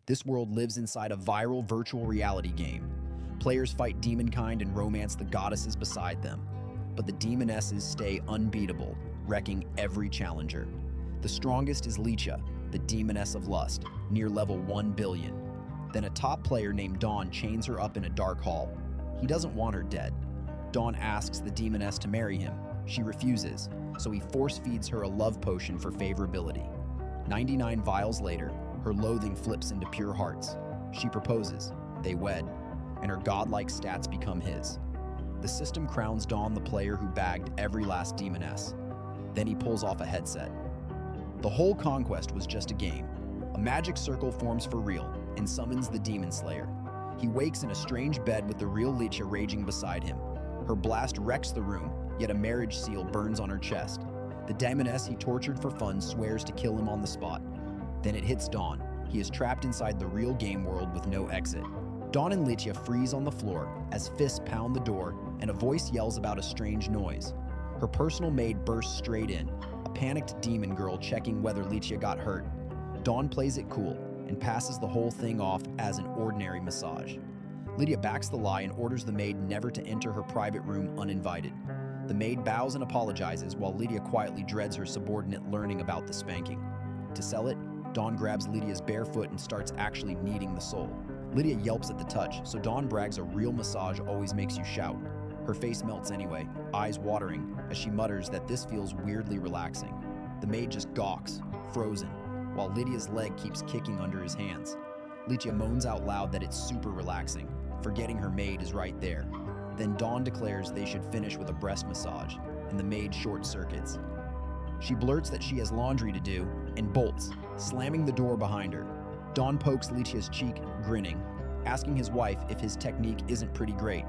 This world lives inside a viral virtual reality game. Players fight demonkind and romance the goddesses beside them. But the demonesses stay unbeatable, wrecking every challenger. The strongest is Litia, the Demoness of Lust, near level 1 billion. Then a top player named Dawn chains her up in a dark hall. He doesn't want her dead. Dawn asks the Demoness to marry him. She refuses, so he force-feeds her a love potion for favorability. 99 vials later, her loathing flips into pure hearts. She proposes, they wed, and her godlike stats become his. The system crowns Dawn the player who bagged every last demoness. Then he pulls off a headset. The whole conquest was just a game. A magic circle forms for real and summons the Demon Slayer. He wakes in a strange bed with the real Litia raging beside him. Her blast wrecks the room, yet a marriage seal burns on her chest. The demoness he tortured for fun swears to kill him on the spot. Then it hits Dawn. He is trapped inside the real game world with no exit. Dawn and Litia freeze on the floor as fists pound the door and a voice yells about a strange noise. Her personal maid bursts straight in, a panicked demon girl checking whether Litia got hurt. Dawn plays it cool and passes the whole thing off as an ordinary massage. Litia backs the lie and orders the maid never to enter her private room uninvited. The maid bows and apologizes while Litia quietly dreads her subordinate learning about the spanking. To sell it, Dawn grabs Lydia's bare foot and starts actually kneading the sole. Litia yelps at the touch, so Dawn brags a real massage always makes you shout. Her face melts anyway, eyes watering, as she mutters that this feels weirdly relaxing. The maid just gawks, frozen, while Lydia's leg keeps kicking under his hands. Litia moans out loud that it's super relaxing, forgetting her maid is right there. Then Dawn declares they should finish with a breast massage, and the maid short circuits. She blurts that she has laundry to do and bolts, slamming the door behind her. Dawn pokes Litia's cheek, grinning, asking his wife if his technique isn't pretty great.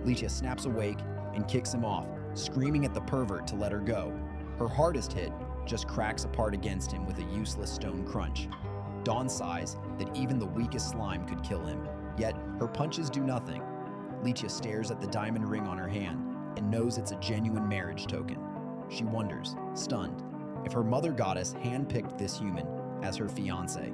Litia snaps awake and kicks him off, screaming at the pervert to let her go. Her hardest hit just cracks apart against him with a useless stone crunch. Dawn sighs that even the weakest slime could kill him, yet her punches do nothing. Litia stares at the diamond ring on her hand and knows it's a genuine marriage token. She wonders, stunned, if her mother goddess handpicked this human as her fiancé.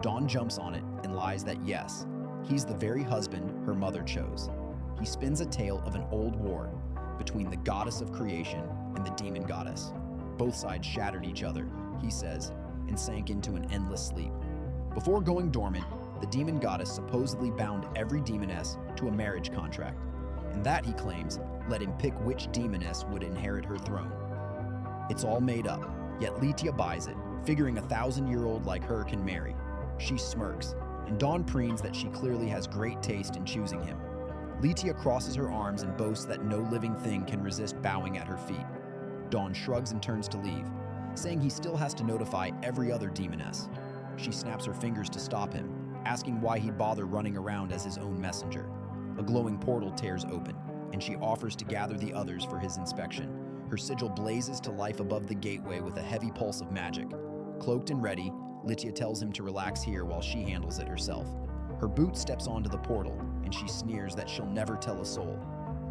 Dawn jumps on it and lies that yes, he's the very husband her mother chose. He spins a tale of an old war between the goddess of creation and the demon goddess. Both sides shattered each other, he says, and sank into an endless sleep. Before going dormant, the demon goddess supposedly bound every demoness to a marriage contract, and that, he claims, let him pick which demoness would inherit her throne. It's all made up, yet Litia buys it, figuring a 1,000-year-old like her can marry. She smirks, and Dawn preens that she clearly has great taste in choosing him. Litia crosses her arms and boasts that no living thing can resist bowing at her feet. Dawn shrugs and turns to leave, saying he still has to notify every other demoness. She snaps her fingers to stop him, asking why he'd bother running around as his own messenger. A glowing portal tears open, and she offers to gather the others for his inspection. Her sigil blazes to life above the gateway with a heavy pulse of magic. Cloaked and ready, Litia tells him to relax here while she handles it herself. Her boot steps onto the portal, and she sneers that she'll never tell a soul.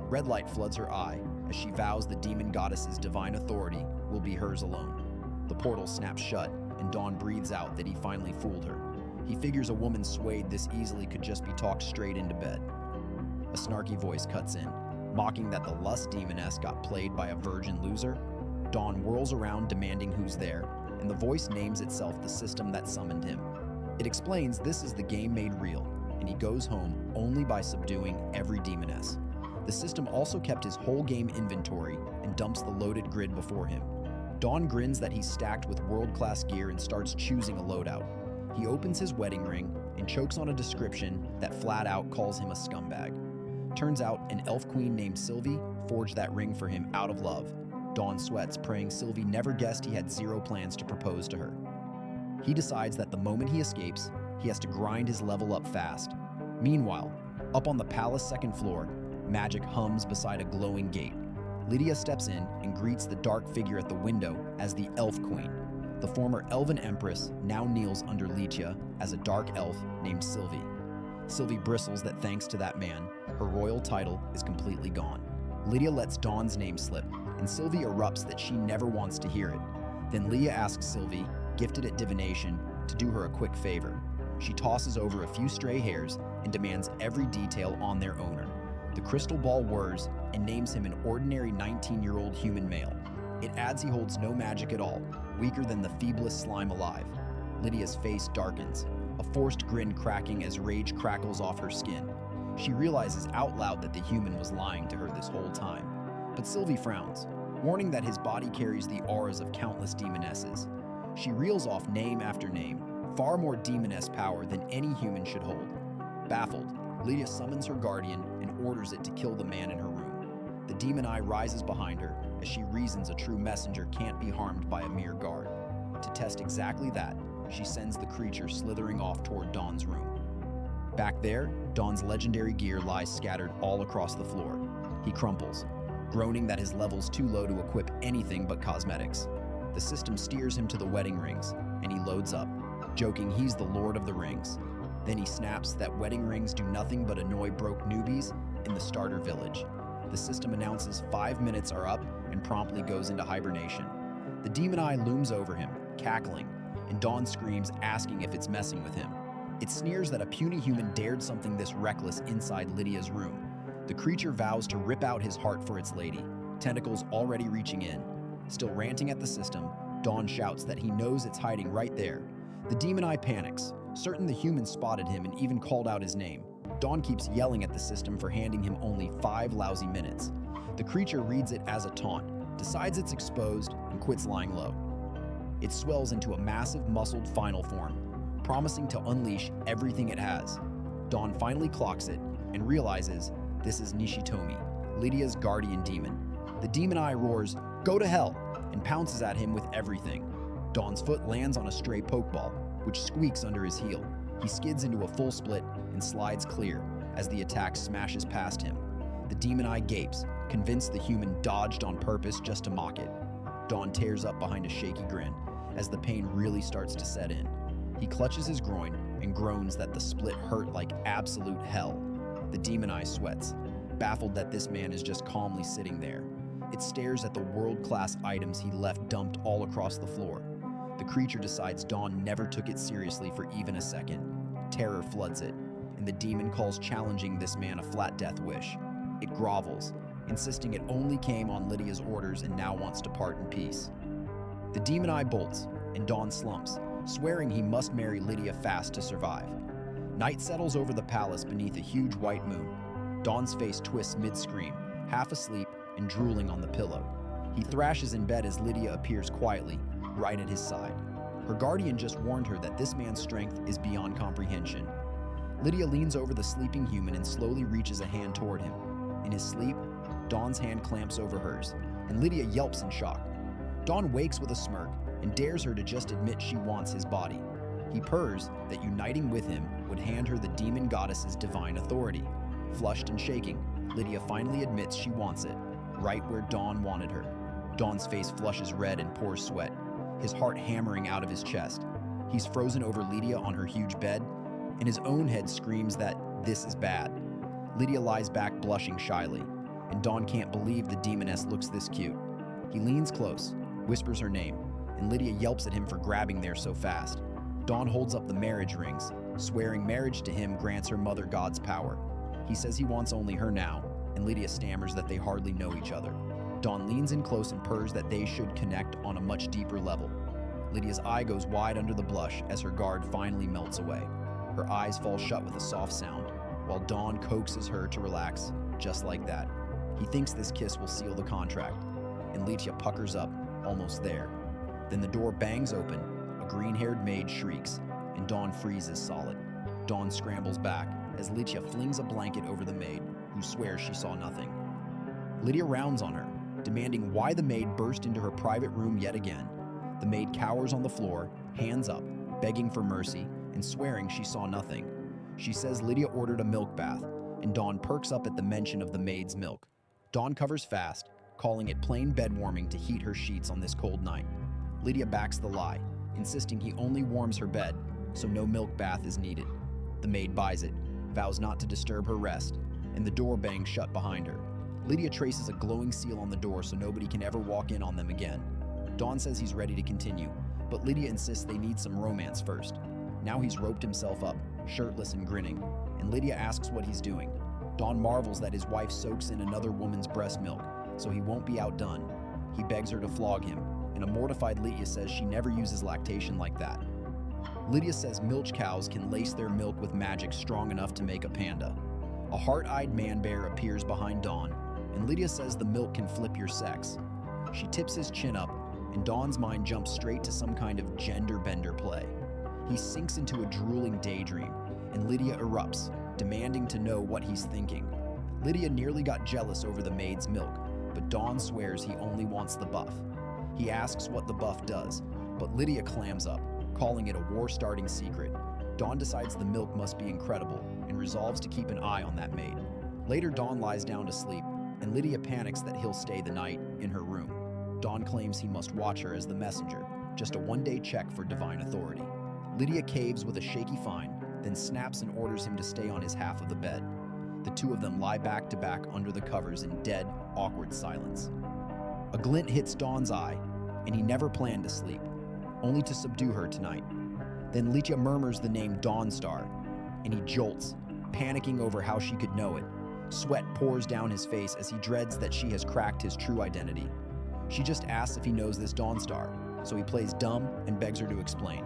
Red light floods her eye as she vows the demon goddess's divine authority will be hers alone. The portal snaps shut, and Dawn breathes out that he finally fooled her. He figures a woman swayed this easily could just be talked straight into bed. A snarky voice cuts in, mocking that the lust demoness got played by a virgin loser. Dawn whirls around demanding who's there, and the voice names itself the system that summoned him. It explains this is the game made real, and he goes home only by subduing every demoness. The system also kept his whole game inventory and dumps the loaded grid before him. Dawn grins that he's stacked with world-class gear and starts choosing a loadout. He opens his wedding ring and chokes on a description that flat out calls him a scumbag. Turns out an elf queen named Sylvie forged that ring for him out of love. Dawn sweats, praying Sylvie never guessed he had zero plans to propose to her. He decides that the moment he escapes, he has to grind his level up fast. Meanwhile, up on the palace second floor, magic hums beside a glowing gate. Litia steps in and greets the dark figure at the window as the Elf Queen. The former elven empress now kneels under Litia as a dark elf named Sylvie. Sylvie bristles that thanks to that man, her royal title is completely gone. Litia lets Dawn's name slip, and Sylvie erupts that she never wants to hear it. Then Leah asks Sylvie, gifted at divination, to do her a quick favor. She tosses over a few stray hairs and demands every detail on their owner. The crystal ball whirs and names him an ordinary 19-year-old human male. It adds he holds no magic at all, weaker than the feeblest slime alive. Litia's face darkens, a forced grin cracking as rage crackles off her skin. She realizes out loud that the human was lying to her this whole time. But Sylvie frowns, warning that his body carries the auras of countless demonesses. She reels off name after name, far more demoness power than any human should hold. Baffled, Litia summons her guardian and orders it to kill the man in her room. The demon eye rises behind her as she reasons a true messenger can't be harmed by a mere guard. To test exactly that, she sends the creature slithering off toward Dawn's room. Back there, Dawn's legendary gear lies scattered all across the floor. He crumples, groaning that his level's too low to equip anything but cosmetics. The system steers him to the wedding rings, and he loads up, joking he's the Lord of the Rings. Then he snaps that wedding rings do nothing but annoy broke newbies in the starter village. The system announces 5 minutes are up and promptly goes into hibernation. The demon eye looms over him, cackling, and Dawn screams, asking if it's messing with him. It sneers that a puny human dared something this reckless inside Lydia's room. The creature vows to rip out his heart for its lady, tentacles already reaching in. Still ranting at the system, Dawn shouts that he knows it's hiding right there. The demon eye panics, certain the human spotted him and even called out his name. Dawn keeps yelling at the system for handing him only 5 lousy minutes. The creature reads it as a taunt, decides it's exposed, and quits lying low. It swells into a massive muscled final form, promising to unleash everything it has. Dawn finally clocks it and realizes this is Nishitomi, Lydia's guardian demon. The demon eye roars, "Go to hell!" and pounces at him with everything. Dawn's foot lands on a stray pokeball, which squeaks under his heel. He skids into a full split and slides clear as the attack smashes past him. The demon eye gapes, convinced the human dodged on purpose just to mock it. Dawn tears up behind a shaky grin as the pain really starts to set in. He clutches his groin and groans that the split hurt like absolute hell. The demon eye sweats, baffled that this man is just calmly sitting there. It stares at the world-class items he left dumped all across the floor. The creature decides Dawn never took it seriously for even a second. Terror floods it, and the demon calls challenging this man a flat death wish. It grovels, insisting it only came on Lydia's orders and now wants to part in peace. The demon eye bolts, and Dawn slumps, swearing he must marry Litia fast to survive. Night settles over the palace beneath a huge white moon. Dawn's face twists mid-scream, half asleep and drooling on the pillow. He thrashes in bed as Litia appears quietly, right at his side. Her guardian just warned her that this man's strength is beyond comprehension. Litia leans over the sleeping human and slowly reaches a hand toward him. In his sleep, Dawn's hand clamps over hers, and Litia yelps in shock. Dawn wakes with a smirk and dares her to just admit she wants his body. He purrs that uniting with him would hand her the demon goddess's divine authority. Flushed and shaking, Litia finally admits she wants it, right where Dawn wanted her. Dawn's face flushes red and pours sweat, his heart hammering out of his chest. He's frozen over Litia on her huge bed, and his own head screams that this is bad. Litia lies back blushing shyly, and Dawn can't believe the demoness looks this cute. He leans close, whispers her name, and Litia yelps at him for grabbing there so fast. Dawn holds up the marriage rings, swearing marriage to him grants her mother god's power. He says he wants only her now, and Litia stammers that they hardly know each other. Dawn leans in close and purrs that they should connect on a much deeper level. Lydia's eye goes wide under the blush as her guard finally melts away. Her eyes fall shut with a soft sound, while Dawn coaxes her to relax, just like that. He thinks this kiss will seal the contract, and Litia puckers up, almost there. Then the door bangs open, a green-haired maid shrieks, and Dawn freezes solid. Dawn scrambles back as Litia flings a blanket over the maid, who swears she saw nothing. Litia rounds on her, demanding why the maid burst into her private room yet again. The maid cowers on the floor, hands up, begging for mercy, and swearing she saw nothing. She says Litia ordered a milk bath, and Dawn perks up at the mention of the maid's milk. Dawn covers fast, calling it plain bed warming to heat her sheets on this cold night. Litia backs the lie, insisting he only warms her bed, so no milk bath is needed. The maid buys it, vows not to disturb her rest, and the door bangs shut behind her. Litia traces a glowing seal on the door so nobody can ever walk in on them again. Dawn says he's ready to continue, but Litia insists they need some romance first. Now he's roped himself up, shirtless and grinning, and Litia asks what he's doing. Dawn marvels that his wife soaks in another woman's breast milk, so he won't be outdone. He begs her to flog him, and a mortified Litia says she never uses lactation like that. Litia says milch cows can lace their milk with magic strong enough to make a panda. A heart-eyed man-bear appears behind Dawn, and Litia says the milk can flip your sex. She tips his chin up, and Dawn's mind jumps straight to some kind of gender-bender play. He sinks into a drooling daydream, and Litia erupts, demanding to know what he's thinking. Litia nearly got jealous over the maid's milk, but Dawn swears he only wants the buff. He asks what the buff does, but Litia clams up, calling it a war-starting secret. Dawn decides the milk must be incredible and resolves to keep an eye on that maid. Later, Dawn lies down to sleep, and Litia panics that he'll stay the night in her room. Dawn claims he must watch her as the messenger, just a one-day check for divine authority. Litia caves with a shaky fine, then snaps and orders him to stay on his half of the bed. The two of them lie back to back under the covers in dead, awkward silence. A glint hits Dawn's eye, and he never planned to sleep, only to subdue her tonight. Then Litia murmurs the name Dawnstar, and he jolts, panicking over how she could know it. Sweat pours down his face as he dreads that she has cracked his true identity. She just asks if he knows this Dawnstar, so he plays dumb and begs her to explain.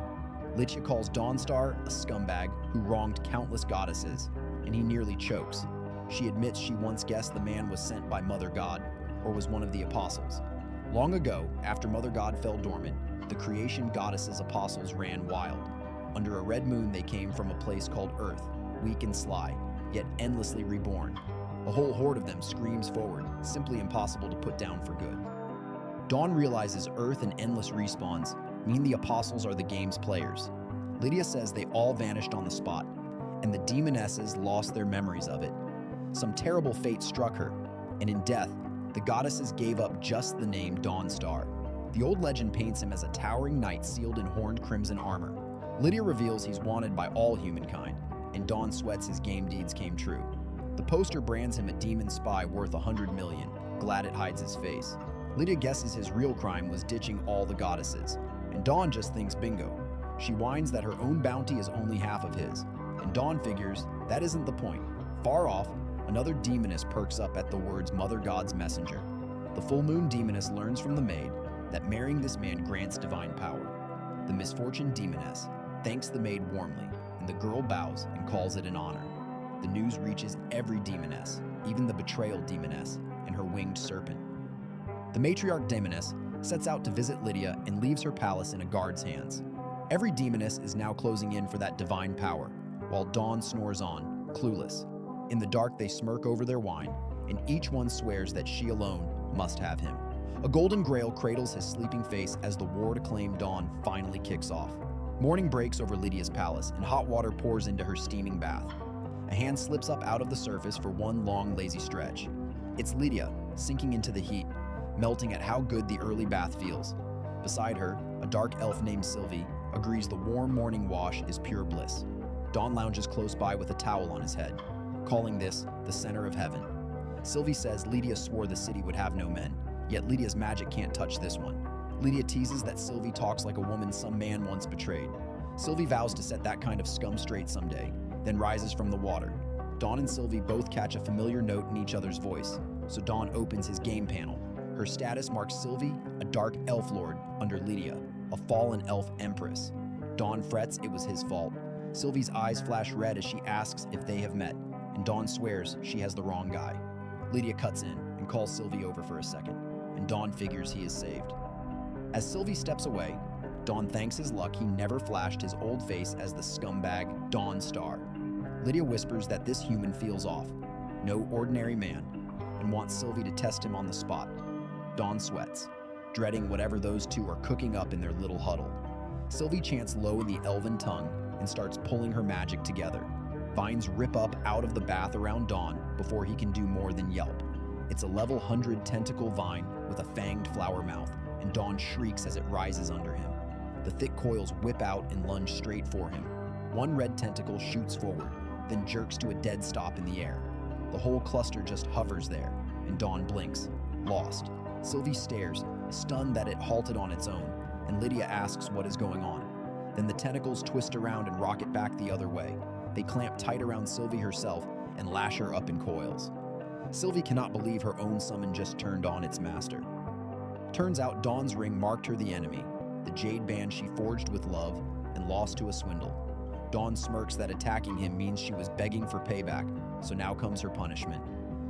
Litia calls Dawnstar a scumbag who wronged countless goddesses, and he nearly chokes. She admits she once guessed the man was sent by Mother God, or was one of the apostles. Long ago, after Mother God fell dormant, the creation goddesses' apostles ran wild. Under a red moon, they came from a place called Earth, weak and sly, yet endlessly reborn. A whole horde of them screams forward, simply impossible to put down for good. Dawn realizes Earth and endless respawns mean the apostles are the game's players. Litia says they all vanished on the spot, and the demonesses lost their memories of it. Some terrible fate struck her, and in death, the goddesses gave up just the name Dawnstar. The old legend paints him as a towering knight sealed in horned crimson armor. Litia reveals he's wanted by all humankind, and Dawn sweats his game deeds came true. The poster brands him a demon spy worth 100 million, glad it hides his face. Litia guesses his real crime was ditching all the goddesses, and Dawn just thinks bingo. She whines that her own bounty is only half of his, and Dawn figures that isn't the point. Far off, another demoness perks up at the words Mother God's messenger. The full moon demoness learns from the maid that marrying this man grants divine power. The misfortuned demoness thanks the maid warmly, and the girl bows and calls it an honor. The news reaches every demoness, even the betrayal demoness and her winged serpent. The matriarch demoness sets out to visit Litia and leaves her palace in a guard's hands. Every demoness is now closing in for that divine power, while Dawn snores on, clueless. In the dark, they smirk over their wine, and each one swears that she alone must have him. A golden grail cradles his sleeping face as the war to claim Dawn finally kicks off. Morning breaks over Lydia's palace, and hot water pours into her steaming bath. A hand slips up out of the surface for one long, lazy stretch. It's Litia, sinking into the heat, melting at how good the early bath feels. Beside her, a dark elf named Sylvie agrees the warm morning wash is pure bliss. Dawn lounges close by with a towel on his head, calling this the center of heaven. Sylvie says Litia swore the city would have no men, yet Lydia's magic can't touch this one. Litia teases that Sylvie talks like a woman some man once betrayed. Sylvie vows to set that kind of scum straight someday, then rises from the water. Dawn and Sylvie both catch a familiar note in each other's voice, so Dawn opens his game panel. Her status marks Sylvie, a dark elf lord, under Litia, a fallen elf empress. Dawn frets it was his fault. Sylvie's eyes flash red as she asks if they have met, and Dawn swears she has the wrong guy. Litia cuts in and calls Sylvie over for a second, and Dawn figures he is saved. As Sylvie steps away, Dawn thanks his luck he never flashed his old face as the scumbag Dawnstar. Litia whispers that this human feels off, no ordinary man, and wants Sylvie to test him on the spot. Dawn sweats, dreading whatever those two are cooking up in their little huddle. Sylvie chants low in the elven tongue and starts pulling her magic together. Vines rip up out of the bath around Dawn before he can do more than yelp. It's a level 100 tentacle vine with a fanged flower mouth, and Dawn shrieks as it rises under him. The thick coils whip out and lunge straight for him. One red tentacle shoots forward, then jerks to a dead stop in the air. The whole cluster just hovers there, and Dawn blinks, lost. Sylvie stares, stunned that it halted on its own, and Litia asks what is going on. Then the tentacles twist around and rocket back the other way. They clamp tight around Sylvie herself and lash her up in coils. Sylvie cannot believe her own summon just turned on its master. Turns out Dawn's ring marked her the enemy, the jade band she forged with love and lost to a swindle. Dawn smirks that attacking him means she was begging for payback, so now comes her punishment.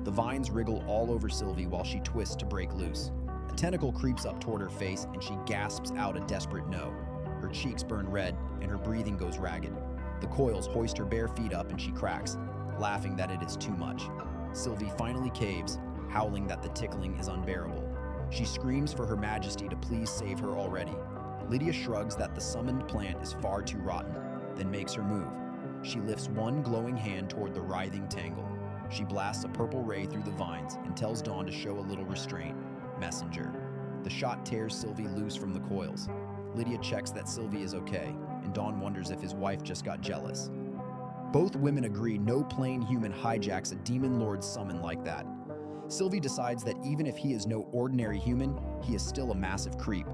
The vines wriggle all over Sylvie while she twists to break loose. A tentacle creeps up toward her face and she gasps out a desperate no. Her cheeks burn red and her breathing goes ragged. The coils hoist her bare feet up and she cracks, laughing that it is too much. Sylvie finally caves, howling that the tickling is unbearable. She screams for Her Majesty to please save her already. Litia shrugs that the summoned plant is far too rotten, then makes her move. She lifts one glowing hand toward the writhing tangle. She blasts a purple ray through the vines and tells Dawn to show a little restraint. Messenger. The shot tears Sylvie loose from the coils. Litia checks that Sylvie is okay, and Dawn wonders if his wife just got jealous. Both women agree no plain human hijacks a demon lord's summon like that. Sylvie decides that even if he is no ordinary human, he is still a massive creep.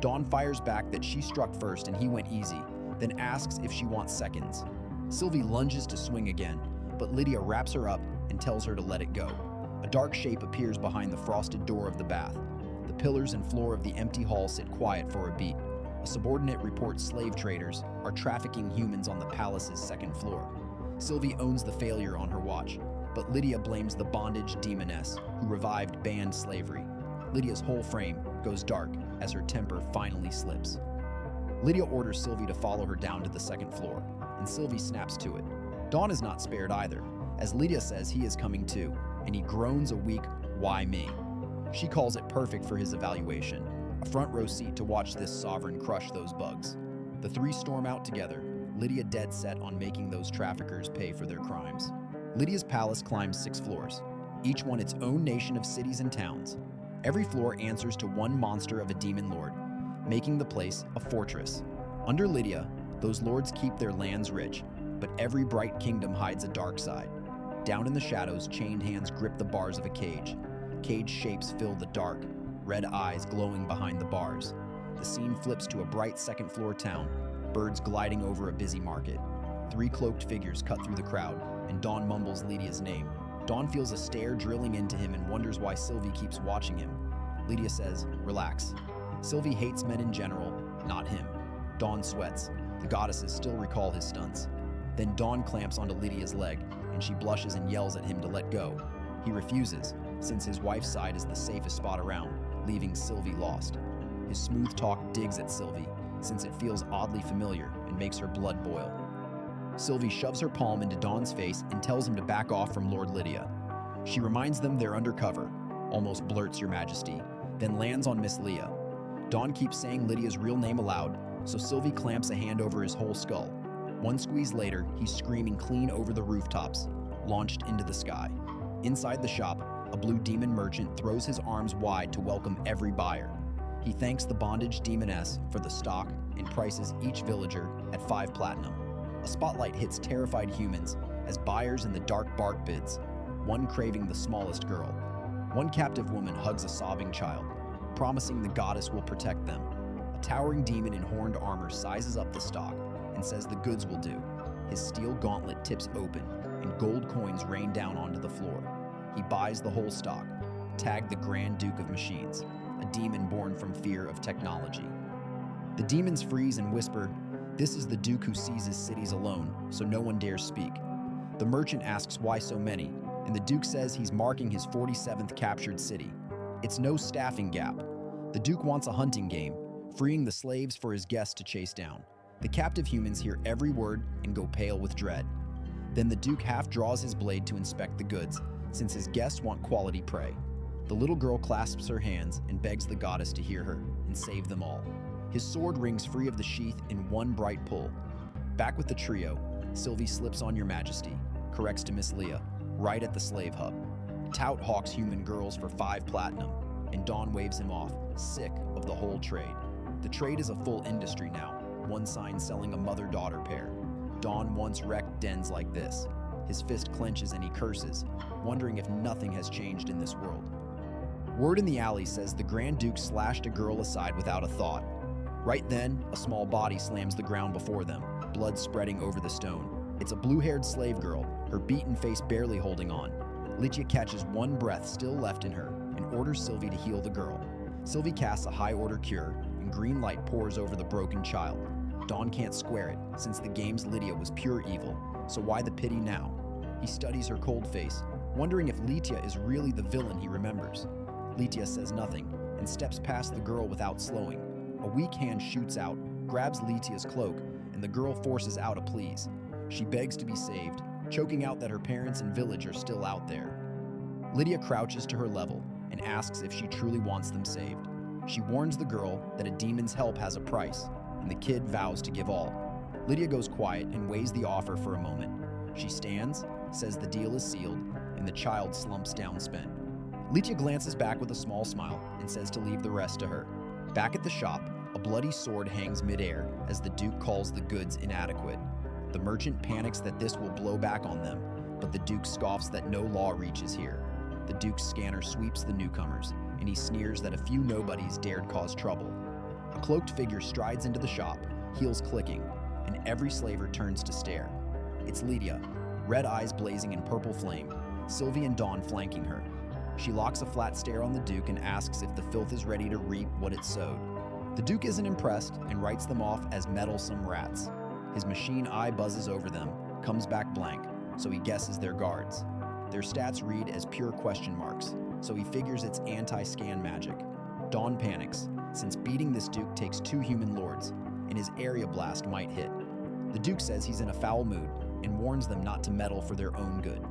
Dawn fires back that she struck first and he went easy, then asks if she wants seconds. Sylvie lunges to swing again, but Litia wraps her up and tells her to let it go. A dark shape appears behind the frosted door of the bath. The pillars and floor of the empty hall sit quiet for a beat. A subordinate reports slave traders are trafficking humans on the palace's second floor. Sylvie owns the failure on her watch, but Litia blames the bondage demoness who revived banned slavery. Lydia's whole frame goes dark as her temper finally slips. Litia orders Sylvie to follow her down to the second floor, and Sylvie snaps to it. Dawn is not spared either, as Litia says he is coming too, and he groans a weak, "Why me?" She calls it perfect for his evaluation, a front row seat to watch this sovereign crush those bugs. The three storm out together, Litia dead set on making those traffickers pay for their crimes. Lydia's palace climbs 6 floors, each one its own nation of cities and towns. Every floor answers to one monster of a demon lord, making the place a fortress. Under Litia, those lords keep their lands rich, but every bright kingdom hides a dark side. Down in the shadows, chained hands grip the bars of a cage. Cage shapes fill the dark, red eyes glowing behind the bars. The scene flips to a bright second-floor town, birds gliding over a busy market. 3 cloaked figures cut through the crowd, and Dawn mumbles Lydia's name. Dawn feels a stare drilling into him and wonders why Sylvie keeps watching him. Litia says, "Relax." Sylvie hates men in general, not him. Dawn sweats. The goddesses still recall his stunts. Then Dawn clamps onto Lydia's leg, and she blushes and yells at him to let go. He refuses, since his wife's side is the safest spot around, leaving Sylvie lost. His smooth talk digs at Sylvie, since it feels oddly familiar and makes her blood boil. Sylvie shoves her palm into Dawn's face and tells him to back off from Lord Litia. She reminds them they're undercover, almost blurts "Your Majesty," then lands on Miss Leah. Dawn keeps saying Lydia's real name aloud, so Sylvie clamps a hand over his whole skull. One squeeze later, he's screaming clean over the rooftops, launched into the sky. Inside the shop, a blue demon merchant throws his arms wide to welcome every buyer. He thanks the bondage demoness for the stock and prices each villager at 5 platinum. A spotlight hits terrified humans as buyers in the dark bark bids, one craving the smallest girl. One captive woman hugs a sobbing child, promising the goddess will protect them. A towering demon in horned armor sizes up the stock and says the goods will do. His steel gauntlet tips open and gold coins rain down onto the floor. He buys the whole stock, tagged the Grand Duke of Machines, a demon born from fear of technology. The demons freeze and whisper, "This is the Duke who seizes cities alone, so no one dares speak." The merchant asks why so many, and the Duke says he's marking his 47th captured city. It's no staffing gap. The Duke wants a hunting game, freeing the slaves for his guests to chase down. The captive humans hear every word and go pale with dread. Then the Duke half draws his blade to inspect the goods, since his guests want quality prey. The little girl clasps her hands and begs the goddess to hear her and save them all. His sword rings free of the sheath in one bright pull. Back with the trio, Sylvie slips on "Your Majesty," corrects to Miss Leah, right at the slave hub. Tout hawks human girls for 5 platinum, and Dawn waves him off, sick of the whole trade. The trade is a full industry now, one sign selling a mother-daughter pair. Dawn once wrecked dens like this. His fist clenches and he curses, wondering if nothing has changed in this world. Word in the alley says the Grand Duke slashed a girl aside without a thought. Right then, a small body slams the ground before them, blood spreading over the stone. It's a blue-haired slave girl, her beaten face barely holding on. Litia catches one breath still left in her and orders Sylvie to heal the girl. Sylvie casts a high-order cure, and green light pours over the broken child. Dawn can't square it, since the game's Litia was pure evil, so why the pity now? He studies her cold face, wondering if Litia is really the villain he remembers. Litia says nothing, and steps past the girl without slowing. A weak hand shoots out, grabs Litia's cloak, and the girl forces out a pleas. She begs to be saved, choking out that her parents and village are still out there. Litia crouches to her level and asks if she truly wants them saved. She warns the girl that a demon's help has a price, and the kid vows to give all. Litia goes quiet and weighs the offer for a moment. She stands, says the deal is sealed, and the child slumps down spent. Litia glances back with a small smile and says to leave the rest to her. Back at the shop, a bloody sword hangs midair as the Duke calls the goods inadequate. The merchant panics that this will blow back on them, but the Duke scoffs that no law reaches here. The Duke's scanner sweeps the newcomers, and he sneers that a few nobodies dared cause trouble. A cloaked figure strides into the shop, heels clicking, and every slaver turns to stare. It's Litia, red eyes blazing in purple flame, Sylvie and Dawn flanking her. She locks a flat stare on the Duke and asks if the filth is ready to reap what it sowed. The Duke isn't impressed and writes them off as meddlesome rats. His machine eye buzzes over them, comes back blank, so he guesses they're guards. Their stats read as pure question marks, so he figures it's anti-scan magic. Dawn panics, since beating this Duke takes 2 human lords, and his area blast might hit. The Duke says he's in a foul mood and warns them not to meddle for their own good.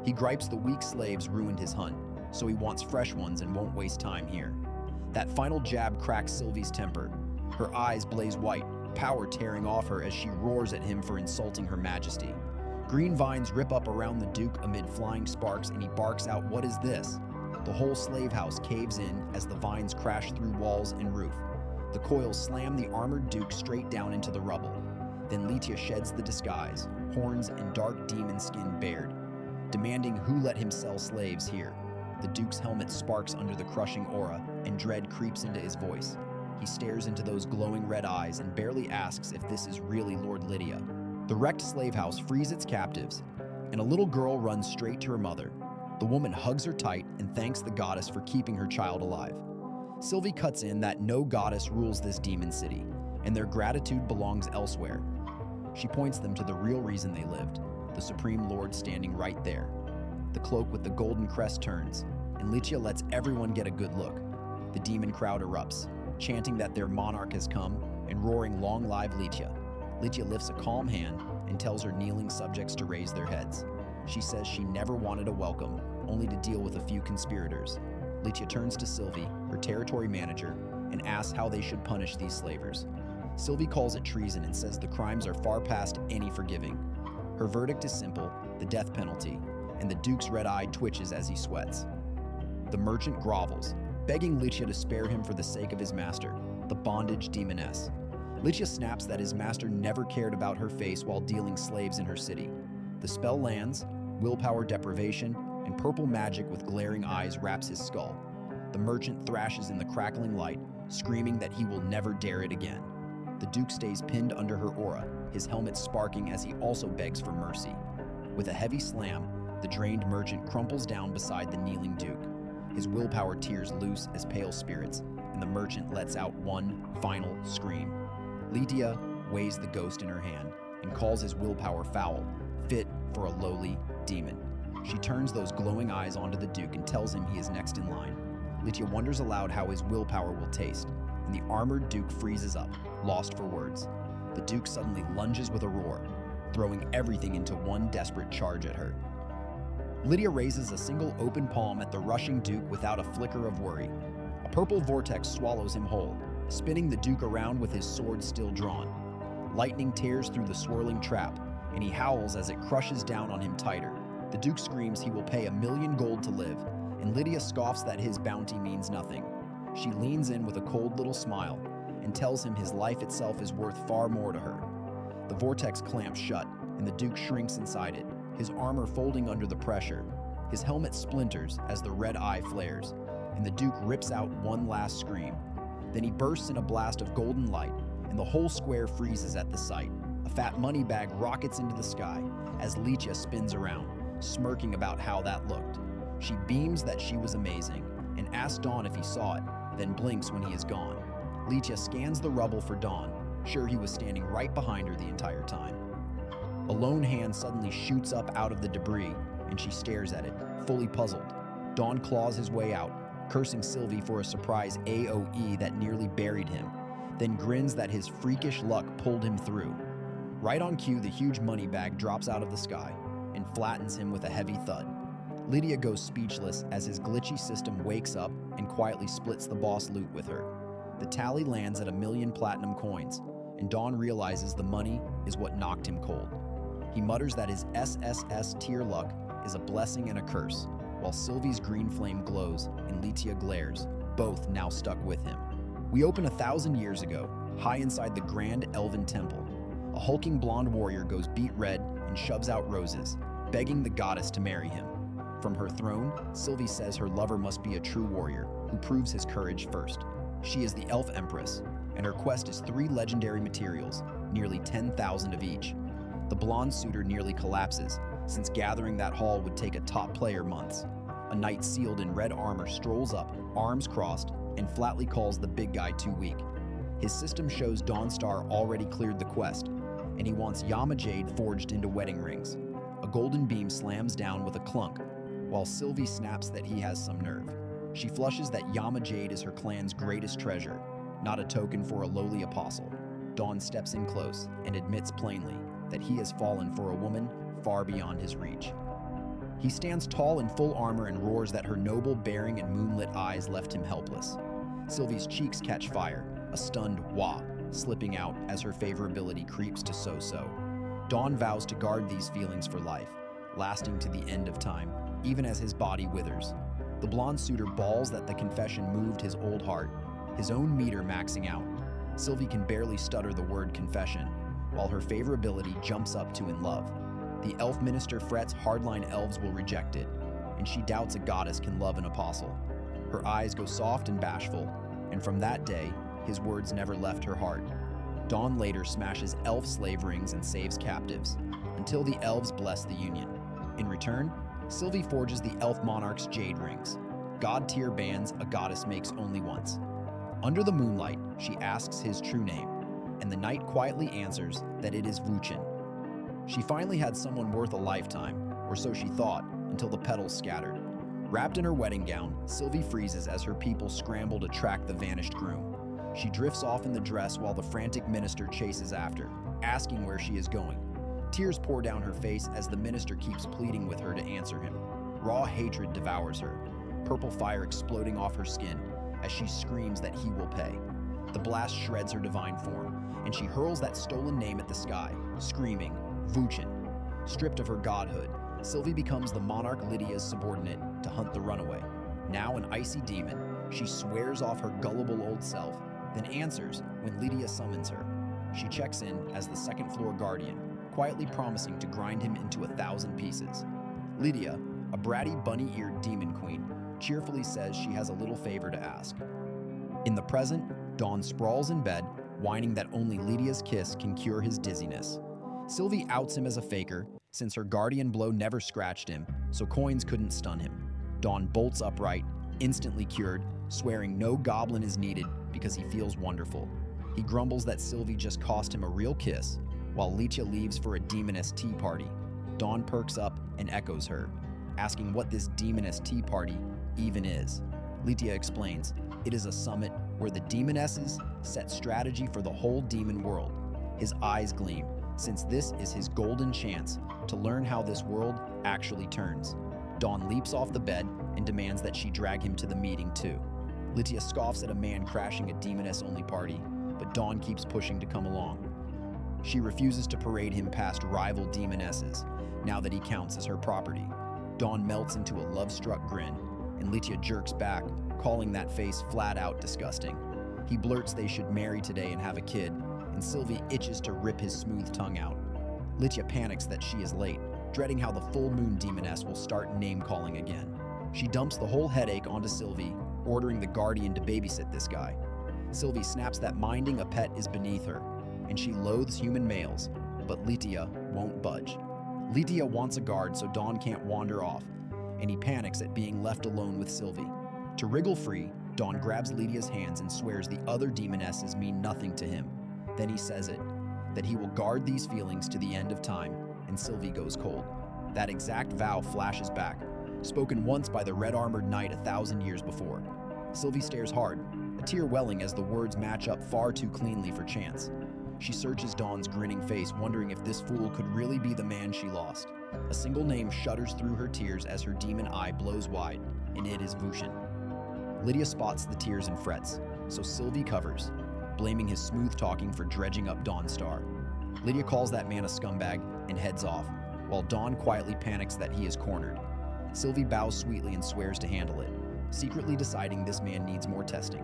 He gripes the weak slaves ruined his hunt, so he wants fresh ones and won't waste time here. That final jab cracks Sylvie's temper. Her eyes blaze white, power tearing off her as she roars at him for insulting her majesty. Green vines rip up around the Duke amid flying sparks, and he barks out, "What is this?" The whole slave house caves in as the vines crash through walls and roof. The coils slam the armored Duke straight down into the rubble. Then Litia sheds the disguise, horns and dark demon skin bared, demanding who let him sell slaves here. The Duke's helmet sparks under the crushing aura, and dread creeps into his voice. He stares into those glowing red eyes and barely asks if this is really Lord Litia. The wrecked slave house frees its captives, and a little girl runs straight to her mother. The woman hugs her tight and thanks the goddess for keeping her child alive. Sylvie cuts in that no goddess rules this demon city, and their gratitude belongs elsewhere. She points them to the real reason they lived, the Supreme Lord standing right there. The cloak with the golden crest turns, and Litia lets everyone get a good look. The demon crowd erupts, chanting that their monarch has come and roaring, "Long live Litia." Litia lifts a calm hand and tells her kneeling subjects to raise their heads. She says she never wanted a welcome, only to deal with a few conspirators. Litia turns to Sylvie, her territory manager, and asks how they should punish these slavers. Sylvie calls it treason and says the crimes are far past any forgiving. Her verdict is simple, the death penalty, and the Duke's red eye twitches as he sweats. The merchant grovels, begging Litia to spare him for the sake of his master, the bondage demoness. Litia snaps that his master never cared about her face while dealing slaves in her city. The spell lands, willpower deprivation, and purple magic with glaring eyes wraps his skull. The merchant thrashes in the crackling light, screaming that he will never dare it again. The Duke stays pinned under her aura, his helmet sparking as he also begs for mercy. With a heavy slam, the drained merchant crumples down beside the kneeling Duke. His willpower tears loose as pale spirits, and the merchant lets out one final scream. Litia weighs the ghost in her hand and calls his willpower foul, fit for a lowly demon. She turns those glowing eyes onto the Duke and tells him he is next in line. Litia wonders aloud how his willpower will taste, and the armored Duke freezes up, lost for words. The Duke suddenly lunges with a roar, throwing everything into one desperate charge at her. Litia raises a single open palm at the rushing Duke without a flicker of worry. A purple vortex swallows him whole, spinning the Duke around with his sword still drawn. Lightning tears through the swirling trap, and he howls as it crushes down on him tighter. The Duke screams he will pay 1,000,000 gold to live, and Litia scoffs that his bounty means nothing. She leans in with a cold little smile and tells him his life itself is worth far more to her. The vortex clamps shut, and the Duke shrinks inside it, his armor folding under the pressure. His helmet splinters as the red eye flares, and the Duke rips out one last scream. Then he bursts in a blast of golden light, and the whole square freezes at the sight. A fat money bag rockets into the sky as Litia spins around, smirking about how that looked. She beams that she was amazing and asks Dawn if he saw it, then blinks when he is gone. Litia scans the rubble for Dawn, sure he was standing right behind her the entire time. A lone hand suddenly shoots up out of the debris, and she stares at it, fully puzzled. Dawn claws his way out, cursing Sylvie for a surprise AoE that nearly buried him, then grins that his freakish luck pulled him through. Right on cue, the huge money bag drops out of the sky and flattens him with a heavy thud. Litia goes speechless as his glitchy system wakes up and quietly splits the boss loot with her. The tally lands at 1,000,000 platinum coins, and Dawn realizes the money is what knocked him cold. He mutters that his SSS tier luck is a blessing and a curse, while Sylvie's green flame glows and Litia glares, both now stuck with him. We open 1,000 years ago, high inside the grand elven temple. A hulking blonde warrior goes beet red and shoves out roses, begging the goddess to marry him. From her throne, Sylvie says her lover must be a true warrior who proves his courage first. She is the elf empress, and her quest is 3 legendary materials, nearly 10,000 of each. The blonde suitor nearly collapses, since gathering that haul would take a top player months. A knight sealed in red armor strolls up, arms crossed, and flatly calls the big guy too weak. His system shows Dawnstar already cleared the quest, and he wants Yama Jade forged into wedding rings. A golden beam slams down with a clunk, while Sylvie snaps that he has some nerve. She flushes that Yama Jade is her clan's greatest treasure, not a token for a lowly apostle. Dawn steps in close and admits plainly that he has fallen for a woman far beyond his reach. He stands tall in full armor and roars that her noble bearing and moonlit eyes left him helpless. Sylvie's cheeks catch fire, a stunned wah slipping out as her favorability creeps to so-so. Dawn vows to guard these feelings for life, lasting to the end of time, even as his body withers. The blonde suitor bawls that the confession moved his old heart, his own meter maxing out. Sylvie can barely stutter the word confession, while her favorability jumps up to in love. The elf minister frets hardline elves will reject it, and she doubts a goddess can love an apostle. Her eyes go soft and bashful, and from that day, his words never left her heart. Dawn later smashes elf slave rings and saves captives, until the elves bless the union. In return, Sylvie forges the elf monarch's jade rings, god-tier bands a goddess makes only once. Under the moonlight, she asks his true name, and the knight quietly answers that it is Vuchin. She finally had someone worth a lifetime, or so she thought, until the petals scattered. Wrapped in her wedding gown, Sylvie freezes as her people scramble to track the vanished groom. She drifts off in the dress while the frantic minister chases after, asking where she is going. Tears pour down her face as the minister keeps pleading with her to answer him. Raw hatred devours her, purple fire exploding off her skin as she screams that he will pay. The blast shreds her divine form, and she hurls that stolen name at the sky, screaming, Vuchin. Stripped of her godhood, Sylvie becomes the monarch Lydia's subordinate to hunt the runaway. Now an icy demon, she swears off her gullible old self, then answers when Litia summons her. She checks in as the second-floor guardian, quietly promising to grind him into 1,000 pieces. Litia, a bratty bunny-eared demon queen, cheerfully says she has a little favor to ask. In the present, Dawn sprawls in bed, whining that only Lydia's kiss can cure his dizziness. Sylvie outs him as a faker, since her guardian blow never scratched him, so coins couldn't stun him. Dawn bolts upright, instantly cured, swearing no goblin is needed because he feels wonderful. He grumbles that Sylvie just cost him a real kiss, while Litia leaves for a Demoness tea party. Dawn perks up and echoes her, asking what this Demoness tea party even is. Litia explains, it is a summit where the Demonesses set strategy for the whole demon world. His eyes gleam, since this is his golden chance to learn how this world actually turns. Dawn leaps off the bed and demands that she drag him to the meeting too. Litia scoffs at a man crashing a Demoness-only party, but Dawn keeps pushing to come along. She refuses to parade him past rival Demonesses, now that he counts as her property. Dawn melts into a love-struck grin, and Litia jerks back, calling that face flat-out disgusting. He blurts they should marry today and have a kid, and Sylvie itches to rip his smooth tongue out. Litia panics that she is late, dreading how the full moon Demoness will start name-calling again. She dumps the whole headache onto Sylvie, ordering the guardian to babysit this guy. Sylvie snaps that minding a pet is beneath her, and she loathes human males, but Litia won't budge. Litia wants a guard so Dawn can't wander off, and he panics at being left alone with Sylvie. To wriggle free, Dawn grabs Litia's hands and swears the other demonesses mean nothing to him. Then he says it, that he will guard these feelings to the end of time, and Sylvie goes cold. That exact vow flashes back, spoken once by the red-armored knight 1,000 years before. Sylvie stares hard, a tear welling as the words match up far too cleanly for chance. She searches Dawn's grinning face, wondering if this fool could really be the man she lost. A single name shudders through her tears as her demon eye blows wide, and it is Vushin. Litia spots the tears and frets, so Sylvie covers, blaming his smooth talking for dredging up Dawn's star. Litia calls that man a scumbag and heads off, while Dawn quietly panics that he is cornered. Sylvie bows sweetly and swears to handle it, secretly deciding this man needs more testing.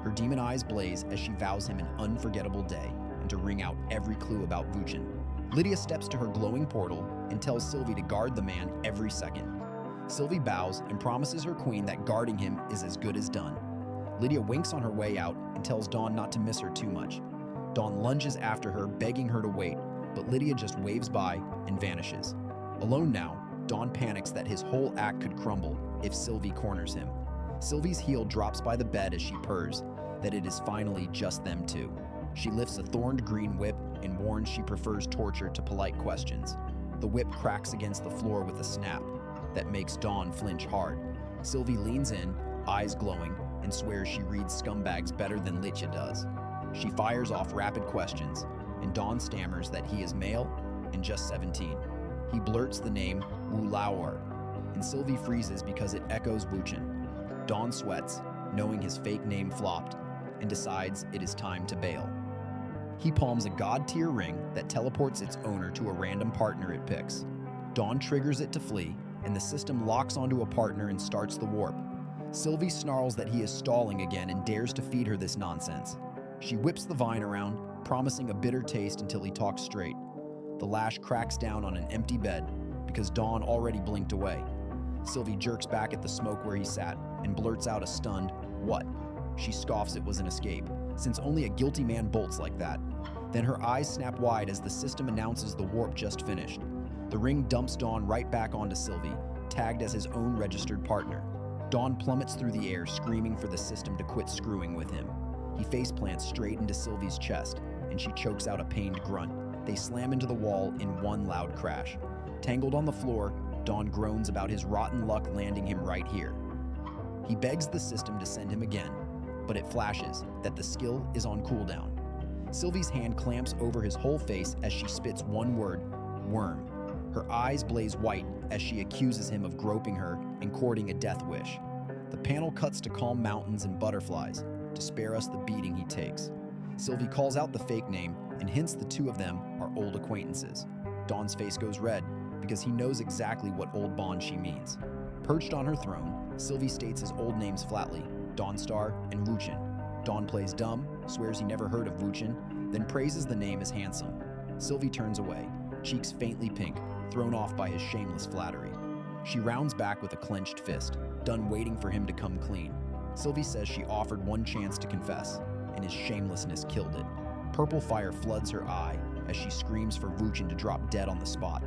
Her demon eyes blaze as she vows him an unforgettable day and to wring out every clue about Vushin. Litia steps to her glowing portal and tells Sylvie to guard the man every second. Sylvie bows and promises her queen that guarding him is as good as done. Litia winks on her way out and tells Dawn not to miss her too much. Dawn lunges after her, begging her to wait, but Litia just waves by and vanishes. Alone now, Dawn panics that his whole act could crumble if Sylvie corners him. Sylvie's heel drops by the bed as she purrs that it is finally just them two. She lifts a thorned green whip and warns she prefers torture to polite questions. The whip cracks against the floor with a snap that makes Dawn flinch hard. Sylvie leans in, eyes glowing, and swears she reads scumbags better than Litia does. She fires off rapid questions, and Dawn stammers that he is male and just 17. He blurts the name Wu Laoer, and Sylvie freezes because it echoes Wuchen. Dawn sweats, knowing his fake name flopped, and decides it is time to bail. He palms a god-tier ring that teleports its owner to a random partner it picks. Dawn triggers it to flee, and the system locks onto a partner and starts the warp. Sylvie snarls that he is stalling again and dares to feed her this nonsense. She whips the vine around, promising a bitter taste until he talks straight. The lash cracks down on an empty bed because Dawn already blinked away. Sylvie jerks back at the smoke where he sat and blurts out a stunned, "What?" She scoffs it was an escape, since only a guilty man bolts like that. Then her eyes snap wide as the system announces the warp just finished. The ring dumps Dawn right back onto Sylvie, tagged as his own registered partner. Dawn plummets through the air, screaming for the system to quit screwing with him. He faceplants straight into Sylvie's chest, and she chokes out a pained grunt. They slam into the wall in one loud crash. Tangled on the floor, Dawn groans about his rotten luck landing him right here. He begs the system to send him again, but it flashes that the skill is on cooldown. Sylvie's hand clamps over his whole face as she spits one word, "worm." Her eyes blaze white as she accuses him of groping her and courting a death wish. The panel cuts to calm mountains and butterflies to spare us the beating he takes. Sylvie calls out the fake name and hints the two of them are old acquaintances. Dawn's face goes red because he knows exactly what old bond she means. Perched on her throne, Sylvie states his old names flatly, Dawnstar and Wuchen. Dawn plays dumb, swears he never heard of Wuchen, then praises the name as handsome. Sylvie turns away, cheeks faintly pink, thrown off by his shameless flattery. She rounds back with a clenched fist, done waiting for him to come clean. Sylvie says she offered one chance to confess, and his shamelessness killed it. Purple fire floods her eye as she screams for Wuchen to drop dead on the spot.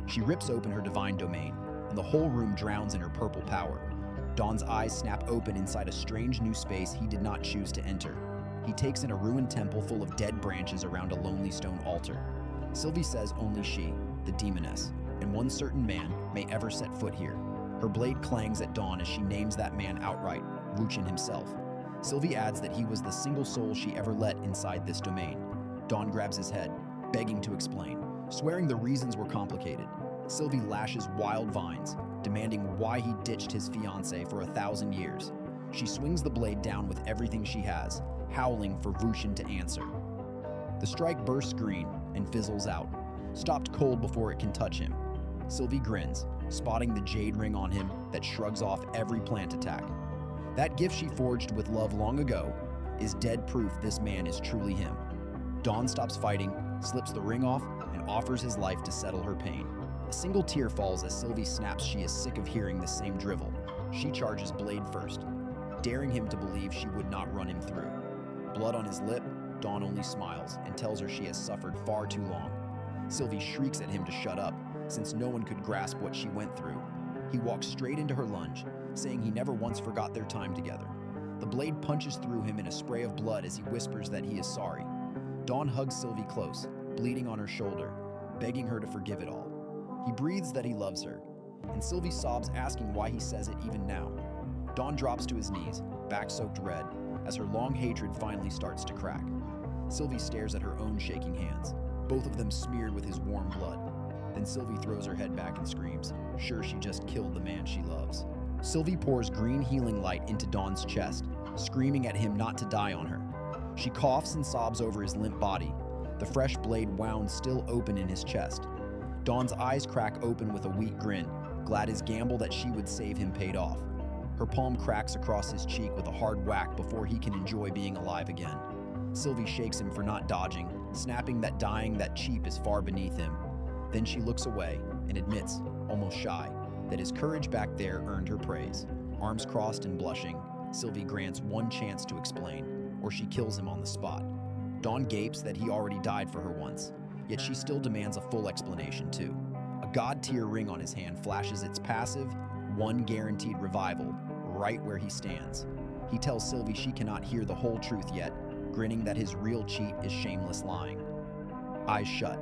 She rips open her divine domain, and the whole room drowns in her purple power. Dawn's eyes snap open inside a strange new space he did not choose to enter. He takes in a ruined temple full of dead branches around a lonely stone altar. Sylvie says only she, the Demoness, and one certain man may ever set foot here. Her blade clangs at Dawn as she names that man outright, Wuchen himself. Sylvie adds that he was the single soul she ever let inside this domain. Dawn grabs his head, begging to explain, swearing the reasons were complicated. Sylvie lashes wild vines, demanding why he ditched his fiancée for 1,000 years. She swings the blade down with everything she has, howling for Wuchen to answer. The strike bursts green and fizzles out, stopped cold before it can touch him. Sylvie grins, spotting the jade ring on him that shrugs off every plant attack. That gift she forged with love long ago is dead proof this man is truly him. Dawn stops fighting, slips the ring off, and offers his life to settle her pain. A single tear falls as Sylvie snaps she is sick of hearing the same drivel. She charges blade first, daring him to believe she would not run him through. blood on his lip, Dawn only smiles and tells her she has suffered far too long. Sylvie shrieks at him to shut up, since no one could grasp what she went through. He walks straight into her lunge, saying he never once forgot their time together. The blade punches through him in a spray of blood as he whispers that he is sorry. Dawn hugs Sylvie close, bleeding on her shoulder, begging her to forgive it all. He breathes that he loves her, and Sylvie sobs, asking why he says it even now. Dawn drops to his knees, back soaked red, as her long hatred finally starts to crack. Sylvie stares at her own shaking hands, both of them smeared with his warm blood. Then Sylvie throws her head back and screams, sure she just killed the man she loves. Sylvie pours green healing light into Dawn's chest, screaming at him not to die on her. She coughs and sobs over his limp body, the fresh blade wound still open in his chest. Dawn's eyes crack open with a weak grin, glad his gamble that she would save him paid off. Her palm cracks across his cheek with a hard whack before he can enjoy being alive again. Sylvie shakes him for not dodging, snapping that dying that cheap is far beneath him. Then she looks away and admits, almost shy, that his courage back there earned her praise. Arms crossed and blushing, Sylvie grants one chance to explain, or she kills him on the spot. Dawn gapes that he already died for her once, yet she still demands a full explanation too. A god-tier ring on his hand flashes its passive, one guaranteed revival, right where he stands. He tells Sylvie she cannot hear the whole truth yet, grinning that his real cheat is shameless lying. Eyes shut,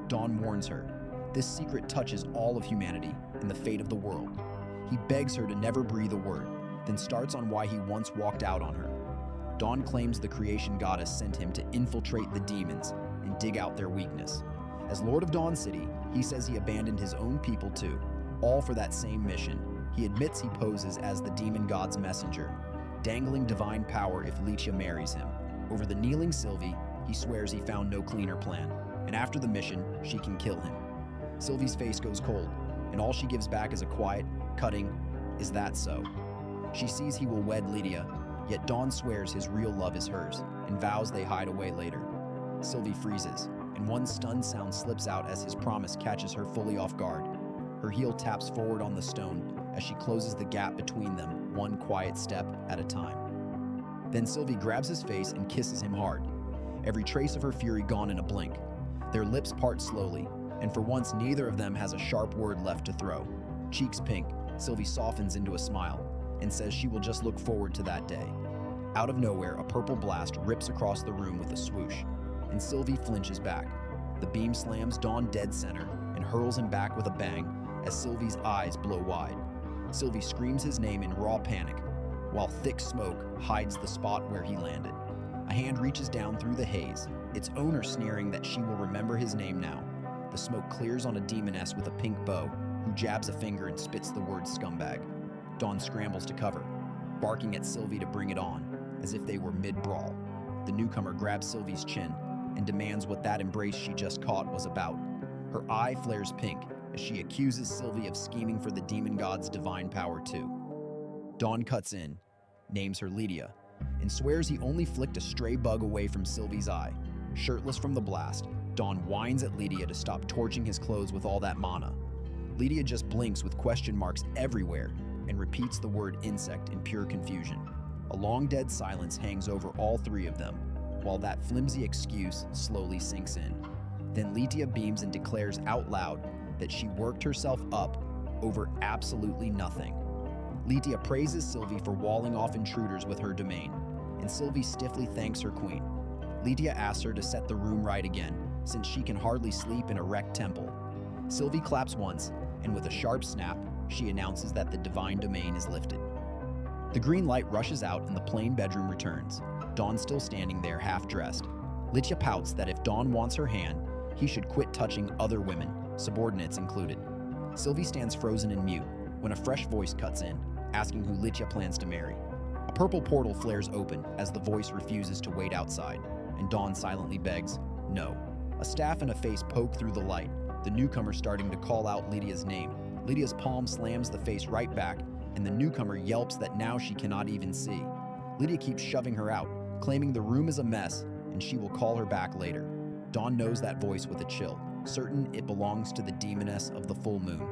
Dawn warns her. This secret touches all of humanity and the fate of the world. He begs her to never breathe a word, then starts on why he once walked out on her. Dawn claims the creation goddess sent him to infiltrate the demons and dig out their weakness. As Lord of Dawn City, he says he abandoned his own people too, all for that same mission. He admits he poses as the demon god's messenger, dangling divine power if Litia marries him. Over the kneeling Sylvie, he swears he found no cleaner plan, and after the mission, she can kill him. Sylvie's face goes cold, and all she gives back is a quiet, cutting, "Is that so?" She sees he will wed Litia, yet Dawn swears his real love is hers, and vows they hide away later. Sylvie freezes, and one stunned sound slips out as his promise catches her fully off guard. Her heel taps forward on the stone as she closes the gap between them, one quiet step at a time. Then Sylvie grabs his face and kisses him hard, every trace of her fury gone in a blink. Their lips part slowly, and for once neither of them has a sharp word left to throw. Cheeks pink, Sylvie softens into a smile and says she will just look forward to that day. Out of nowhere, a purple blast rips across the room with a swoosh, and Sylvie flinches back. The beam slams Dawn dead center and hurls him back with a bang as Sylvie's eyes blow wide. Sylvie screams his name in raw panic, while thick smoke hides the spot where he landed. A hand reaches down through the haze, its owner sneering that she will remember his name now. The smoke clears on a demoness with a pink bow, who jabs a finger and spits the word scumbag. Dawn scrambles to cover, barking at Sylvie to bring it on, as if they were mid-brawl. The newcomer grabs Sylvie's chin and demands what that embrace she just caught was about. Her eye flares pink as she accuses Sylvie of scheming for the demon god's divine power too. Dawn cuts in, names her Litia, and swears he only flicked a stray bug away from Sylvie's eye. Shirtless from the blast, Dawn whines at Litia to stop torching his clothes with all that mana. Litia just blinks with question marks everywhere and repeats the word insect in pure confusion. A long dead silence hangs over all three of them, while that flimsy excuse slowly sinks in. Then Litia beams and declares out loud that she worked herself up over absolutely nothing. Litia praises Sylvie for walling off intruders with her domain, and Sylvie stiffly thanks her queen. Litia asks her to set the room right again, since she can hardly sleep in a wrecked temple. Sylvie claps once, and with a sharp snap, she announces that the divine domain is lifted. The green light rushes out and the plain bedroom returns, Dawn still standing there half-dressed. Litia pouts that if Dawn wants her hand, he should quit touching other women, subordinates included. Sylvie stands frozen and mute when a fresh voice cuts in, asking who Litia plans to marry. A purple portal flares open as the voice refuses to wait outside, and Dawn silently begs, no. A staff and a face poke through the light, the newcomer starting to call out Lydia's name. Lydia's palm slams the face right back, and the newcomer yelps that now she cannot even see. Litia keeps shoving her out, claiming the room is a mess, and she will call her back later. Dawn knows that voice with a chill, certain it belongs to the demoness of the full moon.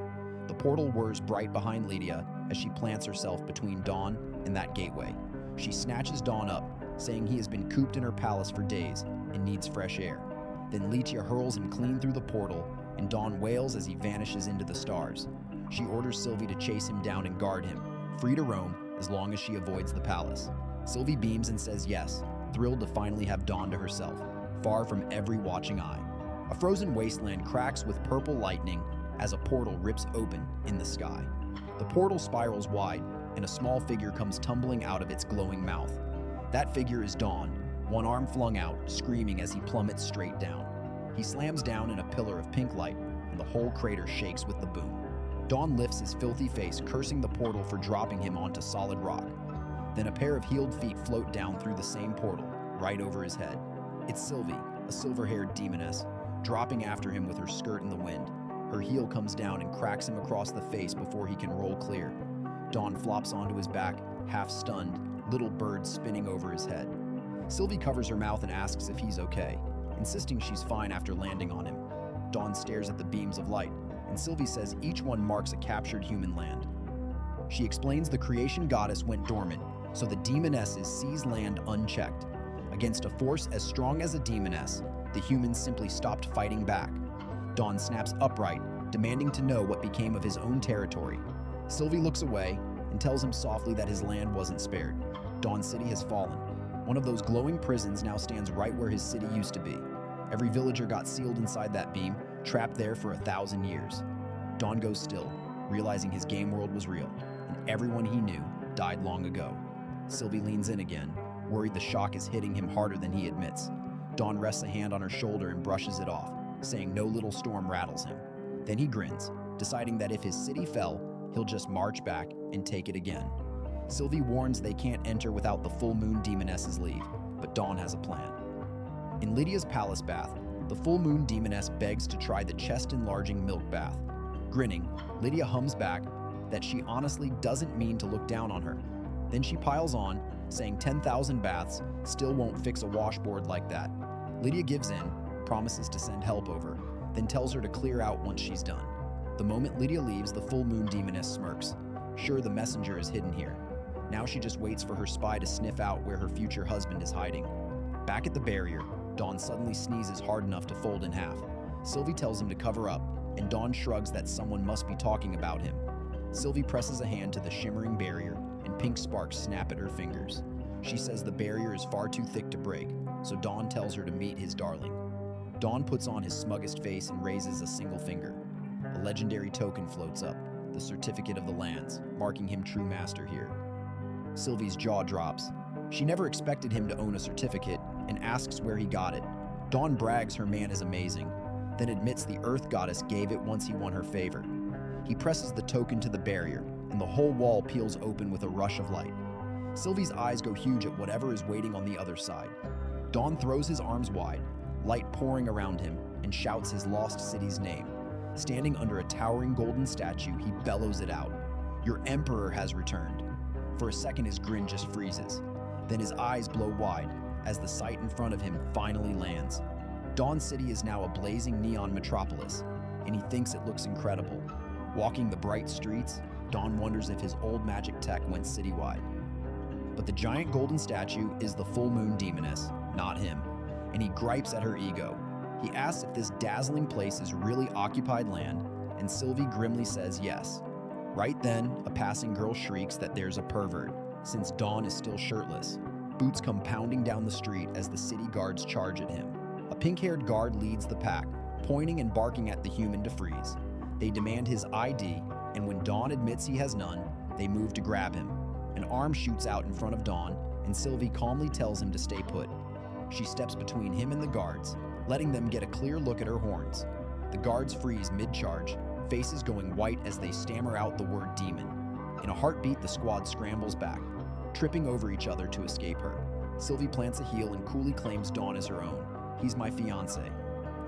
The portal whirs bright behind Litia as she plants herself between Dawn and that gateway. She snatches Dawn up, saying he has been cooped in her palace for days and needs fresh air. Then Litia hurls him clean through the portal, and Dawn wails as he vanishes into the stars. She orders Sylvie to chase him down and guard him, free to roam as long as she avoids the palace. Sylvie beams and says yes, thrilled to finally have Dawn to herself, far from every watching eye. A frozen wasteland cracks with purple lightning as a portal rips open in the sky. The portal spirals wide, and a small figure comes tumbling out of its glowing mouth. That figure is Dawn, one arm flung out, screaming as he plummets straight down. He slams down in a pillar of pink light, and the whole crater shakes with the boom. Dawn lifts his filthy face, cursing the portal for dropping him onto solid rock. Then a pair of healed feet float down through the same portal, right over his head. It's Sylvie, a silver-haired demoness, dropping after him with her skirt in the wind. Her heel comes down and cracks him across the face before he can roll clear. Dawn flops onto his back, half stunned, little birds spinning over his head. Sylvie covers her mouth and asks if he's okay, insisting she's fine after landing on him. Dawn stares at the beams of light, and Sylvie says each one marks a captured human land. She explains the creation goddess went dormant, so the demonesses seize land unchecked. Against a force as strong as a demoness, the humans simply stopped fighting back. Dawn snaps upright, demanding to know what became of his own territory. Sylvie looks away and tells him softly that his land wasn't spared. Dawn City has fallen. One of those glowing prisons now stands right where his city used to be. Every villager got sealed inside that beam, trapped there for 1,000 years. Dawn goes still, realizing his game world was real, and everyone he knew died long ago. Sylvie leans in again, worried the shock is hitting him harder than he admits. Dawn rests a hand on her shoulder and brushes it off, saying no little storm rattles him. Then he grins, deciding that if his city fell, he'll just march back and take it again. Sylvie warns they can't enter without the full moon demoness's leave, but Dawn has a plan. In Lydia's palace bath, the full moon demoness begs to try the chest-enlarging milk bath. Grinning, Litia hums back that she honestly doesn't mean to look down on her. Then she piles on, saying 10,000 baths still won't fix a washboard like that. Litia gives in, promises to send help over, then tells her to clear out once she's done. The moment Litia leaves, the full moon demoness smirks. Sure, the messenger is hidden here. Now she just waits for her spy to sniff out where her future husband is hiding. Back at the barrier, Dawn suddenly sneezes hard enough to fold in half. Sylvie tells him to cover up, and Dawn shrugs that someone must be talking about him. Sylvie presses a hand to the shimmering barrier, and pink sparks snap at her fingers. She says the barrier is far too thick to break, so Dawn tells her to meet his darling. Dawn puts on his smuggest face and raises a single finger. A legendary token floats up, the certificate of the lands, marking him true master here. Sylvie's jaw drops. She never expected him to own a certificate and asks where he got it. Dawn brags her man is amazing, then admits the Earth Goddess gave it once he won her favor. He presses the token to the barrier, and the whole wall peels open with a rush of light. Sylvie's eyes go huge at whatever is waiting on the other side. Dawn throws his arms wide, light pouring around him, and shouts his lost city's name. Standing under a towering golden statue, he bellows it out. Your emperor has returned. For a second, his grin just freezes. Then his eyes blow wide as the sight in front of him finally lands. Dawn City is now a blazing neon metropolis, and he thinks it looks incredible. Walking the bright streets, Dawn wonders if his old magic tech went citywide. But the giant golden statue is the full moon demoness, not him, and he gripes at her ego. He asks if this dazzling place is really occupied land, and Sylvie grimly says yes. Right then, a passing girl shrieks that there's a pervert, since Dawn is still shirtless. Boots come pounding down the street as the city guards charge at him. A pink-haired guard leads the pack, pointing and barking at the human to freeze. They demand his ID, and when Dawn admits he has none, they move to grab him. An arm shoots out in front of Dawn, and Sylvie calmly tells him to stay put. She steps between him and the guards, letting them get a clear look at her horns. The guards freeze mid-charge, faces going white as they stammer out the word demon. In a heartbeat, the squad scrambles back, tripping over each other to escape her. Sylvie plants a heel and coolly claims Dawn as her own. He's my fiancé.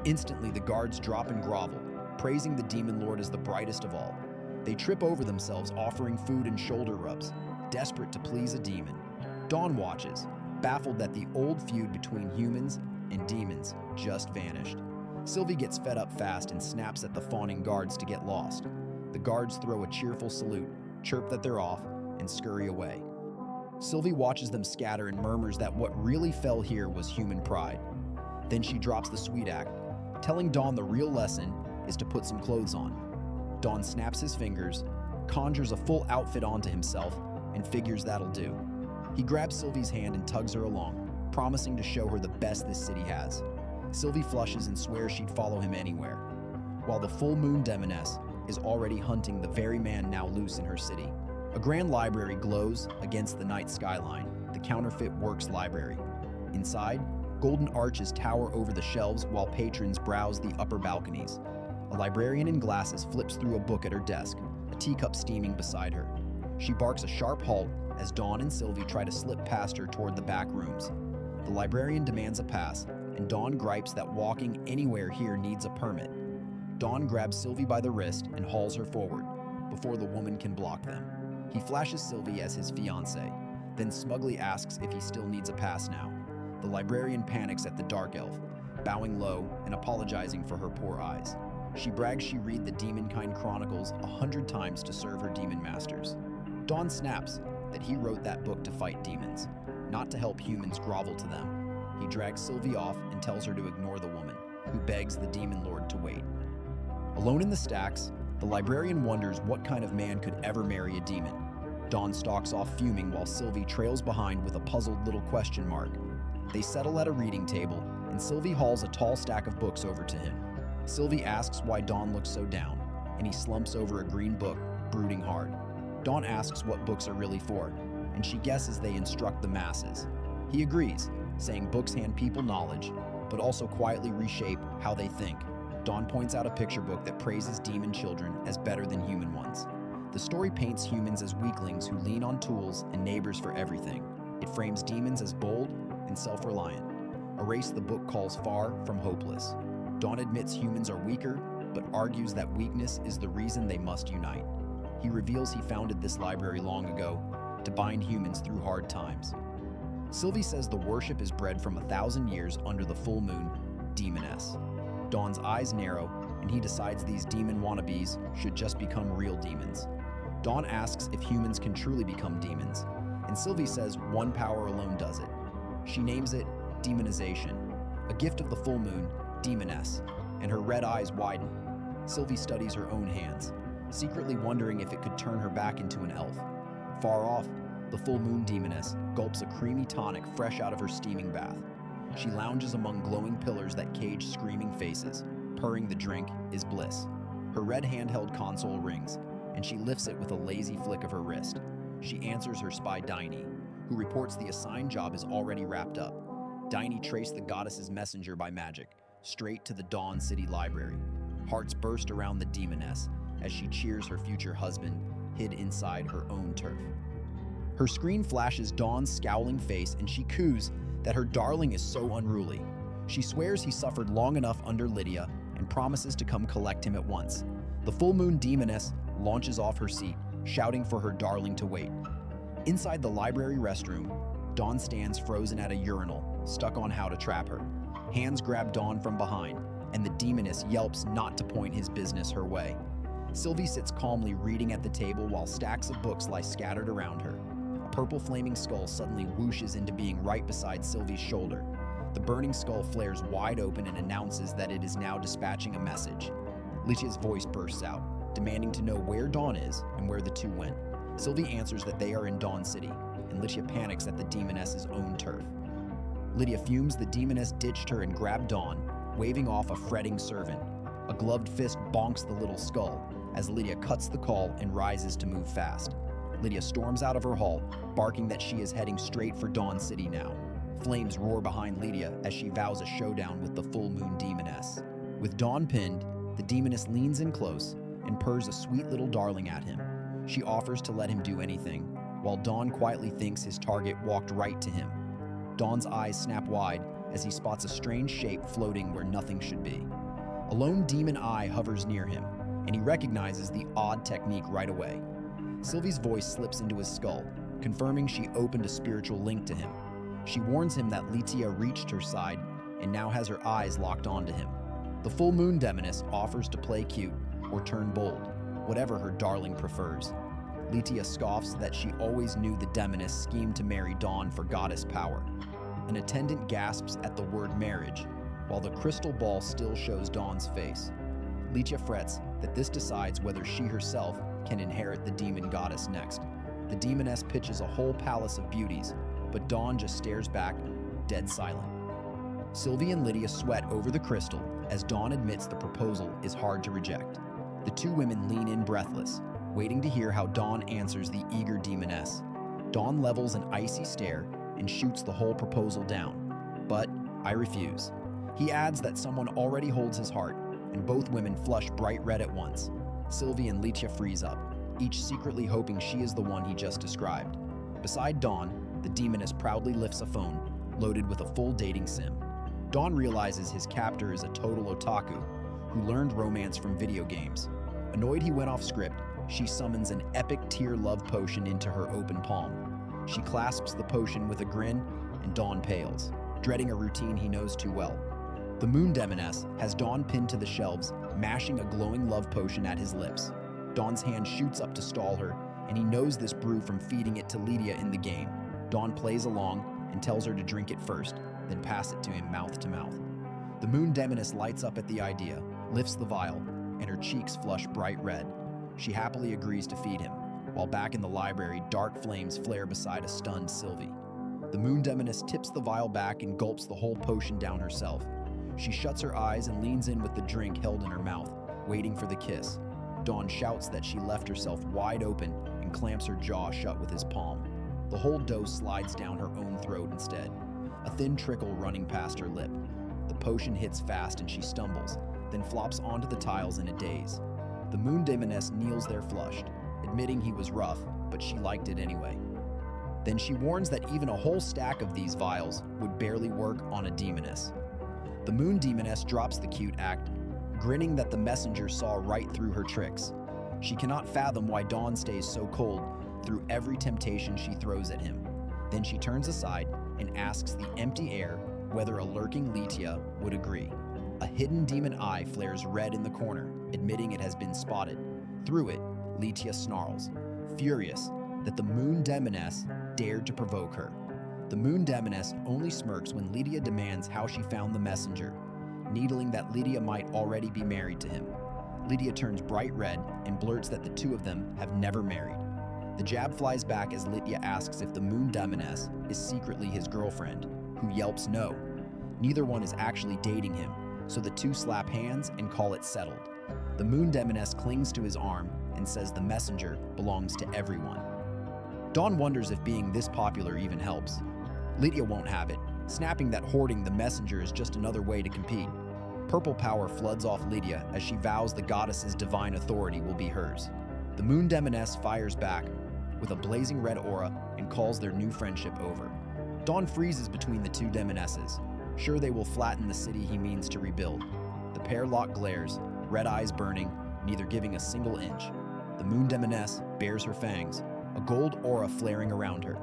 Instantly, the guards drop and grovel, praising the demon lord as the brightest of all. They trip over themselves, offering food and shoulder rubs, desperate to please a demon. Dawn watches, baffled that the old feud between humans and demons just vanished. Sylvie gets fed up fast and snaps at the fawning guards to get lost. The guards throw a cheerful salute, chirp that they're off, and scurry away. Sylvie watches them scatter and murmurs that what really fell here was human pride. Then she drops the sweet act, telling Dawn the real lesson is to put some clothes on. Dawn snaps his fingers, conjures a full outfit onto himself, and figures that'll do. He grabs Sylvie's hand and tugs her along, promising to show her the best this city has. Sylvie flushes and swears she'd follow him anywhere, while the full moon Demoness is already hunting the very man now loose in her city. A grand library glows against the night skyline, the Counterfeit Works Library. Inside, golden arches tower over the shelves while patrons browse the upper balconies. A librarian in glasses flips through a book at her desk, a teacup steaming beside her. She barks a sharp halt as Dawn and Sylvie try to slip past her toward the back rooms. The librarian demands a pass, and Dawn gripes that walking anywhere here needs a permit. Dawn grabs Sylvie by the wrist and hauls her forward, before the woman can block them. He flashes Sylvie as his fiancée, then smugly asks if he still needs a pass now. The librarian panics at the dark elf, bowing low and apologizing for her poor eyes. She brags she read the Demonkind Chronicles 100 times to serve her demon masters. Dawn snaps that he wrote that book to fight demons, not to help humans grovel to them. He drags Sylvie off and tells her to ignore the woman, who begs the demon lord to wait. Alone in the stacks, the librarian wonders what kind of man could ever marry a demon. Dawn stalks off fuming while Sylvie trails behind with a puzzled little question mark. They settle at a reading table, and Sylvie hauls a tall stack of books over to him. Sylvie asks why Dawn looks so down, and he slumps over a green book, brooding hard. Dawn asks what books are really for, and she guesses they instruct the masses. He agrees, saying books hand people knowledge, but also quietly reshape how they think. Dawn points out a picture book that praises demon children as better than human ones. The story paints humans as weaklings who lean on tools and neighbors for everything. It frames demons as bold and self-reliant, a race the book calls far from hopeless. Dawn admits humans are weaker, but argues that weakness is the reason they must unite. He reveals he founded this library long ago to bind humans through hard times. Sylvie says the worship is bred from 1,000 years under the full moon, Demoness. Dawn's eyes narrow, and he decides these demon wannabes should just become real demons. Dawn asks if humans can truly become demons, and Sylvie says one power alone does it. She names it demonization, a gift of the full moon, Demoness, and her red eyes widen. Sylvie studies her own hands, secretly wondering if it could turn her back into an elf. Far off, the full moon Demoness gulps a creamy tonic fresh out of her steaming bath. She lounges among glowing pillars that cage screaming faces, purring the drink is bliss. Her red handheld console rings, and she lifts it with a lazy flick of her wrist. She answers her spy Daini, who reports the assigned job is already wrapped up. Daini traced the goddess's messenger by magic, straight to the Dawn City Library. Hearts burst around the Demoness as she cheers her future husband, hid inside her own turf. Her screen flashes Dawn's scowling face, and she coos that her darling is so unruly. She swears he suffered long enough under Litia and promises to come collect him at once. The full moon Demoness launches off her seat, shouting for her darling to wait. Inside the library restroom, Dawn stands frozen at a urinal, stuck on how to trap her. Hands grab Dawn from behind, and the Demoness yelps not to point his business her way. Sylvie sits calmly reading at the table while stacks of books lie scattered around her. A purple flaming skull suddenly whooshes into being right beside Sylvie's shoulder. The burning skull flares wide open and announces that it is now dispatching a message. Litia's voice bursts out, demanding to know where Dawn is and where the two went. Sylvie answers that they are in Dawn City, and Litia panics at the Demoness's own turf. Litia fumes the Demoness ditched her and grabbed Dawn, waving off a fretting servant. A gloved fist bonks the little skull as Litia cuts the call and rises to move fast. Litia storms out of her hall, barking that she is heading straight for Dawn City now. Flames roar behind Litia as she vows a showdown with the full moon Demoness. With Dawn pinned, the Demoness leans in close and purrs a sweet little darling at him. She offers to let him do anything, while Dawn quietly thinks his target walked right to him. Dawn's eyes snap wide as he spots a strange shape floating where nothing should be. A lone demon eye hovers near him, and he recognizes the odd technique right away. Sylvie's voice slips into his skull, confirming she opened a spiritual link to him. She warns him that Litia reached her side and now has her eyes locked onto him. The full moon Demoness offers to play cute or turn bold, whatever her darling prefers. Litia scoffs that she always knew the Demoness schemed to marry Dawn for goddess power. An attendant gasps at the word marriage, while the crystal ball still shows Dawn's face. Litia frets that this decides whether she herself can inherit the demon goddess next. The Demoness pitches a whole palace of beauties, but Dawn just stares back, dead silent. Sylvie and Litia sweat over the crystal as Dawn admits the proposal is hard to reject. The two women lean in breathless, waiting to hear how Dawn answers the eager Demoness. Dawn levels an icy stare and shoots the whole proposal down. But I refuse. He adds that someone already holds his heart, and both women flush bright red at once. Sylvie and Litia freeze up, each secretly hoping she is the one he just described. Beside Dawn, the Demoness proudly lifts a phone, loaded with a full dating sim. Dawn realizes his captor is a total otaku, who learned romance from video games. Annoyed he went off script, she summons an epic tier love potion into her open palm. She clasps the potion with a grin, and Dawn pales, dreading a routine he knows too well. The Moon Demoness has Dawn pinned to the shelves, mashing a glowing love potion at his lips. Dawn's hand shoots up to stall her, and he knows this brew from feeding it to Litia in the game. Dawn plays along and tells her to drink it first, then pass it to him mouth to mouth. The Moon Demoness lights up at the idea, lifts the vial, and her cheeks flush bright red. She happily agrees to feed him, while back in the library, dark flames flare beside a stunned Sylvie. The Moon Demoness tips the vial back and gulps the whole potion down herself. She shuts her eyes and leans in with the drink held in her mouth, waiting for the kiss. Dawn shouts that she left herself wide open and clamps her jaw shut with his palm. The whole dose slides down her own throat instead, a thin trickle running past her lip. The potion hits fast and she stumbles, then flops onto the tiles in a daze. The Moon Demoness kneels there flushed, admitting he was rough, but she liked it anyway. Then she warns that even a whole stack of these vials would barely work on a Demoness. The Moon Demoness drops the cute act, grinning that the messenger saw right through her tricks. She cannot fathom why Dawn stays so cold through every temptation she throws at him. Then she turns aside and asks the empty air whether a lurking Litia would agree. A hidden demon eye flares red in the corner, admitting it has been spotted. Through it, Litia snarls, furious that the Moon Demoness dared to provoke her. The Moon Demoness only smirks when Litia demands how she found the messenger, needling that Litia might already be married to him. Litia turns bright red and blurts that the two of them have never married. The jab flies back as Litia asks if the Moon Demoness is secretly his girlfriend, who yelps no. Neither one is actually dating him, so the two slap hands and call it settled. The Moon Demoness clings to his arm and says the messenger belongs to everyone. Dawn wonders if being this popular even helps. Litia won't have it, snapping that hoarding the messenger is just another way to compete. Purple power floods off Litia as she vows the goddess's divine authority will be hers. The Moon Demoness fires back with a blazing red aura and calls their new friendship over. Dawn freezes between the two Demonesses, sure they will flatten the city he means to rebuild. The pair lock glares, red eyes burning, neither giving a single inch. The Moon Demoness bares her fangs, a gold aura flaring around her.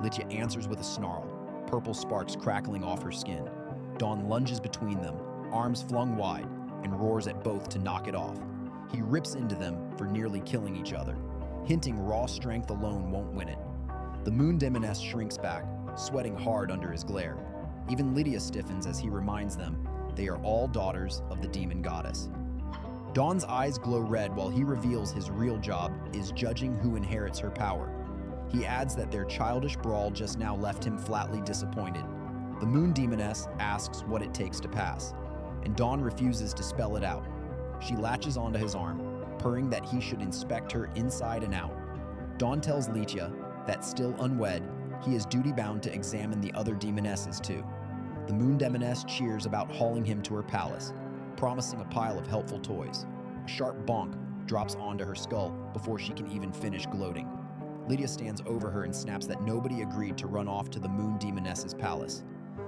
Litia answers with a snarl, purple sparks crackling off her skin. Dawn lunges between them, arms flung wide, and roars at both to knock it off. He rips into them for nearly killing each other, hinting raw strength alone won't win it. The Moon Demoness shrinks back, sweating hard under his glare. Even Litia stiffens as he reminds them they are all daughters of the demon goddess. Dawn's eyes glow red while he reveals his real job is judging who inherits her power. He adds that their childish brawl just now left him flatly disappointed. The Moon Demoness asks what it takes to pass, and Dawn refuses to spell it out. She latches onto his arm, purring that he should inspect her inside and out. Dawn tells Litia that still unwed, he is duty-bound to examine the other Demonesses too. The Moon Demoness cheers about hauling him to her palace, promising a pile of helpful toys. A sharp bonk drops onto her skull before she can even finish gloating. Litia stands over her and snaps that nobody agreed to run off to the Moon Demoness's palace.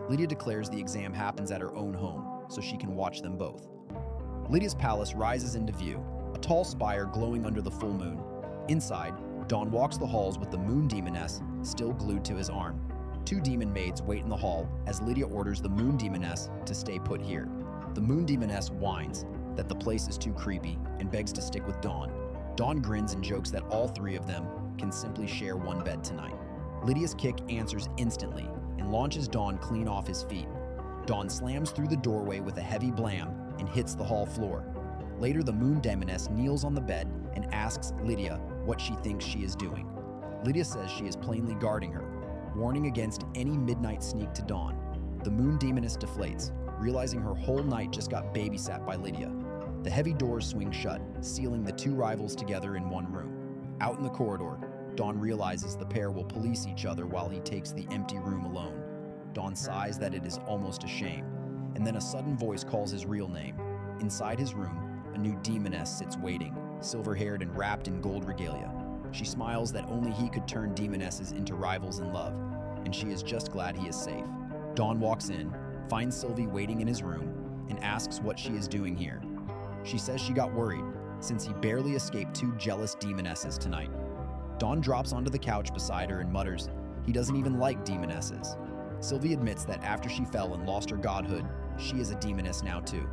Litia declares the exam happens at her own home, so she can watch them both. Lydia's palace rises into view, a tall spire glowing under the full moon. Inside, Dawn walks the halls with the Moon Demoness still glued to his arm. Two demon maids wait in the hall as Litia orders the Moon Demoness to stay put here. The Moon Demoness whines that the place is too creepy and begs to stick with Dawn. Dawn grins and jokes that all three of them can simply share one bed tonight. Lytia's kick answers instantly and launches Dawn clean off his feet. Dawn slams through the doorway with a heavy blam and hits the hall floor. Later, the moon demoness kneels on the bed and asks Litia what she thinks she is doing. Litia says she is plainly guarding her, warning against any midnight sneak to Dawn. The moon demoness deflates, realizing her whole night just got babysat by Litia. The heavy doors swing shut, sealing the two rivals together in one room. Out in the corridor, Dawn realizes the pair will police each other while he takes the empty room alone. Dawn sighs that it is almost a shame, and then a sudden voice calls his real name. Inside his room, a new demoness sits waiting, silver-haired and wrapped in gold regalia. She smiles that only he could turn demonesses into rivals in love, and she is just glad he is safe. Dawn walks in, finds Sylvie waiting in his room, and asks what she is doing here. She says she got worried, since he barely escaped two jealous demonesses tonight. Dawn drops onto the couch beside her and mutters, he doesn't even like demonesses. Sylvie admits that after she fell and lost her godhood, she is a demoness now too.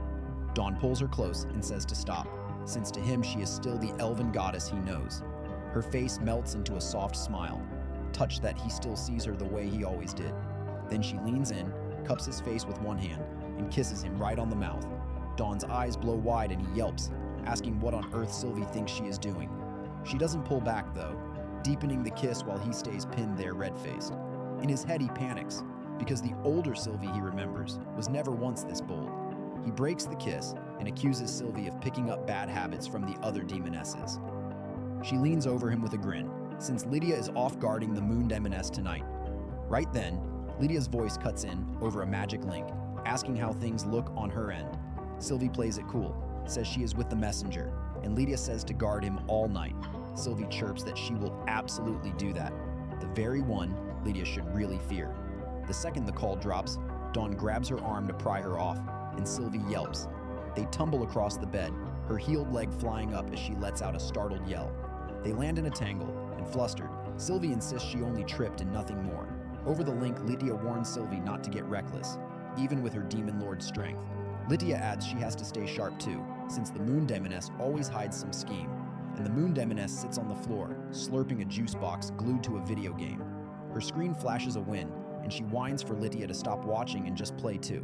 Dawn pulls her close and says to stop, since to him she is still the elven goddess he knows. Her face melts into a soft smile, touched that he still sees her the way he always did. Then she leans in, cups his face with one hand, and kisses him right on the mouth. Dawn's eyes blow wide and he yelps, asking what on earth Sylvie thinks she is doing. She doesn't pull back though, deepening the kiss while he stays pinned there red-faced. In his head he panics, because the older Sylvie he remembers was never once this bold. He breaks the kiss and accuses Sylvie of picking up bad habits from the other demonesses. She leans over him with a grin, since Litia is off guarding the moon demoness tonight. Right then, Lytia's voice cuts in over a magic link, asking how things look on her end. Sylvie plays it cool, says she is with the messenger, and Litia says to guard him all night. Sylvie chirps that she will absolutely do that, the very one Litia should really fear. The second the call drops, Dawn grabs her arm to pry her off, and Sylvie yelps. They tumble across the bed, her heeled leg flying up as she lets out a startled yell. They land in a tangle, and flustered, Sylvie insists she only tripped and nothing more. Over the link, Litia warns Sylvie not to get reckless, even with her demon lord's strength. Litia adds she has to stay sharp too, since the moon demoness always hides some scheme, and the moon demoness sits on the floor, slurping a juice box glued to a video game. Her screen flashes a win, and she whines for Litia to stop watching and just play too.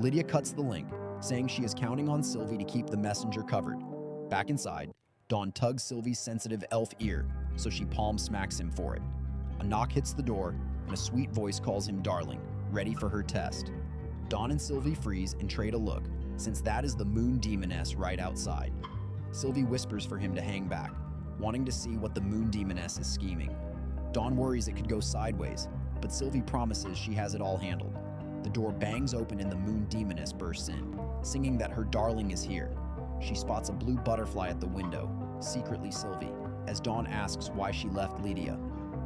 Litia cuts the link, saying she is counting on Sylvie to keep the messenger covered. Back inside, Dawn tugs Sylvie's sensitive elf ear, so she palm smacks him for it. A knock hits the door, and a sweet voice calls him darling, ready for her test. Dawn and Sylvie freeze and trade a look, since that is the moon demoness right outside. Sylvie whispers for him to hang back, wanting to see what the moon demoness is scheming. Dawn worries it could go sideways, but Sylvie promises she has it all handled. The door bangs open and the moon demoness bursts in, singing that her darling is here. She spots a blue butterfly at the window, secretly Sylvie, as Dawn asks why she left Litia.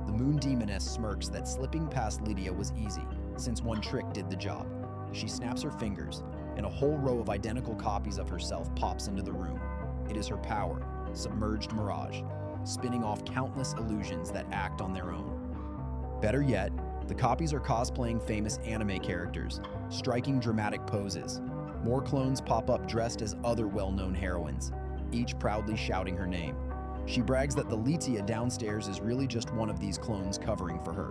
The moon demoness smirks that slipping past Litia was easy, since one trick did the job. She snaps her fingers, and a whole row of identical copies of herself pops into the room. It is her power, submerged mirage, spinning off countless illusions that act on their own. Better yet, the copies are cosplaying famous anime characters, striking dramatic poses. More clones pop up dressed as other well-known heroines, each proudly shouting her name. She brags that the Litia downstairs is really just one of these clones covering for her.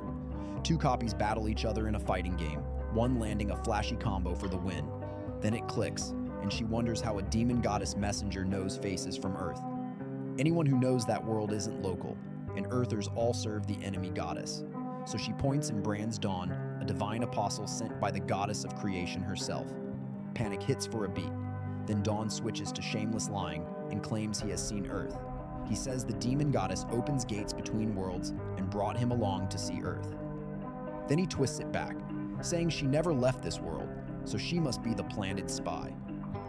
Two copies battle each other in a fighting game, one landing a flashy combo for the win. Then it clicks, and she wonders how a demon goddess messenger knows faces from Earth. Anyone who knows that world isn't local, and Earthers all serve the enemy goddess. So she points and brands Dawn, a divine apostle sent by the goddess of creation herself. Panic hits for a beat. Then Dawn switches to shameless lying and claims he has seen Earth. He says the demon goddess opens gates between worlds and brought him along to see Earth. Then he twists it back, saying she never left this world, so she must be the planted spy.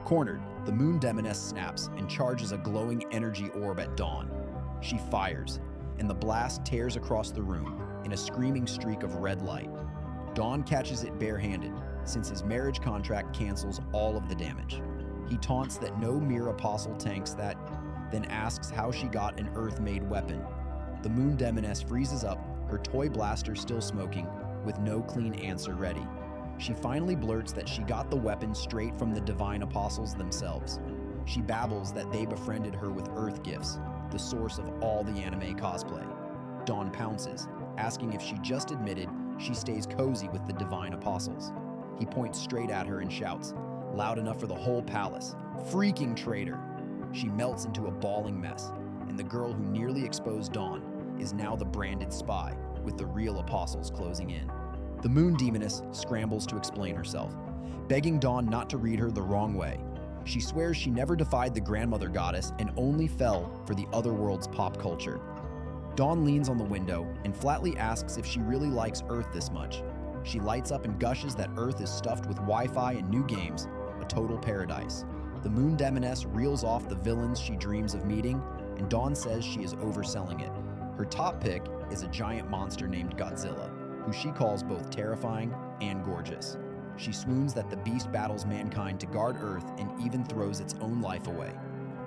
Cornered, the moon demoness snaps and charges a glowing energy orb at Dawn. She fires, and the blast tears across the room in a screaming streak of red light. Dawn catches it barehanded, since his marriage contract cancels all of the damage. He taunts that no mere apostle tanks that, then asks how she got an Earth-made weapon. The moon demoness freezes up, her toy blaster still smoking, with no clean answer ready. She finally blurts that she got the weapon straight from the divine apostles themselves. She babbles that they befriended her with Earth gifts, the source of all the anime cosplay. Dawn pounces, asking if she just admitted she stays cozy with the divine apostles. He points straight at her and shouts, loud enough for the whole palace, "Freaking traitor!" She melts into a bawling mess, and the girl who nearly exposed Dawn is now the branded spy, with the real apostles closing in. The moon demoness scrambles to explain herself, begging Dawn not to read her the wrong way. She swears she never defied the grandmother goddess and only fell for the other world's pop culture. Dawn leans on the window and flatly asks if she really likes Earth this much. She lights up and gushes that Earth is stuffed with Wi-Fi and new games, a total paradise. The moon demoness reels off the villains she dreams of meeting, and Dawn says she is overselling it. Her top pick is a giant monster named Godzilla, who she calls both terrifying and gorgeous. She swoons that the beast battles mankind to guard Earth and even throws its own life away.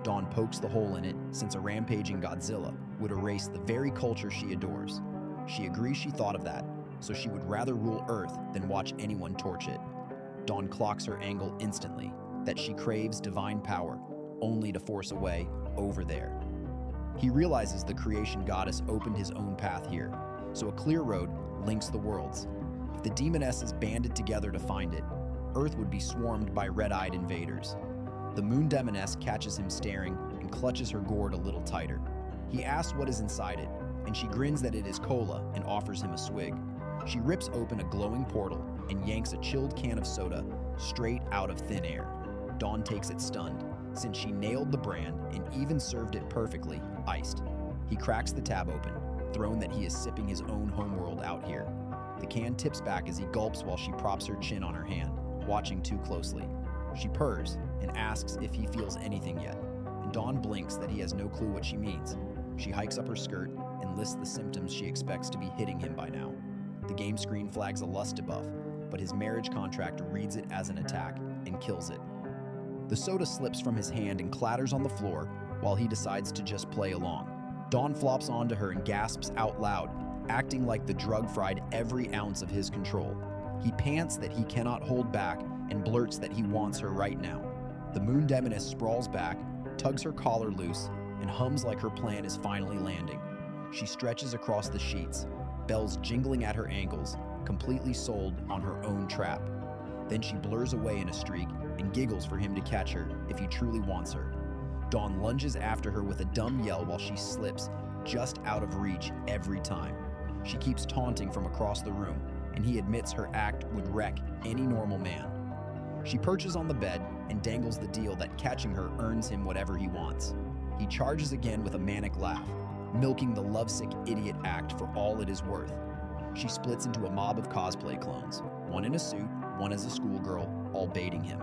Dawn pokes the hole in it, since a rampaging Godzilla would erase the very culture she adores. She agrees she thought of that, so she would rather rule Earth than watch anyone torch it. Dawn clocks her angle instantly, that she craves divine power, only to force a way over there. He realizes the creation goddess opened his own path here, so a clear road links the worlds. If the demonesses banded together to find it, Earth would be swarmed by red-eyed invaders. The moon demoness catches him staring and clutches her gourd a little tighter. He asks what is inside it, and she grins that it is cola and offers him a swig. She rips open a glowing portal and yanks a chilled can of soda straight out of thin air. Dawn takes it stunned, since she nailed the brand and even served it perfectly, iced. He cracks the tab open, thrown that he is sipping his own homeworld out here. The can tips back as he gulps while she props her chin on her hand, watching too closely. She purrs and asks if he feels anything yet, and Dawn blinks that he has no clue what she means. She hikes up her skirt and lists the symptoms she expects to be hitting him by now. The game screen flags a lust debuff, but his marriage contract reads it as an attack and kills it. The soda slips from his hand and clatters on the floor while he decides to just play along. Dawn flops onto her and gasps out loud, acting like the drug fried every ounce of his control. He pants that he cannot hold back and blurts that he wants her right now. The moon demoness sprawls back, tugs her collar loose, and hums like her plan is finally landing. She stretches across the sheets, bells jingling at her ankles, completely sold on her own trap. Then she blurs away in a streak and giggles for him to catch her if he truly wants her. Dawn lunges after her with a dumb yell while she slips just out of reach every time. She keeps taunting from across the room, and he admits her act would wreck any normal man. She perches on the bed and dangles the deal that catching her earns him whatever he wants. He charges again with a manic laugh, milking the lovesick idiot act for all it is worth. She splits into a mob of cosplay clones, one in a suit, one as a schoolgirl, all baiting him.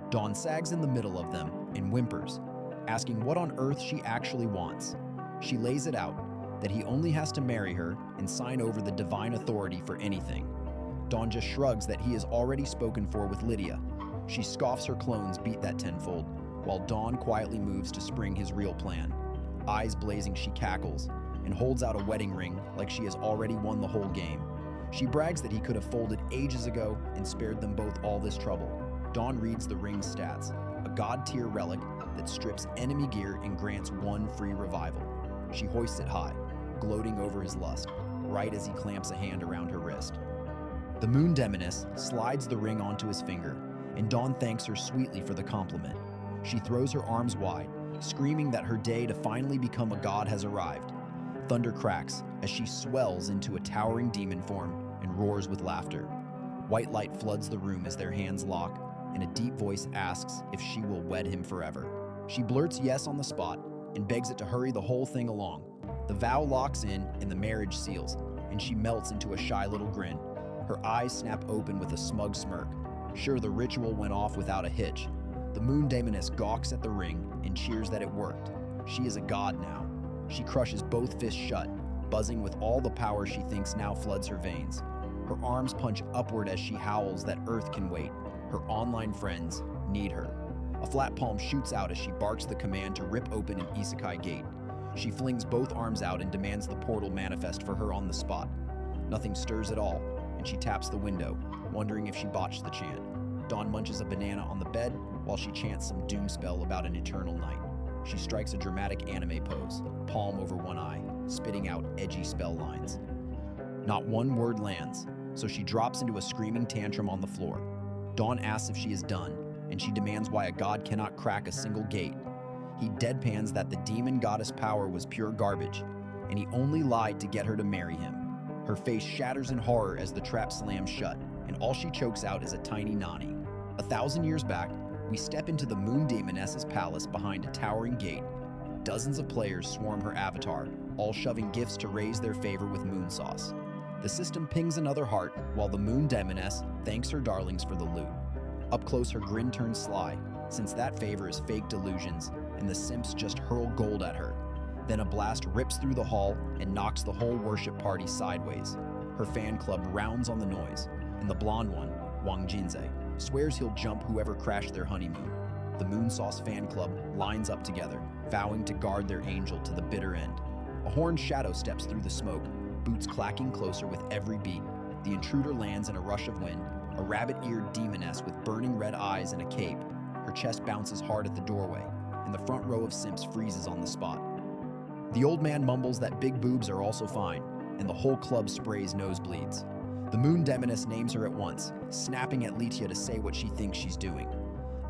Dawn sags in the middle of them and whimpers, asking what on earth she actually wants. She lays it out, that he only has to marry her and sign over the divine authority for anything. Dawn just shrugs that he is already spoken for with Litia. She scoffs her clones beat that tenfold, while Dawn quietly moves to spring his real plan. Eyes blazing, she cackles and holds out a wedding ring like she has already won the whole game. She brags that he could have folded ages ago and spared them both all this trouble. Dawn reads the ring's stats, a god-tier relic that strips enemy gear and grants one free revival. She hoists it high, gloating over his lust, right as he clamps a hand around her wrist. The moon demoness slides the ring onto his finger, and Dawn thanks her sweetly for the compliment. She throws her arms wide, screaming that her day to finally become a god has arrived. Thunder cracks as she swells into a towering demon form and roars with laughter. White light floods the room as their hands lock, and a deep voice asks if she will wed him forever. She blurts yes on the spot and begs it to hurry the whole thing along. The vow locks in and the marriage seals, and she melts into a shy little grin. Her eyes snap open with a smug smirk. Sure, the ritual went off without a hitch. The moon demoness gawks at the ring and cheers that it worked. She is a god now. She crushes both fists shut, buzzing with all the power she thinks now floods her veins. Her arms punch upward as she howls that Earth can wait. Her online friends need her. A flat palm shoots out as she barks the command to rip open an isekai gate. She flings both arms out and demands the portal manifest for her on the spot. Nothing stirs at all, and she taps the window, wondering if she botched the chant. Dawn munches a banana on the bed while she chants some doom spell about an eternal night. she strikes a dramatic anime pose, palm over one eye, spitting out edgy spell lines. Not one word lands, so she drops into a screaming tantrum on the floor. Dawn asks if she is done, and she demands why a god cannot crack a single gate. He deadpans that the demon goddess power was pure garbage, and he only lied to get her to marry him. Her face shatters in horror as the trap slams shut, and all she chokes out is a tiny nani. 1,000 years back, we step into the Moon Demoness's palace behind a towering gate. Dozens of players swarm her avatar, all shoving gifts to raise their favor with moon sauce. The system pings another heart, while the Moon Demoness thanks her darlings for the loot. Up close, her grin turns sly, since that favor is fake delusions, and the simps just hurl gold at her. Then a blast rips through the hall and knocks the whole worship party sideways. Her fan club rounds on the noise, and the blonde one, Wang Jinze, swears he'll jump whoever crashed their honeymoon. The Moon Sauce fan club lines up together, vowing to guard their angel to the bitter end. A horned shadow steps through the smoke, boots clacking closer with every beat. The intruder lands in a rush of wind, a rabbit-eared demoness with burning red eyes and a cape. Her chest bounces hard at the doorway, and the front row of simps freezes on the spot. The old man mumbles that big boobs are also fine, and the whole club sprays nosebleeds. The Moon Demoness names her at once, snapping at Litia to say what she thinks she's doing.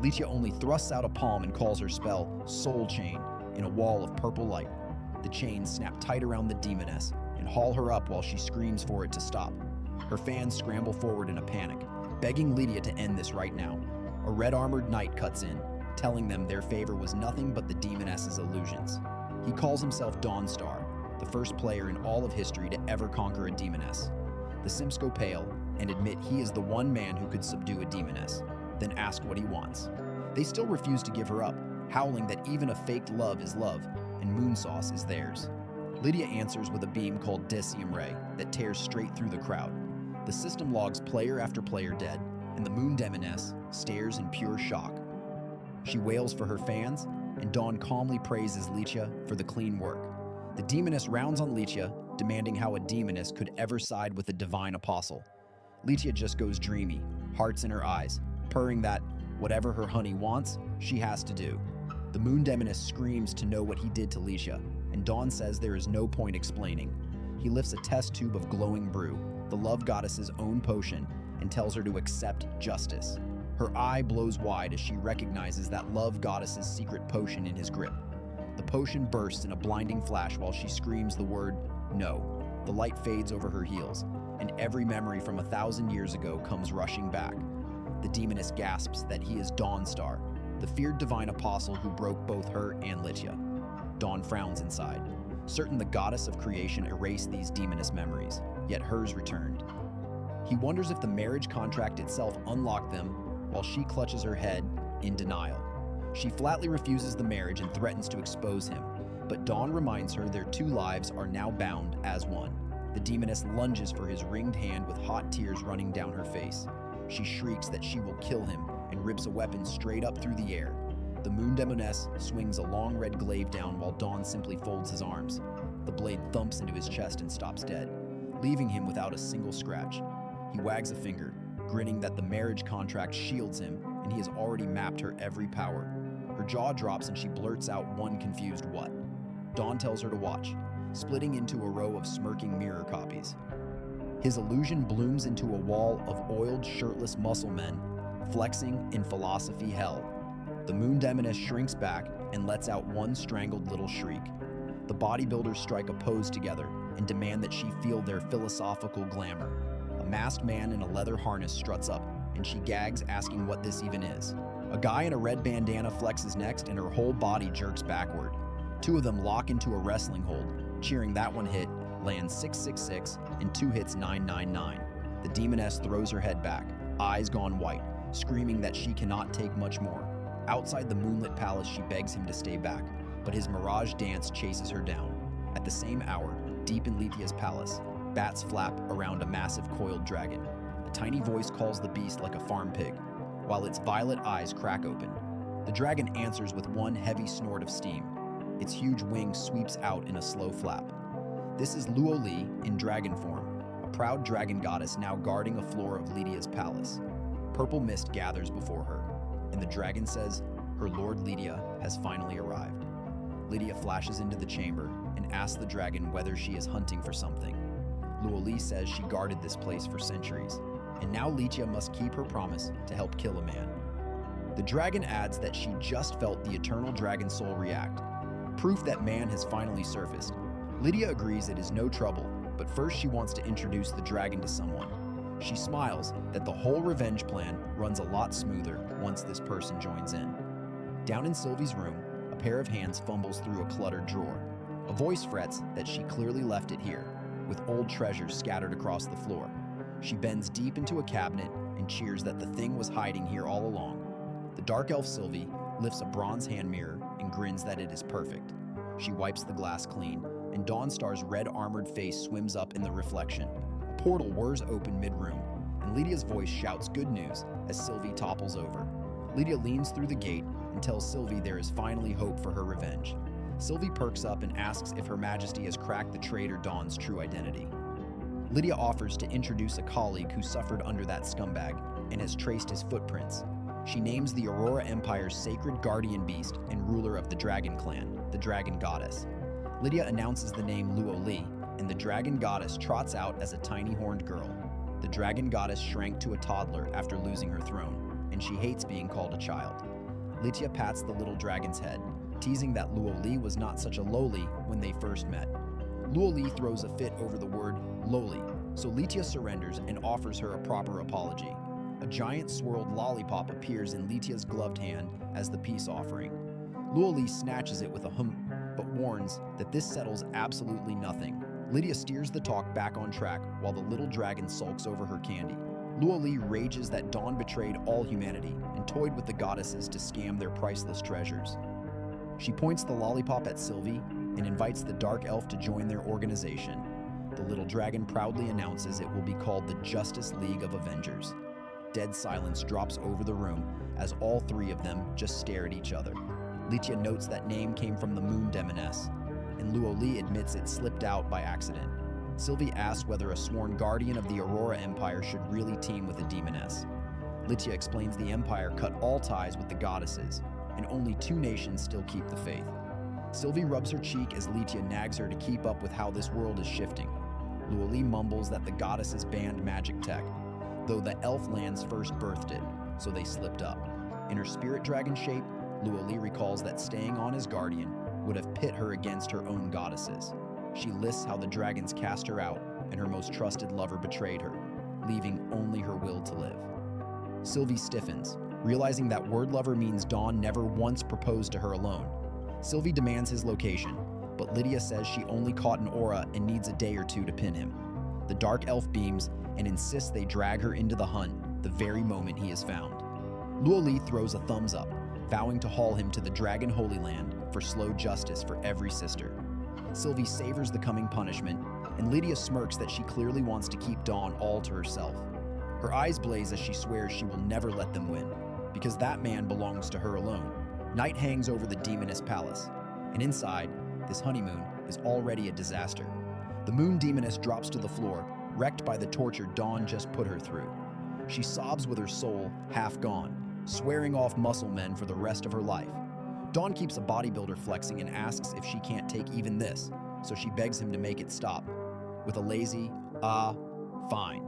Litia only thrusts out a palm and calls her spell Soul Chain in a wall of purple light. The chains snap tight around the demoness and haul her up while she screams for it to stop. Her fans scramble forward in a panic, begging Litia to end this right now. A red-armored knight cuts in, telling them their favor was nothing but the demoness's illusions. He calls himself Dawnstar, the first player in all of history to ever conquer a demoness. The simps go pale and admit he is the one man who could subdue a demoness, then ask what he wants. They still refuse to give her up, howling that even a faked love is love, and moon sauce is theirs. Litia answers with a beam called Decium Ray that tears straight through the crowd. The system logs player after player dead, and the Moon Demoness stares in pure shock. She wails for her fans, and Dawn calmly praises Litia for the clean work. The demoness rounds on Litia, demanding how a demoness could ever side with a divine apostle. Litia just goes dreamy, hearts in her eyes, purring that whatever her honey wants, she has to do. The Moon Demoness screams to know what he did to Litia, and Dawn says there is no point explaining. He lifts a test tube of glowing brew, the love goddess's own potion, and tells her to accept justice. Her eye blows wide as she recognizes that love goddess's secret potion in his grip. The potion bursts in a blinding flash while she screams the word no. The light fades over her heels, and every memory from 1,000 years ago comes rushing back. The demoness gasps that he is Dawnstar, the feared divine apostle who broke both her and Litia. Dawn frowns inside, certain the goddess of creation erased these demoness memories, yet hers returned. He wonders if the marriage contract itself unlocked them, while she clutches her head in denial. She flatly refuses the marriage and threatens to expose him, but Dawn reminds her their two lives are now bound as one. The demoness lunges for his ringed hand with hot tears running down her face. She shrieks that she will kill him and rips a weapon straight up through the air. The Moon Demoness swings a long red glaive down while Dawn simply folds his arms. The blade thumps into his chest and stops dead, leaving him without a single scratch. He wags a finger, grinning that the marriage contract shields him and he has already mapped her every power. Her jaw drops and she blurts out one confused what. Dawn tells her to watch, splitting into a row of smirking mirror copies. His illusion blooms into a wall of oiled, shirtless muscle men, flexing in philosophy hell. The Moon Demoness shrinks back and lets out one strangled little shriek. The bodybuilders strike a pose together and demand that she feel their philosophical glamour. A masked man in a leather harness struts up, and she gags, asking what this even is. A guy in a red bandana flexes next, and her whole body jerks backward. Two of them lock into a wrestling hold, cheering that one hit, lands 666, and two hits 999. The demoness throws her head back, eyes gone white, screaming that she cannot take much more. Outside the moonlit palace, she begs him to stay back, but his mirage dance chases her down. At the same hour, deep in Litia's palace, bats flap around a massive coiled dragon. A tiny voice calls the beast like a farm pig, while its violet eyes crack open. The dragon answers with one heavy snort of steam. Its huge wing sweeps out in a slow flap. This is Luo Li in dragon form, a proud dragon goddess now guarding a floor of Lydia's palace. Purple mist gathers before her, and the dragon says her lord Litia has finally arrived. Litia flashes into the chamber and asks the dragon whether she is hunting for something. Luoli says she guarded this place for centuries, and now Litia must keep her promise to help kill a man. The dragon adds that she just felt the eternal dragon soul react, proof that man has finally surfaced. Litia agrees it is no trouble, but first she wants to introduce the dragon to someone. She smiles that the whole revenge plan runs a lot smoother once this person joins in. Down in Sylvie's room, a pair of hands fumbles through a cluttered drawer. A voice frets that she clearly left it here, with old treasures scattered across the floor. She bends deep into a cabinet and cheers that the thing was hiding here all along. The dark elf Sylvie lifts a bronze hand mirror and grins that it is perfect. She wipes the glass clean, and Dawnstar's red-armored face swims up in the reflection. A portal whirs open mid-room, and Lydia's voice shouts good news as Sylvie topples over. Litia leans through the gate and tells Sylvie there is finally hope for her revenge. Sylvie perks up and asks if Her Majesty has cracked the traitor Dawn's true identity. Litia offers to introduce a colleague who suffered under that scumbag and has traced his footprints. She names the Aurora Empire's sacred guardian beast and ruler of the Dragon Clan, the Dragon Goddess. Litia announces the name Luoli, and the Dragon Goddess trots out as a tiny horned girl. The Dragon Goddess shrank to a toddler after losing her throne, and she hates being called a child. Litia pats the little dragon's head, teasing that Luoli was not such a lowly when they first met. Luoli throws a fit over the word lowly, so Litia surrenders and offers her a proper apology. A giant swirled lollipop appears in Litia's gloved hand as the peace offering. Luoli snatches it with a but warns that this settles absolutely nothing. Litia steers the talk back on track while the little dragon sulks over her candy. Luoli rages that Dawn betrayed all humanity and toyed with the goddesses to scam their priceless treasures. She points the lollipop at Sylvie and invites the dark elf to join their organization. The little dragon proudly announces it will be called the Justice League of Avengers. Dead silence drops over the room as all three of them just stare at each other. Litia notes that name came from the moon Demoness, and Luoli admits it slipped out by accident. Sylvie asks whether a sworn guardian of the Aurora Empire should really team with a demoness. Litia explains the Empire cut all ties with the goddesses, and only 2 nations still keep the faith. Sylvie rubs her cheek as Litia nags her to keep up with how this world is shifting. Luoli mumbles that the goddesses banned magic tech, though the elf lands first birthed it, so they slipped up. In her spirit dragon shape, Luoli recalls that staying on as guardian would have pit her against her own goddesses. She lists how the dragons cast her out and her most trusted lover betrayed her, leaving only her will to live. Sylvie stiffens, realizing that word lover means Dawn never once proposed to her alone. Sylvie demands his location, but Litia says she only caught an aura and needs a day or 2 to pin him. The dark elf beams and insists they drag her into the hunt the very moment he is found. Luoli throws a thumbs up, vowing to haul him to the Dragon Holy Land for slow justice for every sister. Sylvie savors the coming punishment, and Litia smirks that she clearly wants to keep Dawn all to herself. Her eyes blaze as she swears she will never let them win, because that man belongs to her alone. Night hangs over the Demoness Palace, and inside, this honeymoon is already a disaster. The moon Demoness drops to the floor, wrecked by the torture Dawn just put her through. She sobs with her soul half gone, swearing off muscle men for the rest of her life. Dawn keeps a bodybuilder flexing and asks if she can't take even this, so she begs him to make it stop. With a lazy, fine,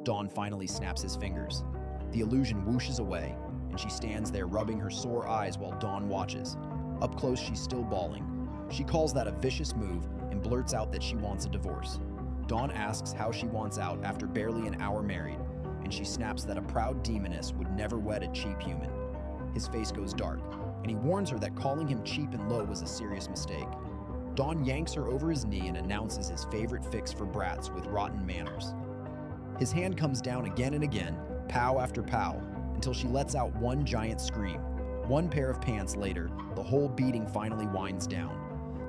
Dawn finally snaps his fingers. The illusion whooshes away, and she stands there rubbing her sore eyes while Dawn watches. Up close, she's still bawling. She calls that a vicious move and blurts out that she wants a divorce. Dawn asks how she wants out after barely an hour married, and she snaps that a proud demoness would never wed a cheap human. His face goes dark, and he warns her that calling him cheap and low was a serious mistake. Dawn yanks her over his knee and announces his favorite fix for brats with rotten manners. His hand comes down again and again, pow after pow, until she lets out one giant scream. One pair of pants later, the whole beating finally winds down.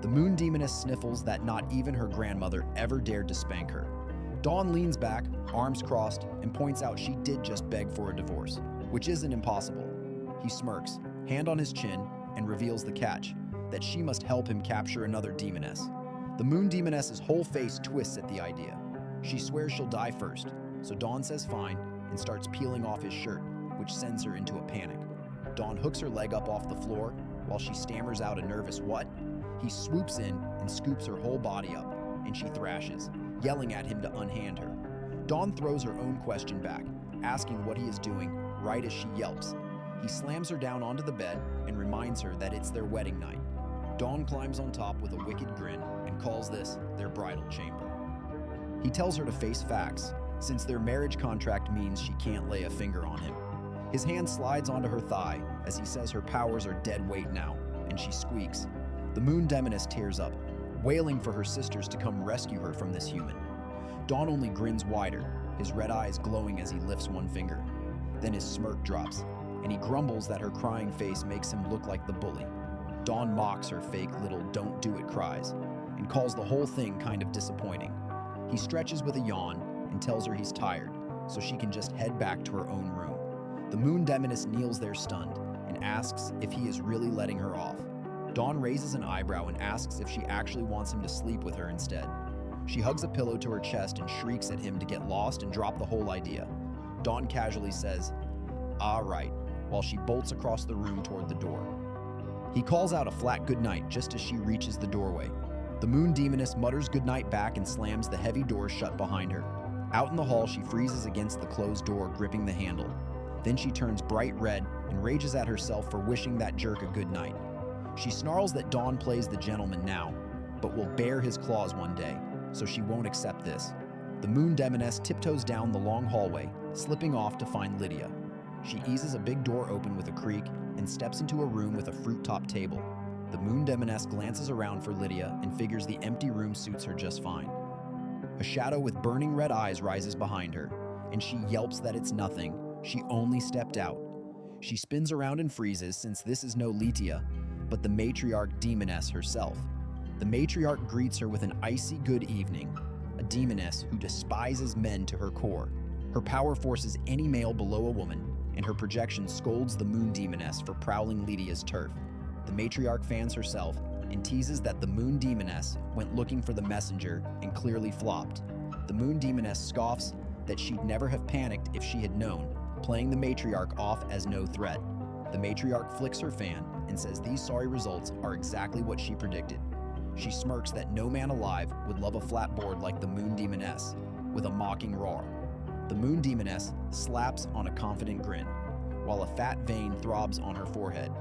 The moon demoness sniffles that not even her grandmother ever dared to spank her. Dawn leans back, arms crossed, and points out she did just beg for a divorce, which isn't impossible. He smirks, hand on his chin, and reveals the catch, that she must help him capture another demoness. The moon demoness's whole face twists at the idea. She swears she'll die first, so Dawn says fine and starts peeling off his shirt, which sends her into a panic. Dawn hooks her leg up off the floor while she stammers out a nervous what. He swoops in and scoops her whole body up, and she thrashes, yelling at him to unhand her. Dawn throws her own question back, asking what he is doing right as she yelps. He slams her down onto the bed and reminds her that it's their wedding night. Dawn climbs on top with a wicked grin and calls this their bridal chamber. He tells her to face facts, since their marriage contract means she can't lay a finger on him. His hand slides onto her thigh as he says her powers are dead weight now, and she squeaks. The moon demoness tears up, wailing for her sisters to come rescue her from this human. Dawn only grins wider, his red eyes glowing as he lifts one finger. Then his smirk drops, and he grumbles that her crying face makes him look like the bully. Dawn mocks her fake little don't do it cries, and calls the whole thing kind of disappointing. He stretches with a yawn and tells her he's tired, so she can just head back to her own room. The moon demoness kneels there stunned and asks if he is really letting her off. Dawn raises an eyebrow and asks if she actually wants him to sleep with her instead. She hugs a pillow to her chest and shrieks at him to get lost and drop the whole idea. Dawn casually says, "All right," while she bolts across the room toward the door. He calls out a flat goodnight just as she reaches the doorway. The moon demoness mutters goodnight back and slams the heavy door shut behind her. Out in the hall, she freezes against the closed door, gripping the handle. Then she turns bright red and rages at herself for wishing that jerk a good night. She snarls that Dawn plays the gentleman now, but will bare his claws one day, so she won't accept this. The moon demoness tiptoes down the long hallway, slipping off to find Litia. She eases a big door open with a creak and steps into a room with a fruit-top table. The moon demoness glances around for Litia and figures the empty room suits her just fine. A shadow with burning red eyes rises behind her, and she yelps that it's nothing. She only stepped out. She spins around and freezes, since this is no Litia, but the matriarch demoness herself. The matriarch greets her with an icy good evening, a demoness who despises men to her core. Her power forces any male below a woman, and her projection scolds the moon demoness for prowling Litia's turf. The matriarch fans herself and teases that the moon demoness went looking for the messenger and clearly flopped. The moon demoness scoffs that she'd never have panicked if she had known, playing the matriarch off as no threat. The matriarch flicks her fan and says these sorry results are exactly what she predicted. She smirks that no man alive would love a flat board like the moon demoness, with a mocking roar. The moon demoness slaps on a confident grin, while a fat vein throbs on her forehead.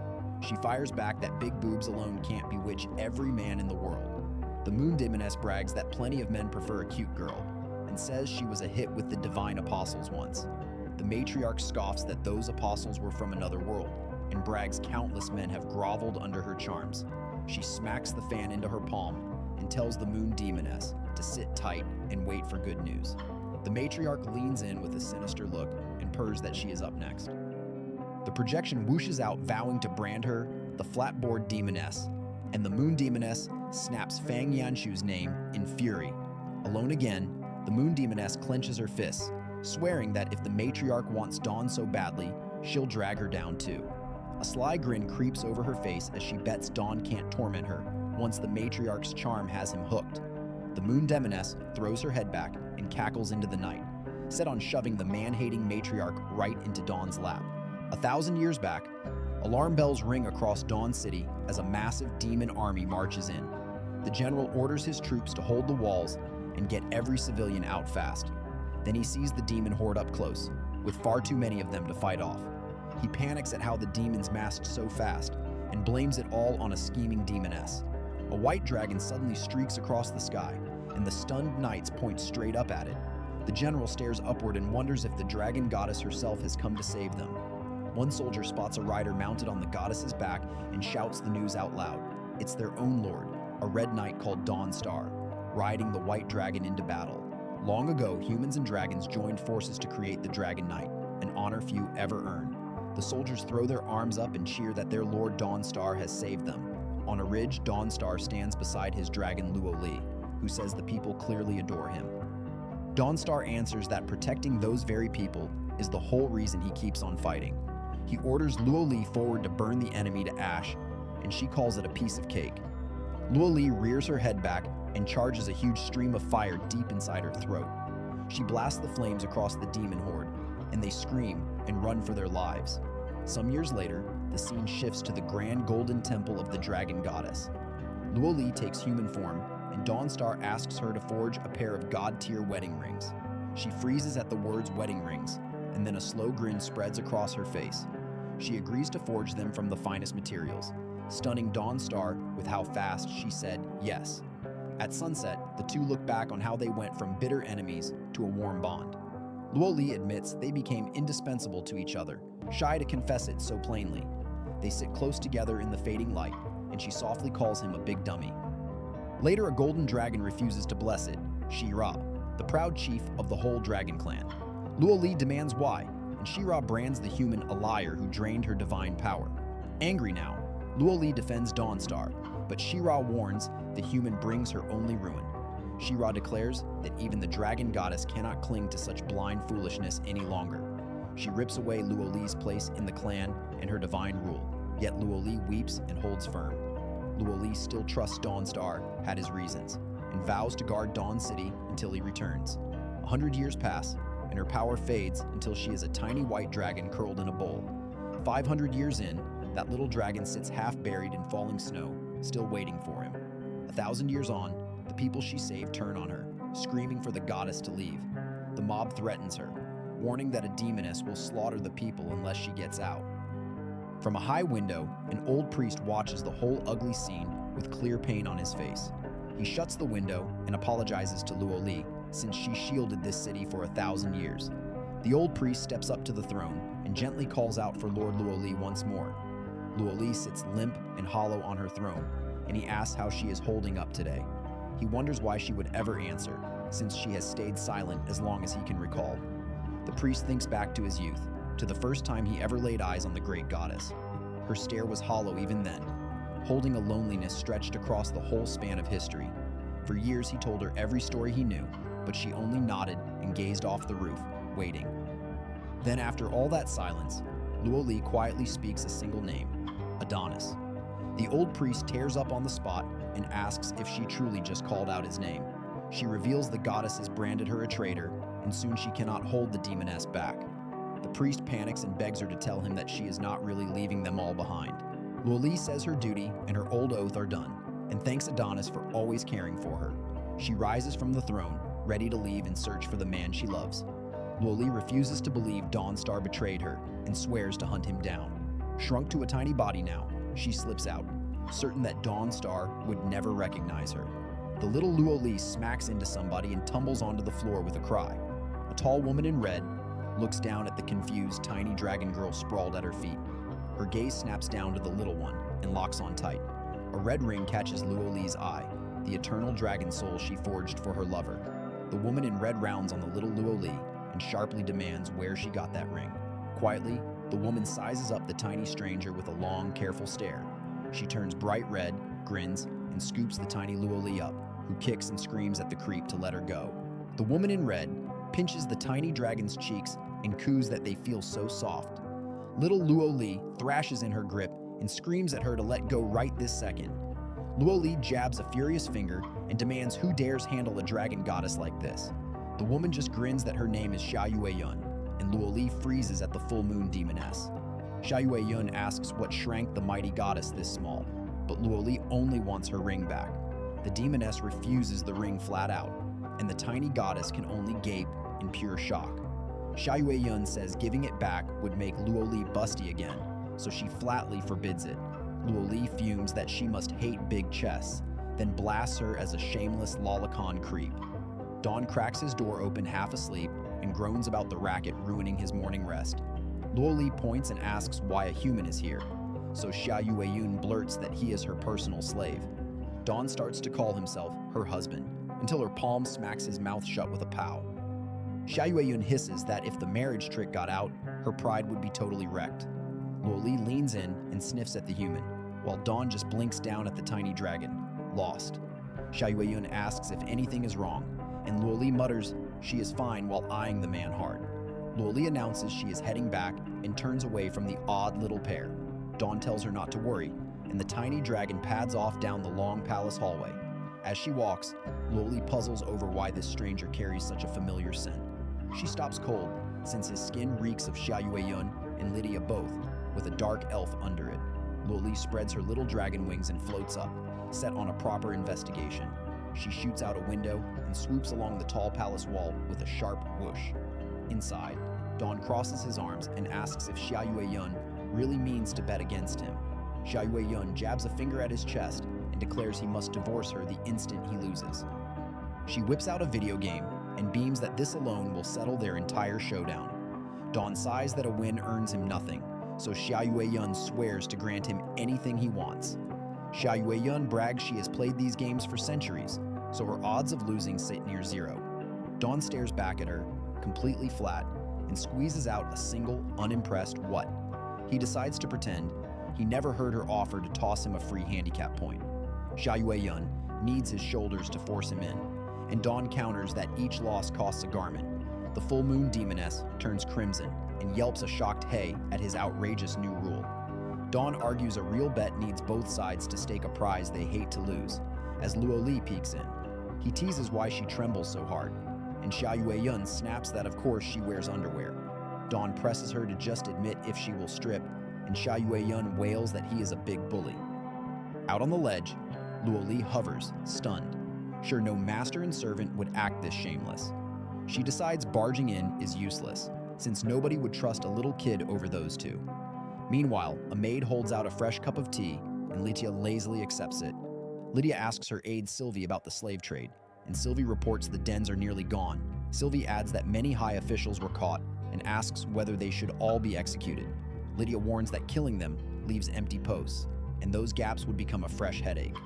She fires back that big boobs alone can't bewitch every man in the world. The moon demoness brags that plenty of men prefer a cute girl, and says she was a hit with the divine apostles once. The matriarch scoffs that those apostles were from another world, and brags countless men have groveled under her charms. She smacks the fan into her palm and tells the moon demoness to sit tight and wait for good news. The matriarch leans in with a sinister look and purrs that she is up next. The projection whooshes out, vowing to brand her the flatboard demoness, and the moon demoness snaps Fang Yanshu's name in fury. Alone again, the moon demoness clenches her fists, swearing that if the matriarch wants Dawn so badly, she'll drag her down too. A sly grin creeps over her face as she bets Dawn can't torment her once the matriarch's charm has him hooked. The moon demoness throws her head back and cackles into the night, set on shoving the man-hating matriarch right into Dawn's lap. 1,000 years back, alarm bells ring across Dawn City as a massive demon army marches in. The general orders his troops to hold the walls and get every civilian out fast. Then he sees the demon horde up close, with far too many of them to fight off. He panics at how the demons massed so fast and blames it all on a scheming demoness. A white dragon suddenly streaks across the sky, and the stunned knights point straight up at it. The general stares upward and wonders if the dragon goddess herself has come to save them. One soldier spots a rider mounted on the goddess's back and shouts the news out loud. It's their own lord, a red knight called Dawnstar, riding the white dragon into battle. Long ago, humans and dragons joined forces to create the Dragon Knight, an honor few ever earn. The soldiers throw their arms up and cheer that their lord Dawnstar has saved them. On a ridge, Dawnstar stands beside his dragon Luo Li, who says the people clearly adore him. Dawnstar answers that protecting those very people is the whole reason he keeps on fighting. He orders Luo Li forward to burn the enemy to ash, and she calls it a piece of cake. Luo Li rears her head back and charges a huge stream of fire deep inside her throat. She blasts the flames across the demon horde, and they scream and run for their lives. Some years later, the scene shifts to the grand golden temple of the dragon goddess. Luo Li takes human form, and Dawnstar asks her to forge a pair of god-tier wedding rings. She freezes at the words wedding rings, and then a slow grin spreads across her face. She agrees to forge them from the finest materials, stunning Dawnstar with how fast she said yes. At sunset, the two look back on how they went from bitter enemies to a warm bond. Luo Li admits they became indispensable to each other, shy to confess it so plainly. They sit close together in the fading light, and she softly calls him a big dummy. Later, a golden dragon refuses to bless it, She-Ra, the proud chief of the whole dragon clan. Luo Li demands why, and She-Ra brands the human a liar who drained her divine power. Angry now, Luo Li defends Dawnstar, but She-Ra warns the human brings her only ruin. She-Ra declares that even the dragon goddess cannot cling to such blind foolishness any longer. She rips away Luo Li's place in the clan and her divine rule, yet Luo Li weeps and holds firm. Luo Li still trusts Dawnstar had his reasons, and vows to guard Dawn City until he returns. 100 years pass, and her power fades until she is a tiny white dragon curled in a bowl. 500 years in, that little dragon sits half buried in falling snow, still waiting for him. 1,000 years on, the people she saved turn on her, screaming for the goddess to leave. The mob threatens her, warning that a demoness will slaughter the people unless she gets out. From a high window, an old priest watches the whole ugly scene with clear pain on his face. He shuts the window and apologizes to Luo Li, since she shielded this city for 1,000 years. The old priest steps up to the throne and gently calls out for Lord Luo Li once more. Luo Li sits limp and hollow on her throne, and he asks how she is holding up today. He wonders why she would ever answer, since she has stayed silent as long as he can recall. The priest thinks back to his youth, to the first time he ever laid eyes on the great goddess. Her stare was hollow even then, holding a loneliness stretched across the whole span of history. For years he told her every story he knew, but she only nodded and gazed off the roof, waiting. Then after all that silence, Luo Li quietly speaks a single name, Adonis. The old priest tears up on the spot and asks if she truly just called out his name. She reveals the goddess has branded her a traitor, and soon she cannot hold the demoness back. The priest panics and begs her to tell him that she is not really leaving them all behind. Luo Li says her duty and her old oath are done, and thanks Adonis for always caring for her. She rises from the throne, ready to leave in search for the man she loves. Luo Li refuses to believe Dawnstar betrayed her and swears to hunt him down. Shrunk to a tiny body now, she slips out, certain that Dawnstar would never recognize her. The little Luo Li smacks into somebody and tumbles onto the floor with a cry. A tall woman in red looks down at the confused tiny dragon girl sprawled at her feet. Her gaze snaps down to the little one and locks on tight. A red ring catches Luo Li's eye, the eternal dragon soul she forged for her lover. The woman in red rounds on the little Luo Li and sharply demands where she got that ring. Quietly, the woman sizes up the tiny stranger with a long, careful stare. She turns bright red, grins, and scoops the tiny Luo Li up, who kicks and screams at the creep to let her go. The woman in red pinches the tiny dragon's cheeks and coos that they feel so soft. Little Luo Li thrashes in her grip and screams at her to let go right this second. Luo Li jabs a furious finger and demands who dares handle a dragon goddess like this. The woman just grins that her name is Xia Yueyun, and Luo Li freezes at the full moon demoness. Xia Yueyun asks what shrank the mighty goddess this small, but Luo Li only wants her ring back. The demoness refuses the ring flat out, and the tiny goddess can only gape in pure shock. Xia Yueyun says giving it back would make Luo Li busty again, so she flatly forbids it. Luo Li fumes that she must hate big chests, then blasts her as a shameless lolicon creep. Dawn cracks his door open half asleep and groans about the racket ruining his morning rest. Luo Li points and asks why a human is here, so Xia Yueyun blurts that he is her personal slave. Dawn starts to call himself her husband, until her palm smacks his mouth shut with a pow. Xia Yueyun hisses that if the marriage trick got out, her pride would be totally wrecked. Luo Li leans in and sniffs at the human, while Dawn just blinks down at the tiny dragon, lost. Xia Yueyun asks if anything is wrong, and Luo Li mutters she is fine while eyeing the man hard. Luo Li announces she is heading back and turns away from the odd little pair. Dawn tells her not to worry, and the tiny dragon pads off down the long palace hallway. As she walks, Luo Li puzzles over why this stranger carries such a familiar scent. She stops cold, since his skin reeks of Xia Yueyun and Litia both, with a dark elf under it. Luoli spreads her little dragon wings and floats up, set on a proper investigation. She shoots out a window and swoops along the tall palace wall with a sharp whoosh. Inside, Dawn crosses his arms and asks if Xia Yueyun really means to bet against him. Xia Yueyun jabs a finger at his chest and declares he must divorce her the instant he loses. She whips out a video game and beams that this alone will settle their entire showdown. Dawn sighs that a win earns him nothing, so Xia Yueyun swears to grant him anything he wants. Xia Yueyun brags she has played these games for centuries, so her odds of losing sit near zero. Dawn stares back at her, completely flat, and squeezes out a single, unimpressed what. He decides to pretend he never heard her offer to toss him a free handicap point. Xia Yueyun kneads his shoulders to force him in, and Dawn counters that each loss costs a garment. The full moon Demoness turns crimson and yelps a shocked hey at his outrageous new rule. Dawn argues a real bet needs both sides to stake a prize they hate to lose, as Luoli peeks in. He teases why she trembles so hard, and Xia Yueyun snaps that of course she wears underwear. Dawn presses her to just admit if she will strip, and Xia Yueyun wails that he is a big bully. Out on the ledge, Luoli hovers, stunned. Sure, no master and servant would act this shameless. She decides barging in is useless, since nobody would trust a little kid over those two. Meanwhile, a maid holds out a fresh cup of tea, and Litia lazily accepts it. Litia asks her aide Sylvie about the slave trade, and Sylvie reports the dens are nearly gone. Sylvie adds that many high officials were caught, and asks whether they should all be executed. Litia warns that killing them leaves empty posts, and those gaps would become a fresh headache.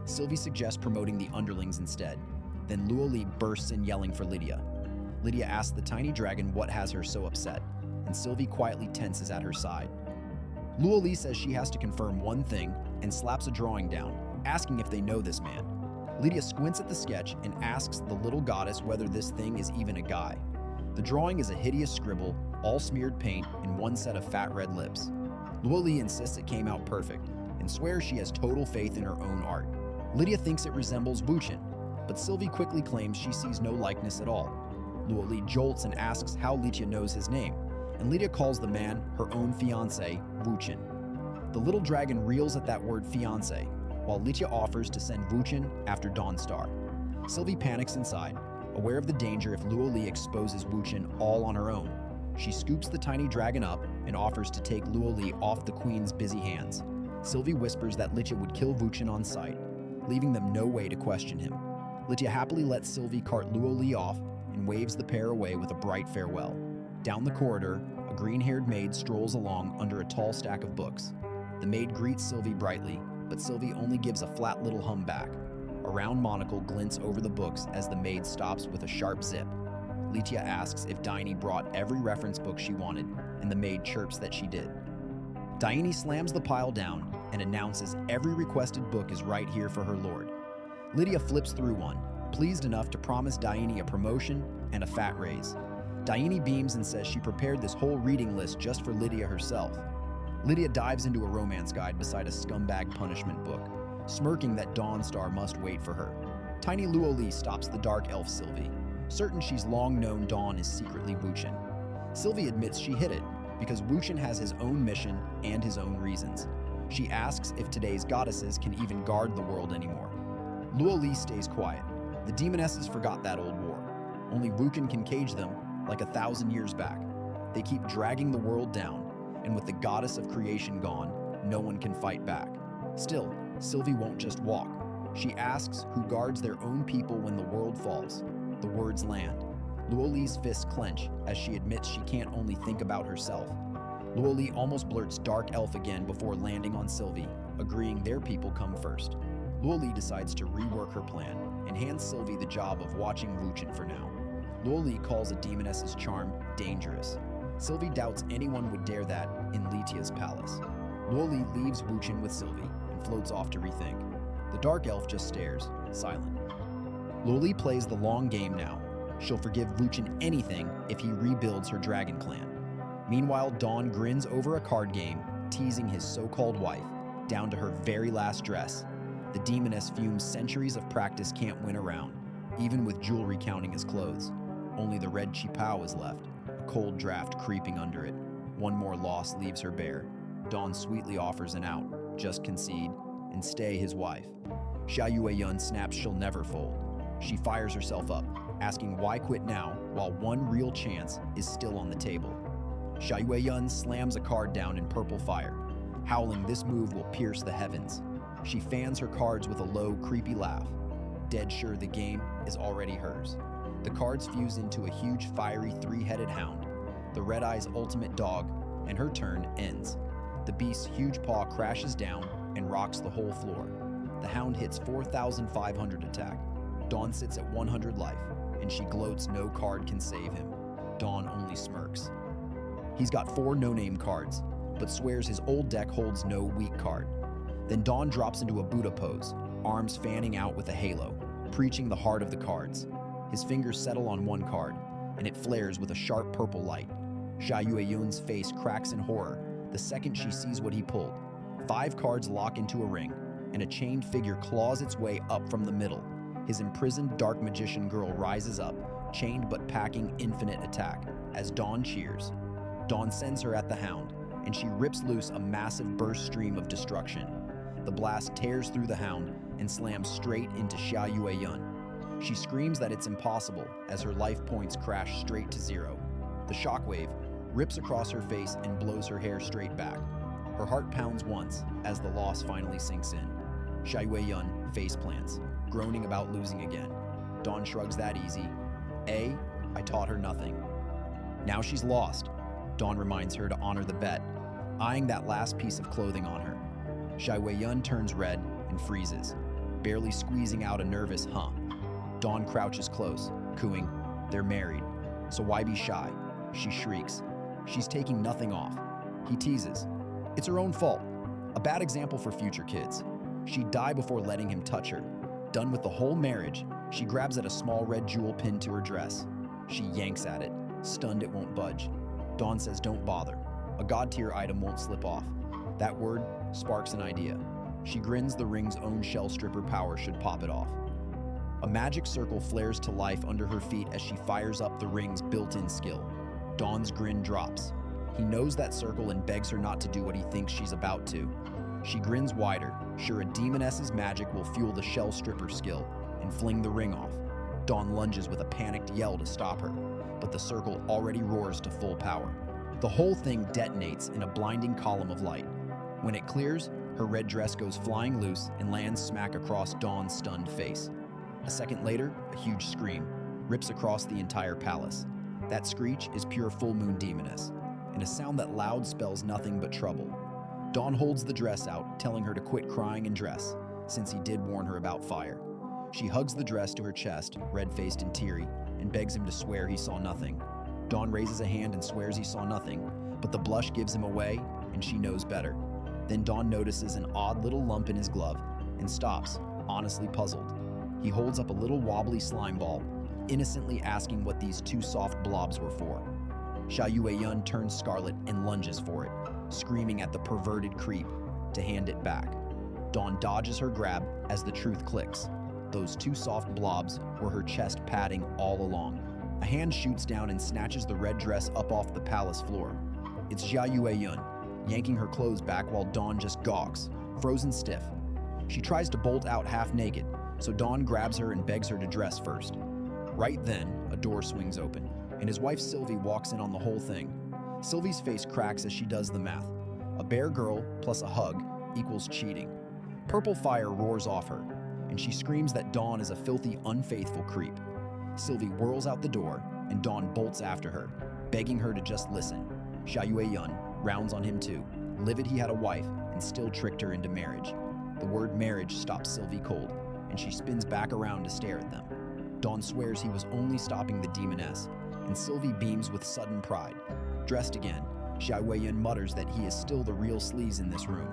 Sylvie suggests promoting the underlings instead. Then Luoli bursts in yelling for Litia. Litia asks the tiny dragon what has her so upset, and Sylvie quietly tenses at her side. Luoli says she has to confirm one thing and slaps a drawing down, asking if they know this man. Litia squints at the sketch and asks the little goddess whether this thing is even a guy. The drawing is a hideous scribble, all smeared paint and one set of fat red lips. Luoli insists it came out perfect and swears she has total faith in her own art. Litia thinks it resembles Wuchen, but Sylvie quickly claims she sees no likeness at all. Luoli jolts and asks how Litia knows his name, and Litia calls the man her own fiancé, Wuchen. The little dragon reels at that word fiancé, while Litia offers to send Wuchen after Dawnstar. Sylvie panics inside, aware of the danger if Luoli exposes Wuchen all on her own. She scoops the tiny dragon up and offers to take Luoli off the queen's busy hands. Sylvie whispers that Litia would kill Wuchen on sight, leaving them no way to question him. Litia happily lets Sylvie cart Luoli off and waves the pair away with a bright farewell. Down the corridor, a green-haired maid strolls along under a tall stack of books. The maid greets Sylvie brightly, but Sylvie only gives a flat little hum back. A round monocle glints over the books as the maid stops with a sharp zip. Litia asks if Daini brought every reference book she wanted, and the maid chirps that she did. Daini slams the pile down and announces every requested book is right here for her lord. Litia flips through one, pleased enough to promise Daini a promotion and a fat raise. Daini beams and says she prepared this whole reading list just for Litia herself. Litia dives into a romance guide beside a scumbag punishment book, smirking that Dawnstar must wait for her. Tiny Luoli stops the dark elf Sylvie, certain she's long known Dawn is secretly Wuchen. Sylvie admits she hid it, because Wuchen has his own mission and his own reasons. She asks if today's goddesses can even guard the world anymore. Luoli stays quiet. The Demonesses forgot that old war. Only Wuchen can cage them, like 1,000 years back. They keep dragging the world down, and with the goddess of creation gone, no one can fight back. Still, Sylvie won't just walk. She asks who guards their own people when the world falls. The words land. Luoli's fists clench as she admits she can't only think about herself. Luoli almost blurts dark elf again before landing on Sylvie, agreeing their people come first. Luoli decides to rework her plan and hands Sylvie the job of watching Wuchen for now. Luoli calls a demoness's charm dangerous. Sylvie doubts anyone would dare that in Litia's palace. Luoli leaves Wuchen with Sylvie and floats off to rethink. The dark elf just stares, silent. Luoli plays the long game now. She'll forgive Wuchen anything if he rebuilds her dragon clan. Meanwhile, Dawn grins over a card game, teasing his so-called wife, down to her very last dress. The demoness fumes centuries of practice can't win a round, even with jewelry counting as clothes. Only the red chipao is left, a cold draft creeping under it. One more loss leaves her bare. Dawn sweetly offers an out, just concede, and stay his wife. Xia Yueyun snaps she'll never fold. She fires herself up, asking why quit now while one real chance is still on the table. Xia Yueyun slams a card down in purple fire, howling this move will pierce the heavens. She fans her cards with a low, creepy laugh, dead sure the game is already hers. The cards fuse into a huge, fiery, three-headed hound. The Red Eye's ultimate dog, and her turn ends. The beast's huge paw crashes down and rocks the whole floor. The hound hits 4,500 attack. Dawn sits at 100 life, and she gloats no card can save him. Dawn only smirks. He's got 4 no-name cards, but swears his old deck holds no weak card. Then Dawn drops into a Buddha pose, arms fanning out with a halo, preaching the heart of the cards. His fingers settle on one card, and it flares with a sharp purple light. Xia Yueyun's face cracks in horror the second she sees what he pulled. 5 cards lock into a ring, and a chained figure claws its way up from the middle. His imprisoned dark magician girl rises up, chained but packing infinite attack, as Dawn cheers. Dawn sends her at the hound, and she rips loose a massive burst stream of destruction. The blast tears through the hound and slams straight into Xia Yueyun. She screams that it's impossible as her life points crash straight to 0. The shockwave rips across her face and blows her hair straight back. Her heart pounds once as the loss finally sinks in. Xia Yueyun face plants, groaning about losing again. Dawn shrugs that easy. I taught her nothing. Now she's lost. Dawn reminds her to honor the bet, eyeing that last piece of clothing on her. Xia Yueyun turns red and freezes, barely squeezing out a nervous huh. Dawn crouches close, cooing, "They're married, so why be shy?" She shrieks. She's taking nothing off. He teases. It's her own fault. A bad example for future kids. She'd die before letting him touch her. Done with the whole marriage, she grabs at a small red jewel pinned to her dress. She yanks at it, stunned it won't budge. Dawn says don't bother. A god-tier item won't slip off. That word sparks an idea. She grins the ring's own shell stripper power should pop it off. A magic circle flares to life under her feet as she fires up the ring's built-in skill. Dawn's grin drops. He knows that circle and begs her not to do what he thinks she's about to. She grins wider, sure a demoness's magic will fuel the shell stripper skill and fling the ring off. Dawn lunges with a panicked yell to stop her, but the circle already roars to full power. The whole thing detonates in a blinding column of light. When it clears, her red dress goes flying loose and lands smack across Dawn's stunned face. A second later, a huge scream rips across the entire palace. That screech is pure full moon demoness, and a sound that loud spells nothing but trouble. Dawn holds the dress out, telling her to quit crying and dress, since he did warn her about fire. She hugs the dress to her chest, red-faced and teary, and begs him to swear he saw nothing. Dawn raises a hand and swears he saw nothing, but the blush gives him away, and she knows better. Then Dawn notices an odd little lump in his glove and stops, honestly puzzled. He holds up a little wobbly slime ball, innocently asking what these 2 soft blobs were for. Xia Yueyun turns scarlet and lunges for it, screaming at the perverted creep to hand it back. Dawn dodges her grab as the truth clicks. Those 2 soft blobs were her chest padding all along. A hand shoots down and snatches the red dress up off the palace floor. It's Xia Yueyun, yanking her clothes back while Dawn just gawks, frozen stiff. She tries to bolt out half naked, so Dawn grabs her and begs her to dress first. Right then, a door swings open, and his wife Sylvie walks in on the whole thing. Sylvie's face cracks as she does the math. A bare girl plus a hug equals cheating. Purple fire roars off her, and she screams that Dawn is a filthy, unfaithful creep. Sylvie whirls out the door, and Dawn bolts after her, begging her to just listen. Xia Yueyun rounds on him too, livid he had a wife and still tricked her into marriage. The word marriage stops Sylvie cold, and she spins back around to stare at them. Dawn swears he was only stopping the demoness, and Sylvie beams with sudden pride. Dressed again, Xia Yueyun mutters that he is still the real sleaze in this room.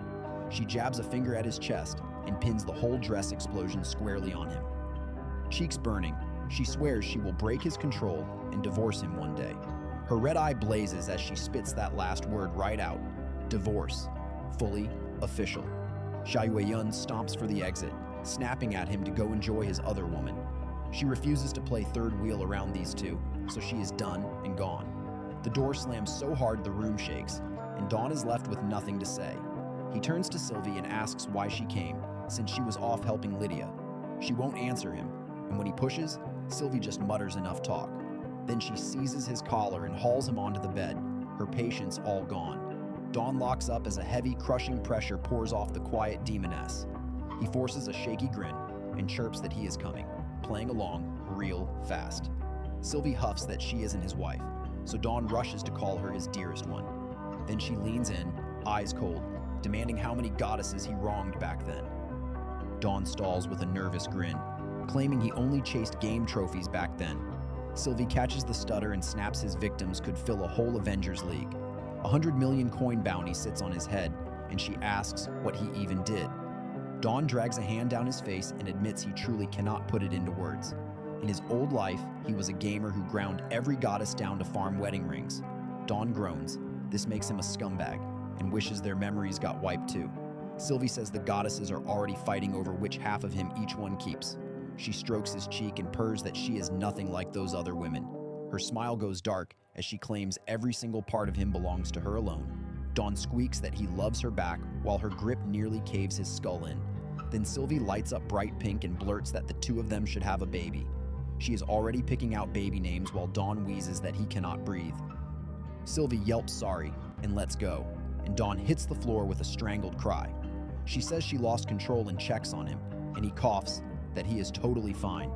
She jabs a finger at his chest and pins the whole dress explosion squarely on him. Cheeks burning, she swears she will break his control and divorce him one day. Her red eye blazes as she spits that last word right out. Divorce. Fully official. Xia Yueyun stomps for the exit, snapping at him to go enjoy his other woman. She refuses to play third wheel around these 2, so she is done and gone. The door slams so hard the room shakes, and Dawn is left with nothing to say. He turns to Sylvie and asks why she came, since she was off helping Litia. She won't answer him, and when he pushes, Sylvie just mutters enough talk. Then she seizes his collar and hauls him onto the bed, her patience all gone. Dawn locks up as a heavy, crushing pressure pours off the quiet demoness. He forces a shaky grin and chirps that he is coming, playing along real fast. Sylvie huffs that she isn't his wife, so Dawn rushes to call her his dearest one. Then she leans in, eyes cold, demanding how many goddesses he wronged back then. Dawn stalls with a nervous grin, claiming he only chased game trophies back then. Sylvie catches the stutter and snaps his victims could fill a whole Avengers League. 100 million coin bounty sits on his head, and she asks what he even did. Dawn drags a hand down his face and admits he truly cannot put it into words. In his old life, he was a gamer who ground every goddess down to farm wedding rings. Dawn groans. This makes him a scumbag, and wishes their memories got wiped too. Sylvie says the goddesses are already fighting over which half of him each one keeps. She strokes his cheek and purrs that she is nothing like those other women. Her smile goes dark as she claims every single part of him belongs to her alone. Dawn squeaks that he loves her back while her grip nearly caves his skull in. Then Sylvie lights up bright pink and blurts that the two of them should have a baby. She is already picking out baby names while Dawn wheezes that he cannot breathe. Sylvie yelps sorry and lets go, and Dawn hits the floor with a strangled cry. She says she lost control and checks on him, and he coughs that he is totally fine.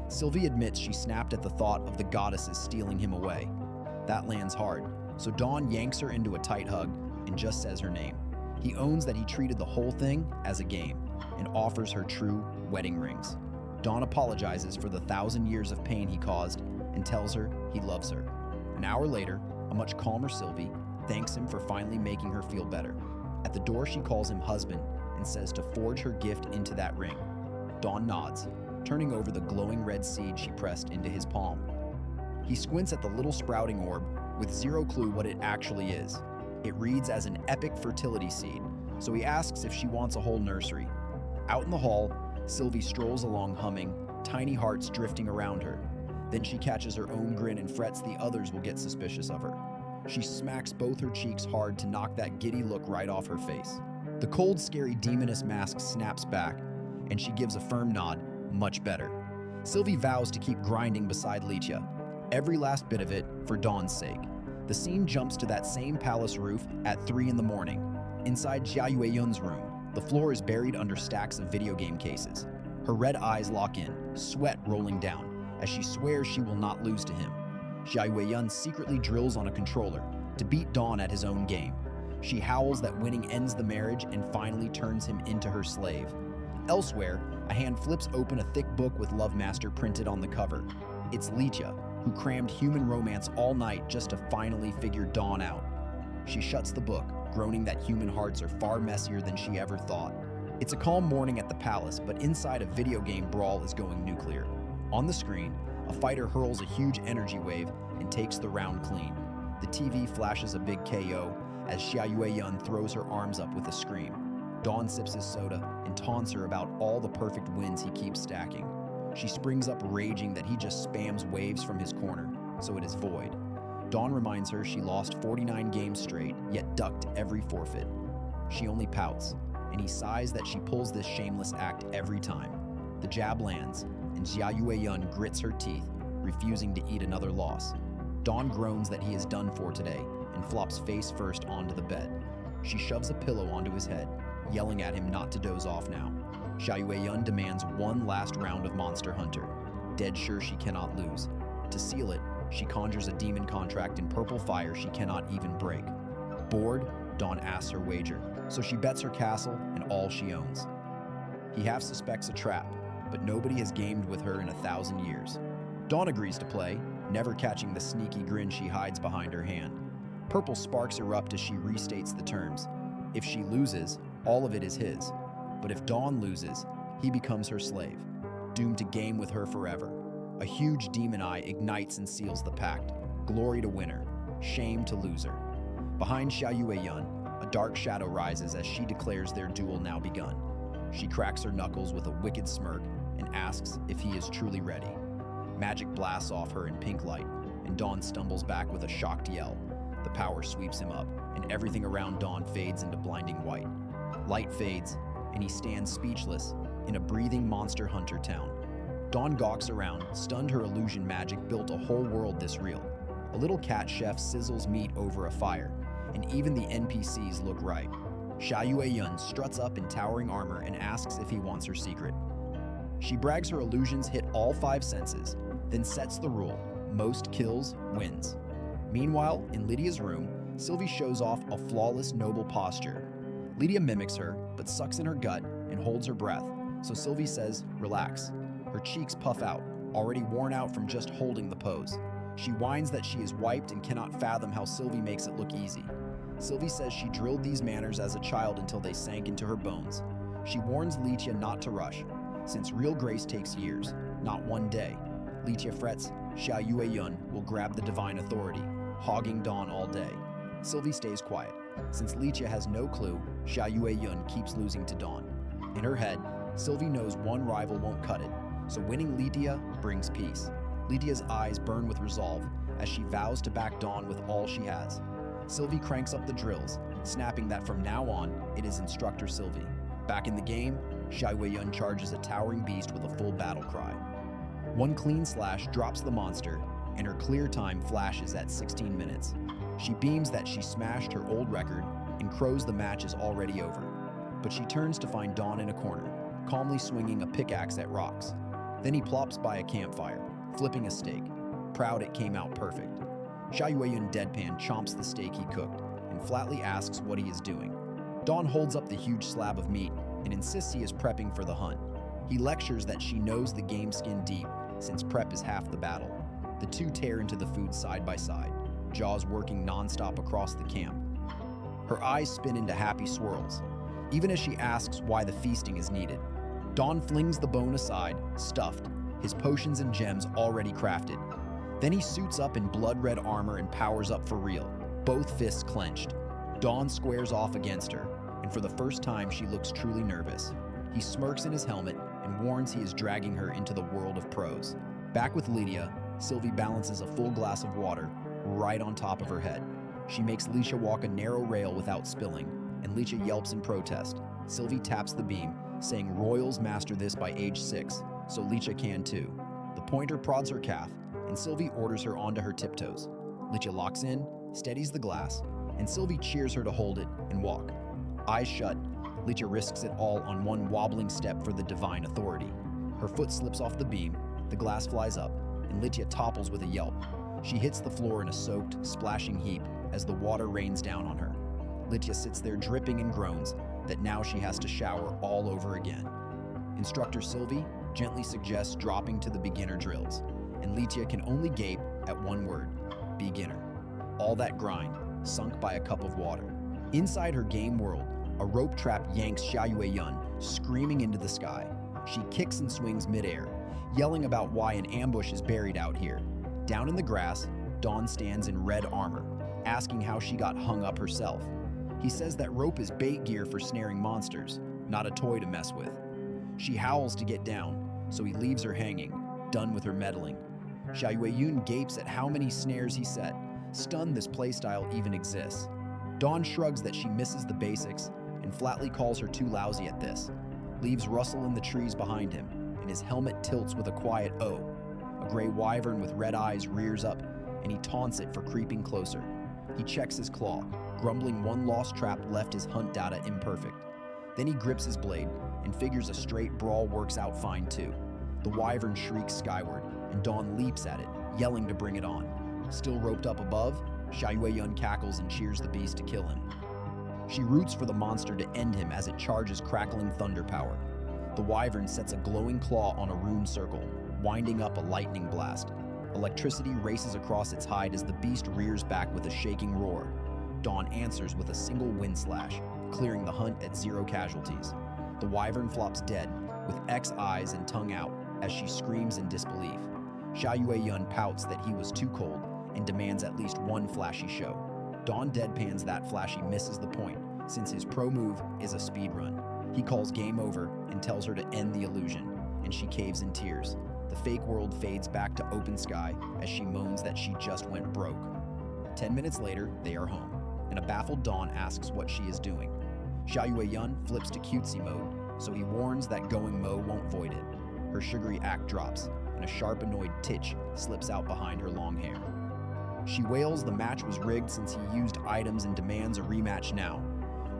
Sylvie admits she snapped at the thought of the goddesses stealing him away. That lands hard, so Dawn yanks her into a tight hug and just says her name. He owns that he treated the whole thing as a game and offers her true wedding rings. Dawn apologizes for the 1,000 years of pain he caused and tells her he loves her. An hour later, a much calmer Sylvie thanks him for finally making her feel better. At the door, she calls him husband and says to forge her gift into that ring. Dawn nods, turning over the glowing red seed she pressed into his palm. He squints at the little sprouting orb with zero clue what it actually is. It reads as an epic fertility seed, so he asks if she wants a whole nursery. Out in the hall, Sylvie strolls along humming, tiny hearts drifting around her. Then she catches her own grin and frets the others will get suspicious of her. She smacks both her cheeks hard to knock that giddy look right off her face. The cold, scary demoness mask snaps back, and she gives a firm nod, much better. Sylvie vows to keep grinding beside Litia, every last bit of it for Dawn's sake. The scene jumps to that same palace roof at 3 in the morning. Inside Jia Yueyun's room, the floor is buried under stacks of video game cases. Her red eyes lock in, sweat rolling down, as she swears she will not lose to him. Jia Yueyun secretly drills on a controller to beat Dawn at his own game. She howls that winning ends the marriage and finally turns him into her slave. Elsewhere, a hand flips open a thick book with Love Master printed on the cover. It's Litia, who crammed human romance all night just to finally figure Dawn out. She shuts the book, groaning that human hearts are far messier than she ever thought. It's a calm morning at the palace, but inside a video game brawl is going nuclear. On the screen, a fighter hurls a huge energy wave and takes the round clean. The TV flashes a big KO as Jia Yueyun throws her arms up with a scream. Dawn sips his soda and taunts her about all the perfect wins he keeps stacking. She springs up raging that he just spams waves from his corner, so it is void. Dawn reminds her she lost 49 games straight, yet ducked every forfeit. She only pouts, and he sighs that she pulls this shameless act every time. The jab lands, and Jia Yueyun grits her teeth, refusing to eat another loss. Dawn groans that he is done for today and flops face first onto the bed. She shoves a pillow onto his head, yelling at him not to doze off now. Jia Yueyun demands one last round of Monster Hunter, dead sure she cannot lose. To seal it, she conjures a demon contract in purple fire she cannot even break. Bored, Dawn asks her wager, so she bets her castle and all she owns. He half suspects a trap, but nobody has gamed with her in 1,000 years. Dawn agrees to play, never catching the sneaky grin she hides behind her hand. Purple sparks erupt as she restates the terms. If she loses, all of it is his. But if Dawn loses, he becomes her slave, doomed to game with her forever. A huge demon eye ignites and seals the pact. Glory to winner, shame to loser. Behind Jia Yueyun, a dark shadow rises as she declares their duel now begun. She cracks her knuckles with a wicked smirk and asks if he is truly ready. Magic blasts off her in pink light, and Dawn stumbles back with a shocked yell. The power sweeps him up, and everything around Dawn fades into blinding white. Light fades, and he stands speechless in a breathing monster hunter town. Dawn gawks around, stunned her illusion magic built a whole world this real. A little cat chef sizzles meat over a fire, and even the NPCs look right. Xia Yueyun struts up in towering armor and asks if he wants her secret. She brags her illusions hit all 5 senses, then sets the rule: most kills wins. Meanwhile, in Lydia's room, Sylvie shows off a flawless, noble posture. Litia mimics her, but sucks in her gut and holds her breath, so Sylvie says, "Relax." Her cheeks puff out, already worn out from just holding the pose. She whines that she is wiped and cannot fathom how Sylvie makes it look easy. Sylvie says she drilled these manners as a child until they sank into her bones. She warns Litia not to rush, since real grace takes years, not one day. Litia frets Xia Yueyun will grab the divine authority, hogging Dawn all day. Sylvie stays quiet. Since Litia has no clue, Xia Yueyun keeps losing to Dawn. In her head, Sylvie knows one rival won't cut it, so winning Litia brings peace. Litia's eyes burn with resolve as she vows to back Dawn with all she has. Sylvie cranks up the drills, snapping that from now on, it is Instructor Sylvie. Back in the game, Xia Yueyun charges a towering beast with a full battle cry. One clean slash drops the monster, and her clear time flashes at 16 minutes. She beams that she smashed her old record and crows the match is already over. But she turns to find Dawn in a corner, calmly swinging a pickaxe at rocks. Then he plops by a campfire, flipping a steak, proud it came out perfect. Xia Yueyun deadpan chomps the steak he cooked and flatly asks what he is doing. Dawn holds up the huge slab of meat and insists he is prepping for the hunt. He lectures that she knows the game skin deep, since prep is half the battle. The two tear into the food side by side, jaws working non-stop across the camp. Her eyes spin into happy swirls, even as she asks why the feasting is needed. Dawn flings the bone aside, stuffed, his potions and gems already crafted. Then he suits up in blood-red armor and powers up for real, both fists clenched. Dawn squares off against her, and for the first time she looks truly nervous. He smirks in his helmet and warns he is dragging her into the world of pros. Back with Litia, Sylvie balances a full glass of water right on top of her head. She makes Litia walk a narrow rail without spilling, and Litia yelps in protest. Sylvie taps the beam, saying royals master this by age 6, so Litia can too. The pointer prods her calf, and Sylvie orders her onto her tiptoes. Litia locks in, steadies the glass, and Sylvie cheers her to hold it and walk. Eyes shut, Litia risks it all on one wobbling step for the divine authority. Her foot slips off the beam, the glass flies up, and Litia topples with a yelp. She hits the floor in a soaked, splashing heap as the water rains down on her. Litia sits there dripping and groans that now she has to shower all over again. Instructor Sylvie gently suggests dropping to the beginner drills, and Litia can only gape at one word: beginner. All that grind, sunk by a cup of water. Inside her game world, a rope trap yanks Xia Yueyun, screaming into the sky. She kicks and swings midair, yelling about why an ambush is buried out here. Down in the grass, Dawn stands in red armor, asking how she got hung up herself. He says that rope is bait gear for snaring monsters, not a toy to mess with. She howls to get down, so he leaves her hanging, done with her meddling. Xia Yueyun gapes at how many snares he set, stunned this playstyle even exists. Dawn shrugs that she misses the basics and flatly calls her too lousy at this, leaves Russell in the trees behind him, and his helmet tilts with a quiet "oh." A gray wyvern with red eyes rears up, and he taunts it for creeping closer. He checks his claw, grumbling one lost trap left his hunt data imperfect. Then he grips his blade and figures a straight brawl works out fine too. The wyvern shrieks skyward, and Dawn leaps at it, yelling to bring it on. Still roped up above, Xia Yueyun cackles and cheers the beast to kill him. She roots for the monster to end him as it charges crackling thunder power. The wyvern sets a glowing claw on a rune circle, winding up a lightning blast. Electricity races across its hide as the beast rears back with a shaking roar. Dawn answers with a single wind slash, clearing the hunt at 0 casualties. The wyvern flops dead, with X eyes and tongue out, as she screams in disbelief. Xia Yueyun pouts that he was too cold and demands at least one flashy show. Dawn deadpans that flashy misses the point, since his pro move is a speed run. He calls game over and tells her to end the illusion, and she caves in tears. The fake world fades back to open sky as she moans that she just went broke. 10 minutes later, they are home, and a baffled Dawn asks what she is doing. Xia Yueyun flips to cutesy mode, so he warns that going Mo won't void it. Her sugary act drops, and a sharp, annoyed titch slips out behind her long hair. She wails the match was rigged since he used items and demands a rematch now.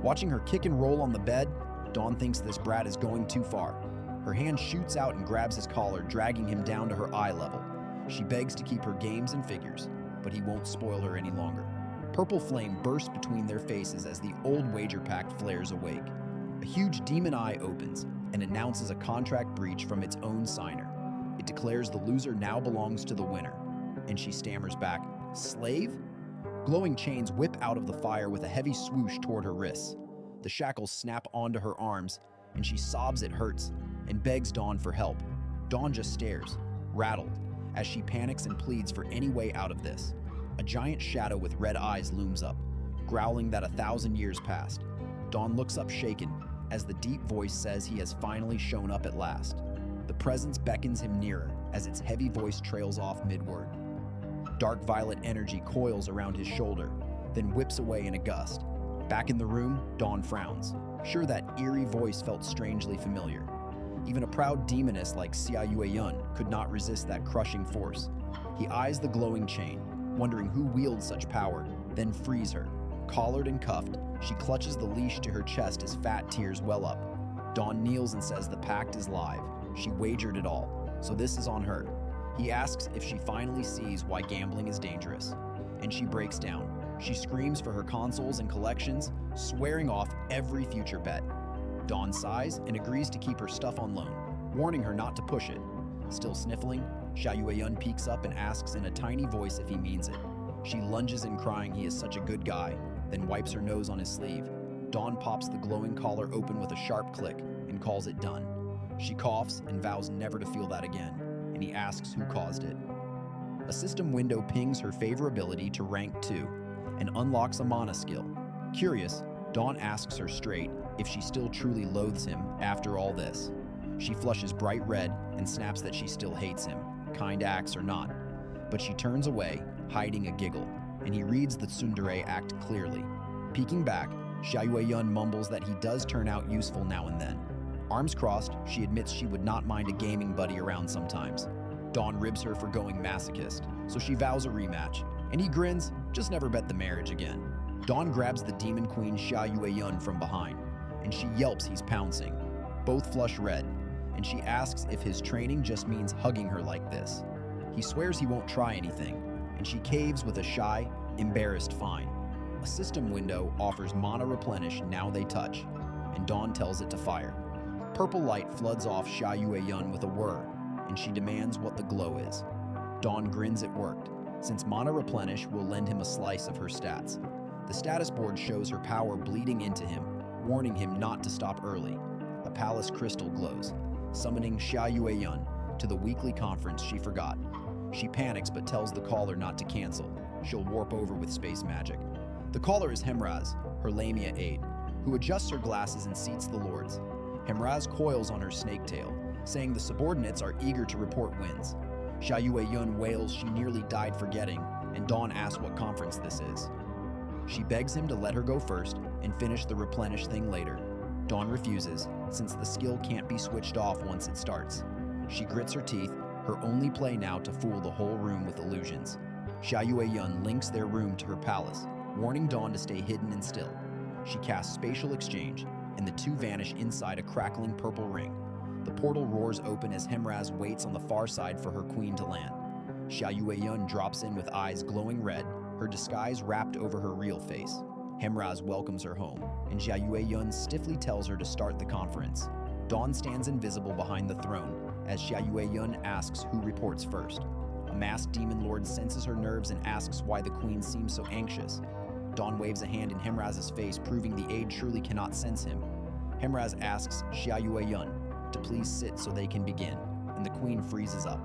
Watching her kick and roll on the bed, Dawn thinks this brat is going too far. Her hand shoots out and grabs his collar, dragging him down to her eye level. She begs to keep her games and figures, but he won't spoil her any longer. Purple flame bursts between their faces as the old wager pact flares awake. A huge demon eye opens and announces a contract breach from its own signer. It declares the loser now belongs to the winner, and she stammers back, "Slave?" Glowing chains whip out of the fire with a heavy swoosh toward her wrists. The shackles snap onto her arms, and she sobs it hurts and begs Dawn for help. Dawn just stares, rattled, as she panics and pleads for any way out of this. A giant shadow with red eyes looms up, growling that 1,000 years passed. Dawn looks up shaken as the deep voice says he has finally shown up at last. The presence beckons him nearer as its heavy voice trails off mid-word. Dark violet energy coils around his shoulder, then whips away in a gust. Back in the room, Dawn frowns, sure that eerie voice felt strangely familiar. Even a proud demoness like Xia Yueyun could not resist that crushing force. He eyes the glowing chain, wondering who wields such power, then frees her. Collared and cuffed, she clutches the leash to her chest as fat tears well up. Dawn kneels and says the pact is live. She wagered it all, so this is on her. He asks if she finally sees why gambling is dangerous, and she breaks down. She screams for her consoles and collections, swearing off every future bet. Dawn sighs and agrees to keep her stuff on loan, warning her not to push it. Still sniffling, Xia Yueyun peeks up and asks in a tiny voice if he means it. She lunges in crying he is such a good guy, then wipes her nose on his sleeve. Dawn pops the glowing collar open with a sharp click and calls it done. She coughs and vows never to feel that again, and he asks who caused it. A system window pings her favorability to rank 2 and unlocks a mana skill. Curious, Dawn asks her straight if she still truly loathes him after all this. She flushes bright red and snaps that she still hates him, kind acts or not. But she turns away, hiding a giggle, and he reads the tsundere act clearly. Peeking back, Xia Yueyun mumbles that he does turn out useful now and then. Arms crossed, she admits she would not mind a gaming buddy around sometimes. Dawn ribs her for going masochist, so she vows a rematch, and he grins, just never bet the marriage again. Dawn grabs the demon queen Xia Yueyun from behind, and she yelps he's pouncing. Both flush red, and she asks if his training just means hugging her like this. He swears he won't try anything, and she caves with a shy, embarrassed fine. A system window offers mana replenish now they touch, and Dawn tells it to fire. Purple light floods off Xia Yueyun with a whir, and she demands what the glow is. Dawn grins it worked, since mana replenish will lend him a slice of her stats. The status board shows her power bleeding into him, warning him not to stop early. A palace crystal glows, summoning Xia Yueyun to the weekly conference she forgot. She panics but tells the caller not to cancel. She'll warp over with space magic. The caller is Hemraz, her Lamia aide, who adjusts her glasses and seats the lords. Hemraz coils on her snake tail, saying the subordinates are eager to report wins. Xia Yueyun wails she nearly died forgetting, and Dawn asks what conference this is. She begs him to let her go first and finish the replenish thing later. Dawn refuses, since the skill can't be switched off once it starts. She grits her teeth, her only play now to fool the whole room with illusions. Xia Yueyun links their room to her palace, warning Dawn to stay hidden and still. She casts spatial exchange, and the two vanish inside a crackling purple ring. The portal roars open as Hemraz waits on the far side for her queen to land. Xia Yueyun drops in with eyes glowing red, her disguise wrapped over her real face. Hemraz welcomes her home, and Xia Yueyun stiffly tells her to start the conference. Dawn stands invisible behind the throne as Xia Yueyun asks who reports first. A masked demon lord senses her nerves and asks why the queen seems so anxious. Dawn waves a hand in Hemraz's face, proving the aide truly cannot sense him. Hemraz asks Xia Yueyun to please sit so they can begin, and the queen freezes up.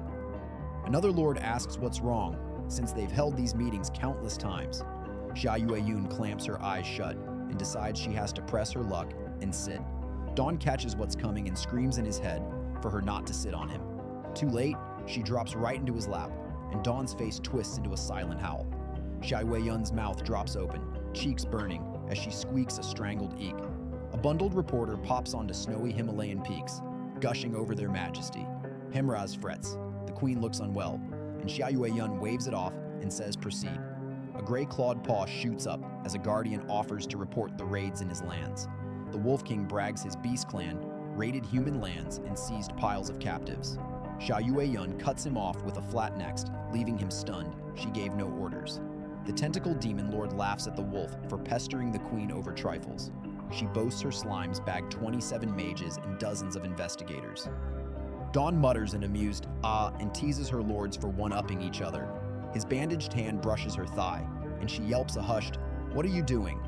Another lord asks what's wrong, since they've held these meetings countless times. Xia Yueyun clamps her eyes shut and decides she has to press her luck and sit. Dawn catches what's coming and screams in his head for her not to sit on him. Too late, she drops right into his lap, and Dawn's face twists into a silent howl. Xia Yueyun's mouth drops open, cheeks burning, as she squeaks a strangled eek. A bundled reporter pops onto snowy Himalayan peaks, gushing over their majesty. Hemraz frets. The queen looks unwell, and Xia Yueyun waves it off and says proceed. A gray clawed paw shoots up as a guardian offers to report the raids in his lands. The Wolf King brags his beast clan raided human lands and seized piles of captives. Xia Yueyun cuts him off with a flat next, leaving him stunned. She gave no orders. The tentacle demon lord laughs at the wolf for pestering the queen over trifles. She boasts her slimes bagged 27 mages and dozens of investigators. Dawn mutters an amused ah and teases her lords for one-upping each other. His bandaged hand brushes her thigh, and she yelps a hushed, "What are you doing?"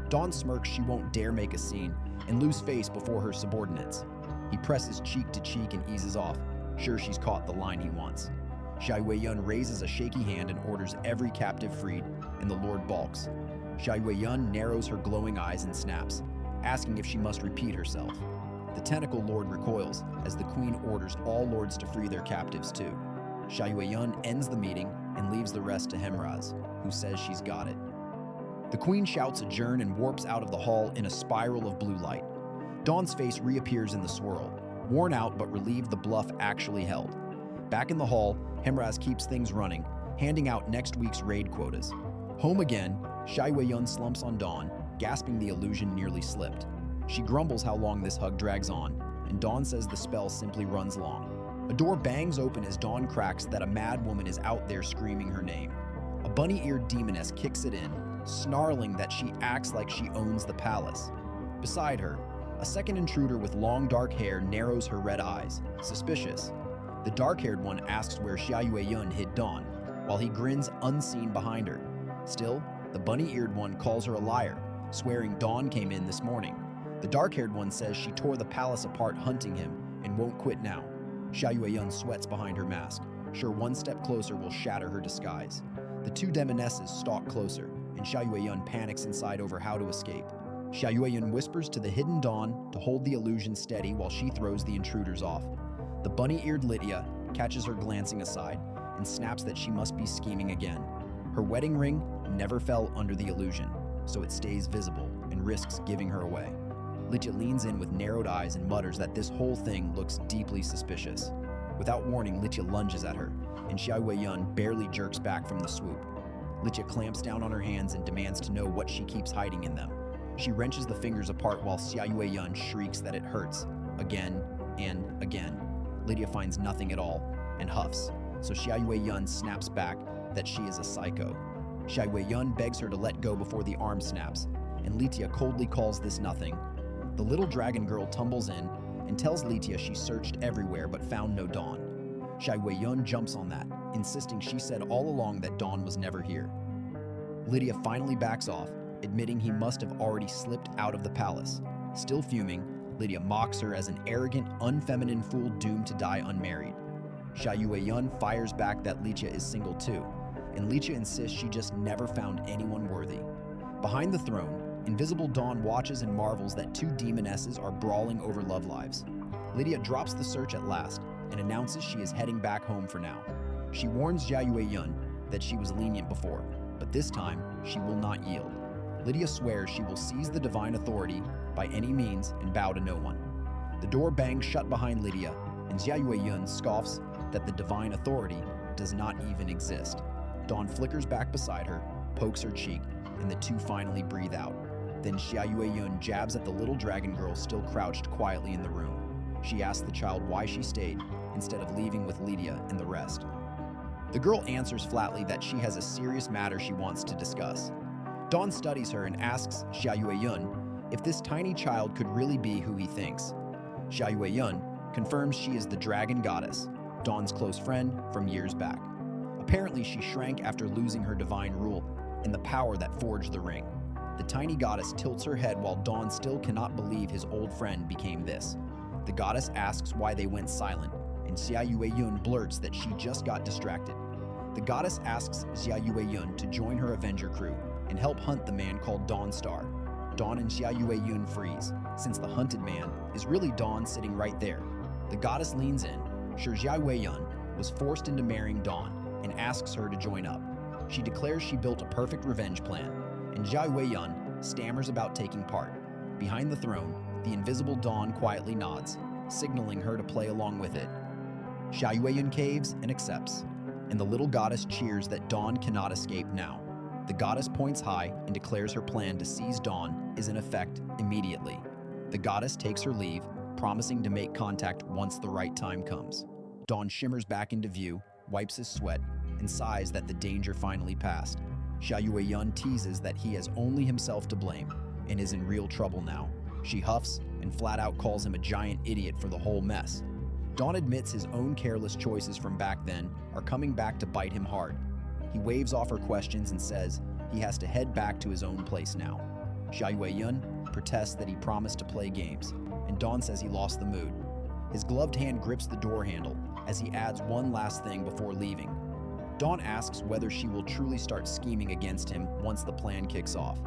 Dawn smirks she won't dare make a scene and lose face before her subordinates. He presses cheek to cheek and eases off, sure she's caught the line he wants. Xia Yueyun raises a shaky hand and orders every captive freed, and the lord balks. Xia Yueyun narrows her glowing eyes and snaps, asking if she must repeat herself. The tentacle lord recoils as the queen orders all lords to free their captives too. Xia Yueyun ends the meeting and leaves the rest to Hemraz, who says she's got it. The queen shouts adjourn and warps out of the hall in a spiral of blue light. Dawn's face reappears in the swirl, worn out but relieved the bluff actually held. Back in the hall, Hemraz keeps things running, handing out next week's raid quotas. Home again, Xia Yueyun slumps on Dawn, gasping the illusion nearly slipped. She grumbles how long this hug drags on, and Dawn says the spell simply runs long. A door bangs open as Dawn cracks that a mad woman is out there screaming her name. A bunny-eared demoness kicks it in, snarling that she acts like she owns the palace. Beside her, a second intruder with long dark hair narrows her red eyes, suspicious. The dark-haired one asks where Xia Yueyun hid Dawn, while he grins unseen behind her. Still, the bunny-eared one calls her a liar, swearing Dawn came in this morning. The dark-haired one says she tore the palace apart hunting him and won't quit now. Xia Yueyun sweats behind her mask, sure one step closer will shatter her disguise. The two demonesses stalk closer, and Xia Yueyun panics inside over how to escape. Xia Yueyun whispers to the hidden Dawn to hold the illusion steady while she throws the intruders off. The bunny-eared Litia catches her glancing aside and snaps that she must be scheming again. Her wedding ring never fell under the illusion, so it stays visible and risks giving her away. Litia leans in with narrowed eyes and mutters that this whole thing looks deeply suspicious. Without warning, Litia lunges at her, and Xia Yueyun barely jerks back from the swoop. Litia clamps down on her hands and demands to know what she keeps hiding in them. She wrenches the fingers apart while Xia Yueyun shrieks that it hurts, again and again. Litia finds nothing at all, and huffs, so Xia Yueyun snaps back that she is a psycho. Xia Yueyun begs her to let go before the arm snaps, and Litia coldly calls this nothing. The little dragon girl tumbles in and tells Litia she searched everywhere but found no Dawn. Xia Yueyun jumps on that, insisting she said all along that Dawn was never here. Litia finally backs off, admitting he must have already slipped out of the palace. Still fuming, Litia mocks her as an arrogant, unfeminine fool doomed to die unmarried. Xia Yueyun fires back that Litia is single too, and Litia insists she just never found anyone worthy. Behind the throne, Invisible Dawn watches and marvels that two demonesses are brawling over love lives. Litia drops the search at last and announces she is heading back home for now. She warns Xia Yueyun that she was lenient before, but this time she will not yield. Litia swears she will seize the divine authority by any means and bow to no one. The door bangs shut behind Litia, and Xia Yueyun scoffs that the divine authority does not even exist. Dawn flickers back beside her, pokes her cheek, and the two finally breathe out. Then Xia Yueyun jabs at the little dragon girl still crouched quietly in the room. She asks the child why she stayed, instead of leaving with Litia and the rest. The girl answers flatly that she has a serious matter she wants to discuss. Dawn studies her and asks Xia Yueyun if this tiny child could really be who he thinks. Xia Yueyun confirms she is the dragon goddess, Dawn's close friend from years back. Apparently she shrank after losing her divine rule and the power that forged the ring. The tiny goddess tilts her head while Dawn still cannot believe his old friend became this. The goddess asks why they went silent, and Xia Yueyun blurts that she just got distracted. The goddess asks Xia Yueyun to join her Avenger crew and help hunt the man called Dawnstar. Dawn and Xia Yueyun freeze, since the hunted man is really Dawn sitting right there. The goddess leans in, sure Xia Yueyun was forced into marrying Dawn, and asks her to join up. She declares she built a perfect revenge plan, and Xia Yueyun stammers about taking part. Behind the throne, the invisible Dawn quietly nods, signaling her to play along with it. Xiaoyun caves and accepts, and the little goddess cheers that Dawn cannot escape now. The goddess points high and declares her plan to seize Dawn is in effect immediately. The goddess takes her leave, promising to make contact once the right time comes. Dawn shimmers back into view, wipes his sweat, and sighs that the danger finally passed. Xiaoyun teases that he has only himself to blame and is in real trouble now. She huffs and flat out calls him a giant idiot for the whole mess. Dawn admits his own careless choices from back then are coming back to bite him hard. He waves off her questions and says he has to head back to his own place now. Xiaoyun protests that he promised to play games, and Dawn says he lost the mood. His gloved hand grips the door handle as he adds one last thing before leaving. Dawn asks whether she will truly start scheming against him once the plan kicks off.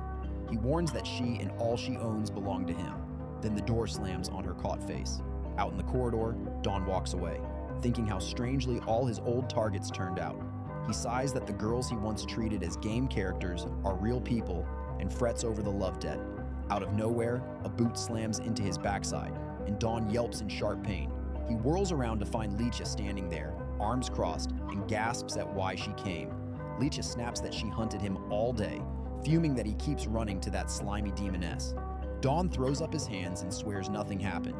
He warns that she and all she owns belong to him. Then the door slams on her caught face. Out in the corridor, Dawn walks away, thinking how strangely all his old targets turned out. He sighs that the girls he once treated as game characters are real people and frets over the love debt. Out of nowhere, a boot slams into his backside, and Dawn yelps in sharp pain. He whirls around to find Litia standing there, arms crossed, and gasps at why she came. Litia snaps that she hunted him all day, fuming that he keeps running to that slimy demoness. Dawn throws up his hands and swears nothing happened.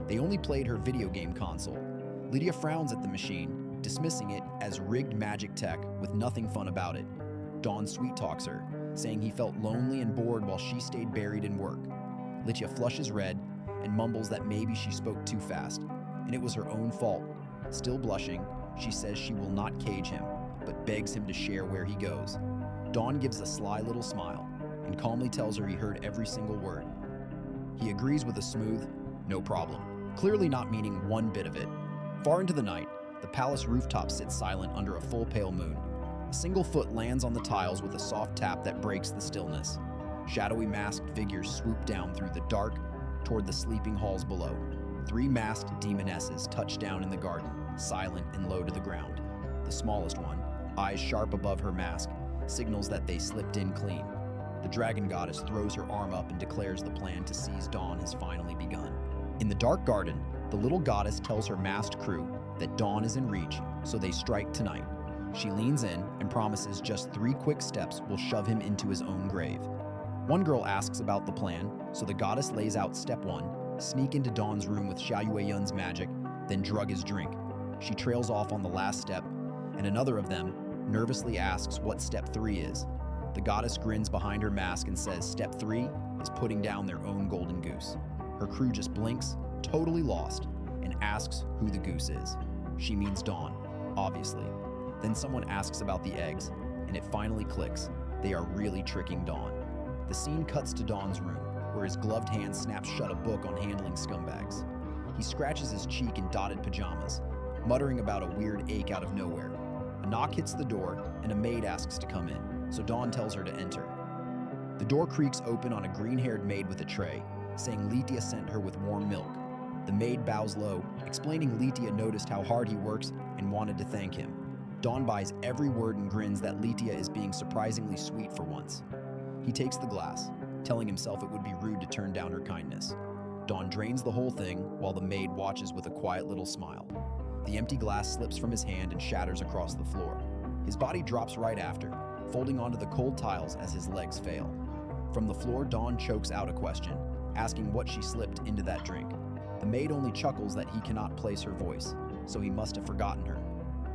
They only played her video game console. Litia frowns at the machine, dismissing it as rigged magic tech with nothing fun about it. Dawn sweet-talks her, saying he felt lonely and bored while she stayed buried in work. Litia flushes red and mumbles that maybe she spoke too fast, and it was her own fault. Still blushing, she says she will not cage him, but begs him to share where he goes. Dawn gives a sly little smile and calmly tells her he heard every single word. He agrees with a smooth, "No problem," clearly not meaning one bit of it. Far into the night, the palace rooftop sits silent under a full pale moon. A single foot lands on the tiles with a soft tap that breaks the stillness. Shadowy masked figures swoop down through the dark toward the sleeping halls below. 3 masked demonesses touch down in the garden, silent and low to the ground. The smallest one, eyes sharp above her mask, signals that they slipped in clean. The dragon goddess throws her arm up and declares the plan to seize Dawn has finally begun. In the dark garden, the little goddess tells her masked crew that Dawn is in reach, so they strike tonight. She leans in and promises just 3 quick steps will shove him into his own grave. One girl asks about the plan, so the goddess lays out step 1, sneak into Dawn's room with Xiaoyun's magic, then drug his drink. She trails off on the last step, and another of them nervously asks what step 3 is. The goddess grins behind her mask and says step 3 is putting down their own golden goose. Her crew just blinks, totally lost, and asks who the goose is. She means Dawn, obviously. Then someone asks about the eggs, and it finally clicks. They are really tricking Dawn. The scene cuts to Dawn's room, where his gloved hand snaps shut a book on handling scumbags. He scratches his cheek in dotted pajamas, muttering about a weird ache out of nowhere. A knock hits the door, and a maid asks to come in, so Dawn tells her to enter. The door creaks open on a green-haired maid with a tray, saying Litia sent her with warm milk. The maid bows low, explaining Litia noticed how hard he works and wanted to thank him. Dawn buys every word and grins that Litia is being surprisingly sweet for once. He takes the glass, telling himself it would be rude to turn down her kindness. Dawn drains the whole thing while the maid watches with a quiet little smile. The empty glass slips from his hand and shatters across the floor. His body drops right after, folding onto the cold tiles as his legs fail. From the floor, Dawn chokes out a question, asking what she slipped into that drink. The maid only chuckles that he cannot place her voice, so he must have forgotten her.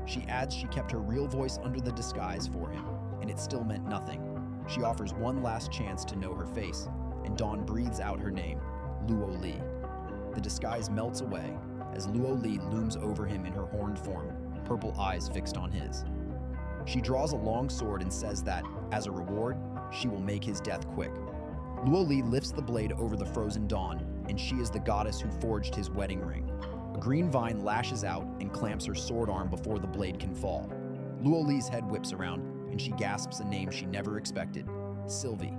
She adds she kept her real voice under the disguise for him, and it still meant nothing. She offers one last chance to know her face, and Dawn breathes out her name, Luo Li. The disguise melts away as Luo Li looms over him in her horned form, purple eyes fixed on his. She draws a long sword and says that, as a reward, she will make his death quick. Luo Li lifts the blade over the frozen Dawn, and she is the goddess who forged his wedding ring. A green vine lashes out and clamps her sword arm before the blade can fall. Luo Li's head whips around, and she gasps a name she never expected, Sylvie.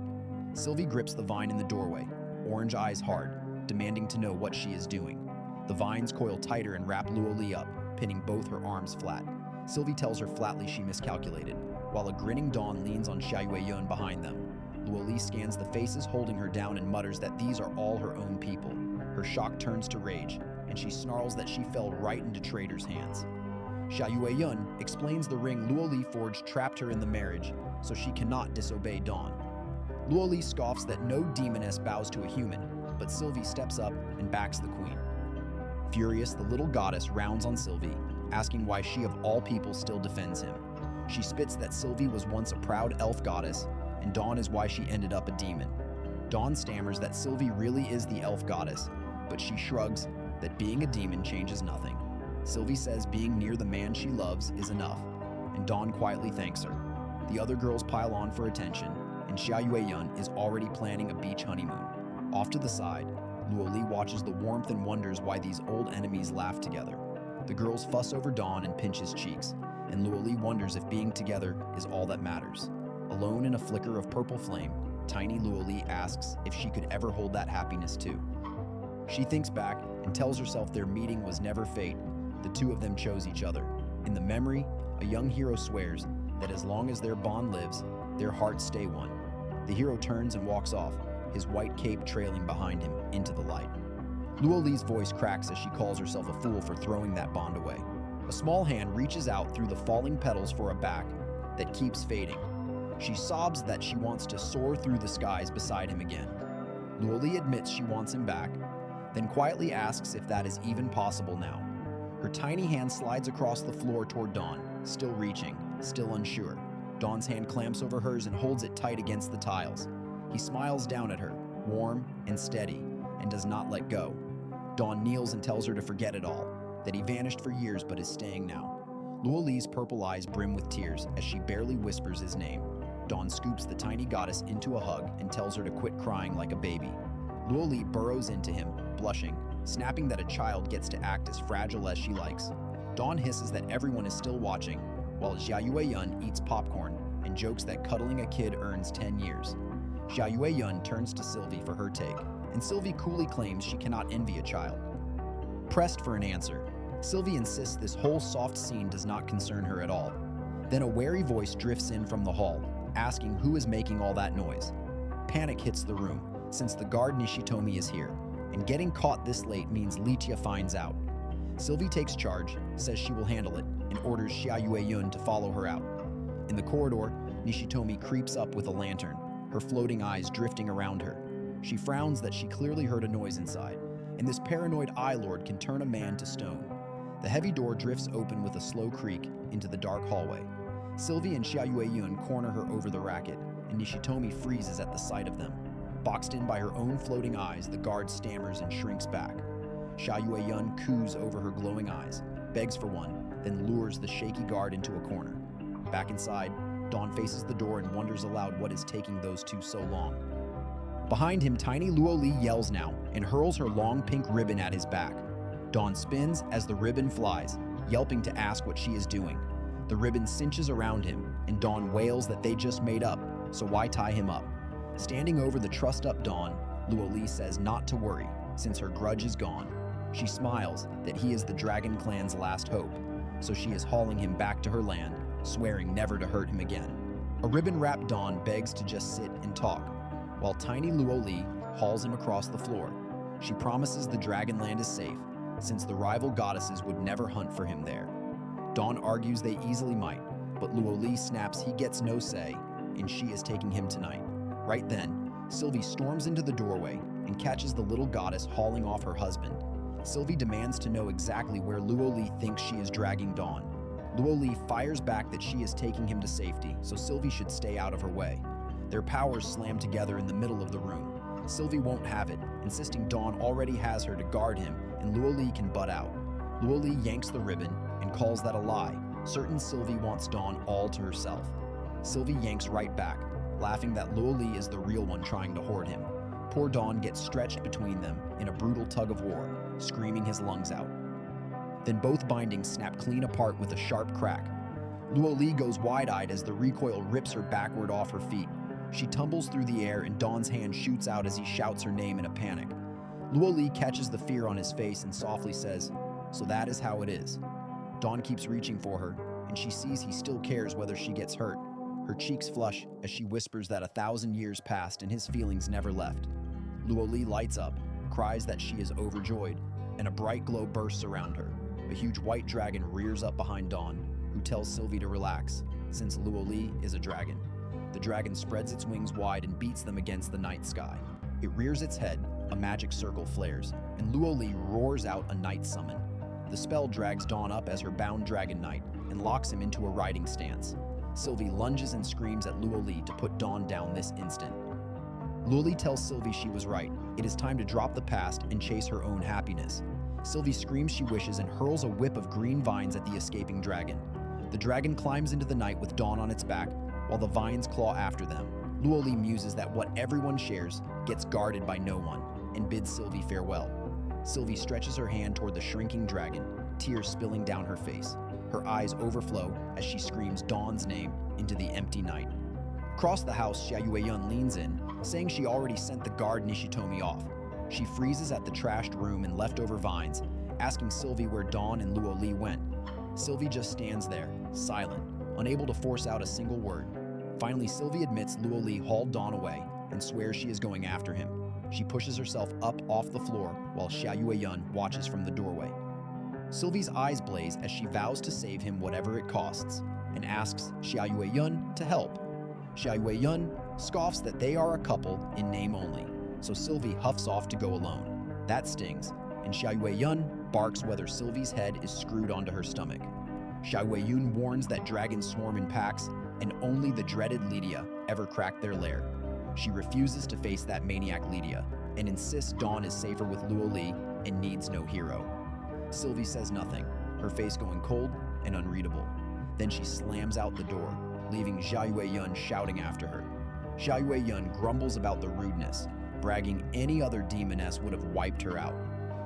Sylvie grips the vine in the doorway, orange eyes hard, demanding to know what she is doing. The vines coil tighter and wrap Luo Li up, pinning both her arms flat. Sylvie tells her flatly she miscalculated, while a grinning Dawn leans on Xiaoyun behind them. Luo Li scans the faces holding her down and mutters that these are all her own people. Her shock turns to rage, and she snarls that she fell right into traitors' hands. Xia Yueyun explains the ring Luo Li forged trapped her in the marriage, so she cannot disobey Dawn. Luo Li scoffs that no demoness bows to a human, but Sylvie steps up and backs the queen. Furious, the little goddess rounds on Sylvie, asking why she of all people still defends him. She spits that Sylvie was once a proud elf goddess, and Dawn is why she ended up a demon. Dawn stammers that Sylvie really is the elf goddess, but she shrugs that being a demon changes nothing. Sylvie says being near the man she loves is enough, and Dawn quietly thanks her. The other girls pile on for attention, and Xia Yueyun is already planning a beach honeymoon. Off to the side, Luo Li watches the warmth and wonders why these old enemies laugh together. The girls fuss over Dawn and pinch his cheeks, and Luo Li wonders if being together is all that matters. Alone in a flicker of purple flame, tiny Luo Li asks if she could ever hold that happiness too. She thinks back and tells herself their meeting was never fate. The two of them chose each other. In the memory, a young hero swears that as long as their bond lives, their hearts stay one. The hero turns and walks off, his white cape trailing behind him into the light. Luo Li's voice cracks as she calls herself a fool for throwing that bond away. A small hand reaches out through the falling petals for a back that keeps fading. She sobs that she wants to soar through the skies beside him again. Luo Li admits she wants him back, then quietly asks if that is even possible now. Her tiny hand slides across the floor toward Dawn, still reaching, still unsure. Dawn's hand clamps over hers and holds it tight against the tiles. He smiles down at her, warm and steady, and does not let go. Dawn kneels and tells her to forget it all, that he vanished for years but is staying now. Luo Li's purple eyes brim with tears as she barely whispers his name. Dawn scoops the tiny goddess into a hug and tells her to quit crying like a baby. Luo Li burrows into him, blushing, snapping that a child gets to act as fragile as she likes. Dawn hisses that everyone is still watching, while Xia Yueyun eats popcorn and jokes that cuddling a kid earns 10 years. Xia Yueyun turns to Sylvie for her take, and Sylvie coolly claims she cannot envy a child. Pressed for an answer, Sylvie insists this whole soft scene does not concern her at all. Then a wary voice drifts in from the hall, asking who is making all that noise. Panic hits the room, since the guard Nishitomi is here, and getting caught this late means Litia finds out. Sylvie takes charge, says she will handle it, and orders Xia Yueyun to follow her out. In the corridor, Nishitomi creeps up with a lantern, her floating eyes drifting around her. She frowns that she clearly heard a noise inside, and this paranoid eye lord can turn a man to stone. The heavy door drifts open with a slow creak into the dark hallway. Sylvie and Xia Yueyun corner her over the racket, and Nishitomi freezes at the sight of them. Boxed in by her own floating eyes, the guard stammers and shrinks back. Xia Yueyun coos over her glowing eyes, begs for one, then lures the shaky guard into a corner. Back inside, Dawn faces the door and wonders aloud what is taking those two so long. Behind him, tiny Luo Li yells now and hurls her long pink ribbon at his back. Dawn spins as the ribbon flies, yelping to ask what she is doing. The ribbon cinches around him, and Dawn wails that they just made up, so why tie him up? Standing over the trussed-up Dawn, Luo Li says not to worry, since her grudge is gone. She smiles that he is the Dragon Clan's last hope, so she is hauling him back to her land, swearing never to hurt him again. A ribbon-wrapped Dawn begs to just sit and talk, while tiny Luo Li hauls him across the floor. She promises the Dragonland is safe, since the rival goddesses would never hunt for him there. Dawn argues they easily might, but Luo Li snaps he gets no say, and she is taking him tonight. Right then, Sylvie storms into the doorway and catches the little goddess hauling off her husband. Sylvie demands to know exactly where Luo Li thinks she is dragging Dawn. Luo Li fires back that she is taking him to safety, so Sylvie should stay out of her way. Their powers slam together in the middle of the room. Sylvie won't have it, insisting Dawn already has her to guard him and Luo Li can butt out. Luo Li yanks the ribbon and calls that a lie, certain Sylvie wants Dawn all to herself. Sylvie yanks right back, laughing that Luo Li is the real one trying to hoard him. Poor Dawn gets stretched between them in a brutal tug of war, screaming his lungs out. Then both bindings snap clean apart with a sharp crack. Luo Li goes wide-eyed as the recoil rips her backward off her feet. She tumbles through the air and Dawn's hand shoots out as he shouts her name in a panic. Luo Li catches the fear on his face and softly says, "So that is how it is." Dawn keeps reaching for her, and she sees he still cares whether she gets hurt. Her cheeks flush as she whispers that 1,000 years passed and his feelings never left. Luo Li lights up, cries that she is overjoyed, and a bright glow bursts around her. A huge white dragon rears up behind Dawn, who tells Sylvie to relax, since Luo Li is a dragon. The dragon spreads its wings wide and beats them against the night sky. It rears its head, a magic circle flares, and Luo Li roars out a night summon. The spell drags Dawn up as her bound dragon knight and locks him into a riding stance. Sylvie lunges and screams at Luo Li to put Dawn down this instant. Luo Li tells Sylvie she was right. It is time to drop the past and chase her own happiness. Sylvie screams she wishes and hurls a whip of green vines at the escaping dragon. The dragon climbs into the night with Dawn on its back, while the vines claw after them. Luo Li muses that what everyone shares gets guarded by no one, and bids Sylvie farewell. Sylvie stretches her hand toward the shrinking dragon, tears spilling down her face. Her eyes overflow as she screams Dawn's name into the empty night. Across the house, Xia Yueyun leans in, saying she already sent the guard Nishitomi off. She freezes at the trashed room and leftover vines, asking Sylvie where Dawn and Luo Li went. Sylvie just stands there, silent, unable to force out a single word. Finally, Sylvie admits Luo Li hauled Dawn away and swears she is going after him. She pushes herself up off the floor while Xia Yueyun watches from the doorway. Sylvie's eyes blaze as she vows to save him whatever it costs and asks Xia Yueyun to help. Xia Yueyun scoffs that they are a couple in name only, so Sylvie huffs off to go alone. That stings, and Xia Yueyun barks whether Sylvie's head is screwed onto her stomach. Xia Yueyun warns that dragons swarm in packs, and only the dreaded Litia ever crack their lair. She refuses to face that maniac Litia, and insists Dawn is safer with Luo Li and needs no hero. Sylvie says nothing, her face going cold and unreadable. Then she slams out the door, leaving Xia Yueyun shouting after her. Xia Yueyun grumbles about the rudeness, bragging any other demoness would have wiped her out.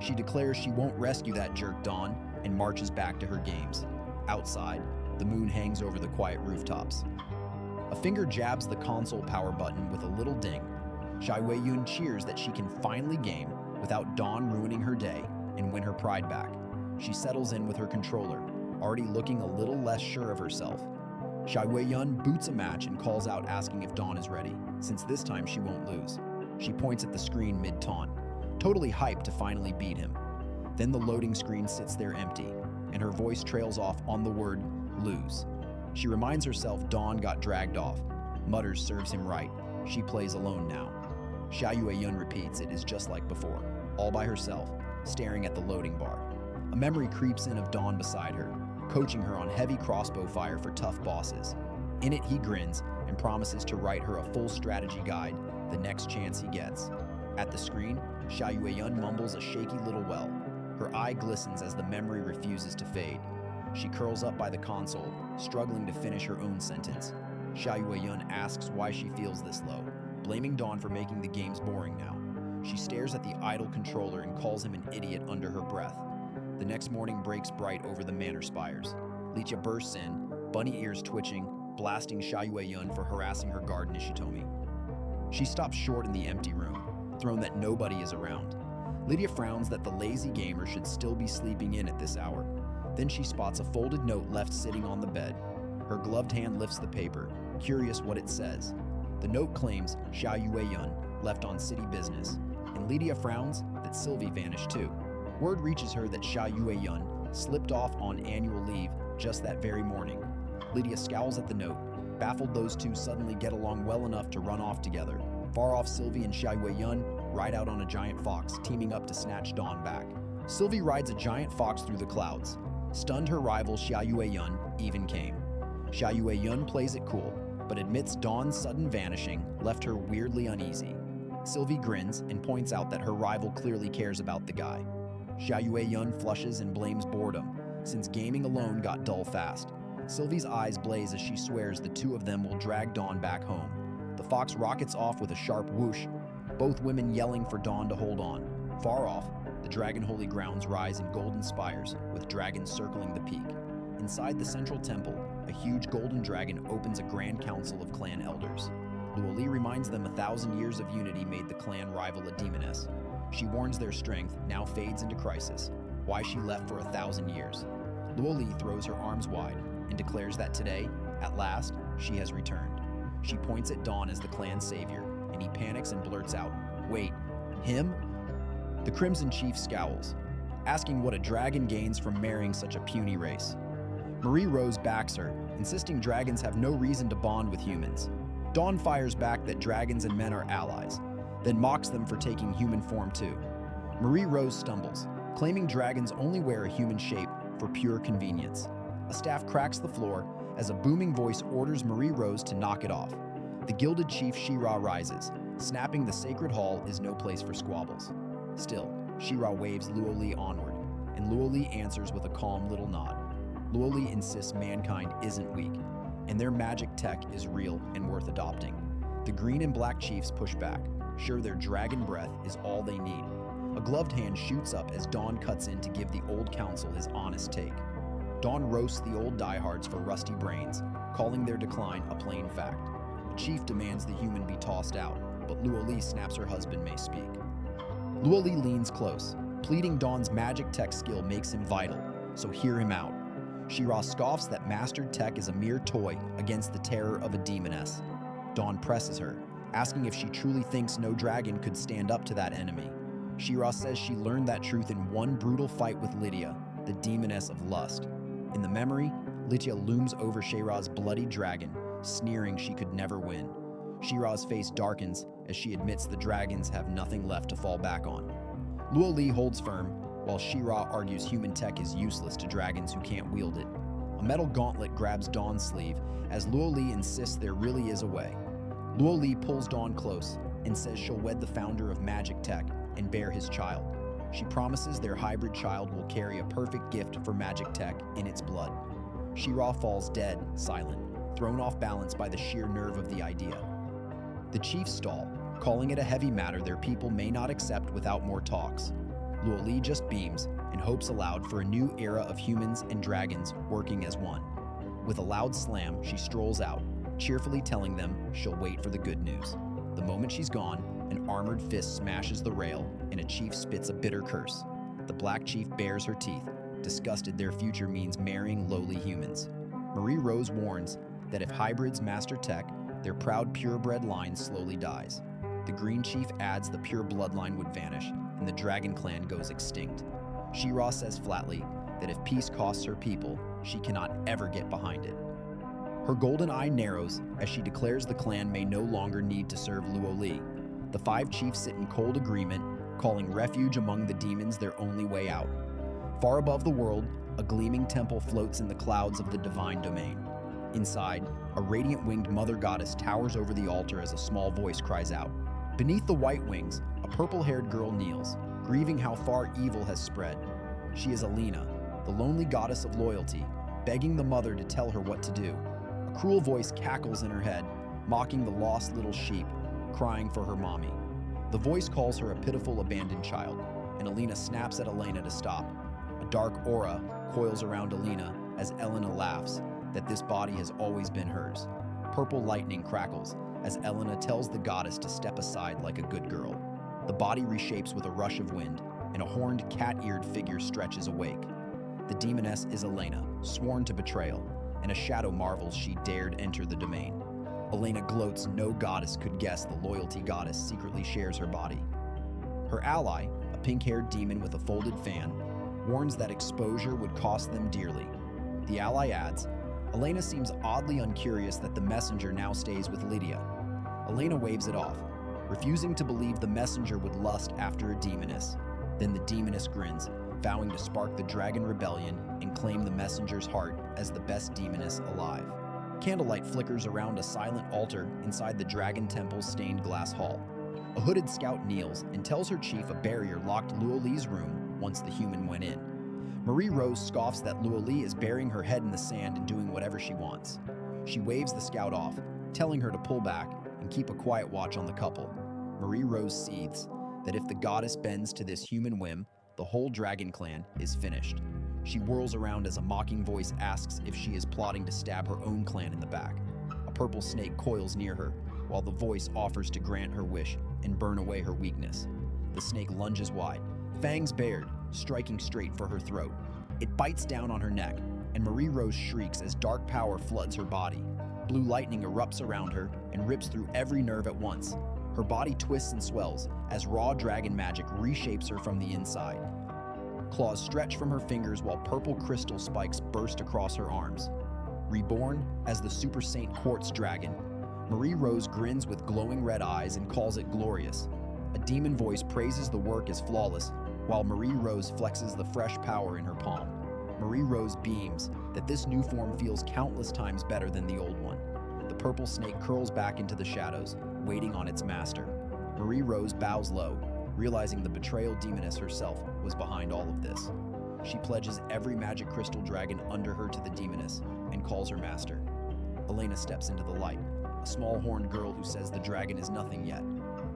She declares she won't rescue that jerk Dawn and marches back to her games. Outside, the moon hangs over the quiet rooftops. A finger jabs the console power button with a little ding. Xia Yueyun cheers that she can finally game without Dawn ruining her day and win her pride back. She settles in with her controller, already looking a little less sure of herself. Xia Yueyun boots a match and calls out asking if Dawn is ready, since this time she won't lose. She points at the screen mid-taunt, totally hyped to finally beat him. Then the loading screen sits there empty, and her voice trails off on the word lose. She reminds herself Dawn got dragged off, mutters serves him right. She plays alone now. Xia Yueyun repeats it is just like before, all by herself, staring at the loading bar. A memory creeps in of Dawn beside her, coaching her on heavy crossbow fire for tough bosses. In it, he grins and promises to write her a full strategy guide the next chance he gets. At the screen, Xia Yueyun mumbles a shaky little well. Her eye glistens as the memory refuses to fade. She curls up by the console, struggling to finish her own sentence. Xia Yueyun asks why she feels this low, blaming Dawn for making the games boring now. She stares at the idle controller and calls him an idiot under her breath. The next morning breaks bright over the manor spires. Litia bursts in, bunny ears twitching, blasting Xia Yueyun for harassing her guard Nishitomi. She stops short in the empty room, thrown that nobody is around. Litia frowns that the lazy gamer should still be sleeping in at this hour. Then she spots a folded note left sitting on the bed. Her gloved hand lifts the paper, curious what it says. The note claims Xia Yueyun left on city business, and Litia frowns that Sylvie vanished too. Word reaches her that Xia Yueyun slipped off on annual leave just that very morning. Litia scowls at the note, baffled those two suddenly get along well enough to run off together. Far off, Sylvie and Xia Yueyun ride out on a giant fox, teaming up to snatch Dawn back. Sylvie rides a giant fox through the clouds. Stunned, her rival Xia Yueyun even came. Xia Yueyun plays it cool, but admits Dawn's sudden vanishing left her weirdly uneasy. Sylvie grins and points out that her rival clearly cares about the guy. Xia Yueyun flushes and blames boredom, since gaming alone got dull fast. Sylvie's eyes blaze as she swears the two of them will drag Dawn back home. The fox rockets off with a sharp whoosh, both women yelling for Dawn to hold on. Far off, the dragon holy grounds rise in golden spires, with dragons circling the peak. Inside the central temple, a huge golden dragon opens a grand council of clan elders. Luo Li reminds them 1,000 years of unity made the clan rival a demoness. She warns their strength now fades into crisis, why she left for 1,000 years. Luo Li throws her arms wide and declares that today, at last, she has returned. She points at Dawn as the clan's savior, and he panics and blurts out, "Wait, him?" The Crimson Chief scowls, asking what a dragon gains from marrying such a puny race. Marie Rose backs her, insisting dragons have no reason to bond with humans. Dawn fires back that dragons and men are allies, then mocks them for taking human form too. Marie Rose stumbles, claiming dragons only wear a human shape for pure convenience. A staff cracks the floor as a booming voice orders Marie Rose to knock it off. The Gilded Chief She-Ra rises, snapping the sacred hall is no place for squabbles. Still, She-Ra waves Luo Li onward, and Luo Li answers with a calm little nod. Luo Li insists mankind isn't weak, and their magic tech is real and worth adopting. The green and black chiefs push back, sure their dragon breath is all they need. A gloved hand shoots up as Dawn cuts in to give the old council his honest take. Dawn roasts the old diehards for rusty brains, calling their decline a plain fact. The chief demands the human be tossed out, but Luo Li snaps her husband may speak. Luo Li leans close, pleading Dawn's magic tech skill makes him vital, so hear him out. She-Ra scoffs that mastered tech is a mere toy against the terror of a demoness. Dawn presses her, asking if she truly thinks no dragon could stand up to that enemy. She-Ra says she learned that truth in one brutal fight with Litia, the Demoness of Lust. In the memory, Litia looms over She-Ra's bloody dragon, sneering she could never win. She-Ra's face darkens as she admits the dragons have nothing left to fall back on. Luo Li holds firm, while She-Ra argues human tech is useless to dragons who can't wield it. A metal gauntlet grabs Dawn's sleeve as Luo Li insists there really is a way. Luo Li pulls Dawn close and says she'll wed the founder of magic tech and bear his child. She promises their hybrid child will carry a perfect gift for magic tech in its blood. She-Ra falls dead, silent, thrown off balance by the sheer nerve of the idea. The chiefs stall, calling it a heavy matter their people may not accept without more talks. Luo Li just beams and hopes aloud for a new era of humans and dragons working as one. With a loud slam, she strolls out, cheerfully telling them she'll wait for the good news. The moment she's gone, an armored fist smashes the rail and a chief spits a bitter curse. The black chief bares her teeth, disgusted their future means marrying lowly humans. Marie Rose warns that if hybrids master tech, their proud purebred line slowly dies. The green chief adds the pure bloodline would vanish and the dragon clan goes extinct. She-Ra says flatly that if peace costs her people, she cannot ever get behind it. Her golden eye narrows as she declares the clan may no longer need to serve Luo Li. The five chiefs sit in cold agreement, calling refuge among the demons their only way out. Far above the world, a gleaming temple floats in the clouds of the divine domain. Inside, a radiant-winged mother goddess towers over the altar as a small voice cries out. Beneath the white wings, a purple-haired girl kneels, grieving how far evil has spread. She is Alina, the lonely goddess of loyalty, begging the mother to tell her what to do. A cruel voice cackles in her head, mocking the lost little sheep, crying for her mommy. The voice calls her a pitiful abandoned child, and Alina snaps at Elena to stop. A dark aura coils around Alina as Elena laughs that this body has always been hers. Purple lightning crackles as Elena tells the goddess to step aside like a good girl. The body reshapes with a rush of wind, and a horned, cat-eared figure stretches awake. The demoness is Elena, sworn to betrayal, and a shadow marvels she dared enter the domain. Elena gloats no goddess could guess the loyalty goddess secretly shares her body. Her ally, a pink-haired demon with a folded fan, warns that exposure would cost them dearly. The ally adds, Elena seems oddly uncurious that the messenger now stays with Litia. Elena waves it off, refusing to believe the messenger would lust after a demoness. Then the demoness grins, vowing to spark the dragon rebellion and claim the messenger's heart as the best demoness alive. Candlelight flickers around a silent altar inside the dragon temple's stained glass hall. A hooded scout kneels and tells her chief a barrier locked Luo Li's room once the human went in. Marie Rose scoffs that Luo Li is burying her head in the sand and doing whatever she wants. She waves the scout off, telling her to pull back and keep a quiet watch on the couple. Marie Rose seethes that if the goddess bends to this human whim, the whole dragon clan is finished. She whirls around as a mocking voice asks if she is plotting to stab her own clan in the back. A purple snake coils near her, while the voice offers to grant her wish and burn away her weakness. The snake lunges wide, fangs bared, striking straight for her throat. It bites down on her neck, and Marie Rose shrieks as dark power floods her body. Blue lightning erupts around her and rips through every nerve at once. Her body twists and swells as raw dragon magic reshapes her from the inside. Claws stretch from her fingers while purple crystal spikes burst across her arms. Reborn as the Super Saint Quartz Dragon, Marie Rose grins with glowing red eyes and calls it glorious. A demon voice praises the work as flawless, while Marie Rose flexes the fresh power in her palm. Marie Rose beams that this new form feels countless times better than the old one. The purple snake curls back into the shadows, waiting on its master. Marie Rose bows low, realizing the betrayal demoness herself was behind all of this. She pledges every magic crystal dragon under her to the demoness and calls her master. Elena steps into the light, a small horned girl who says the dragon is nothing yet.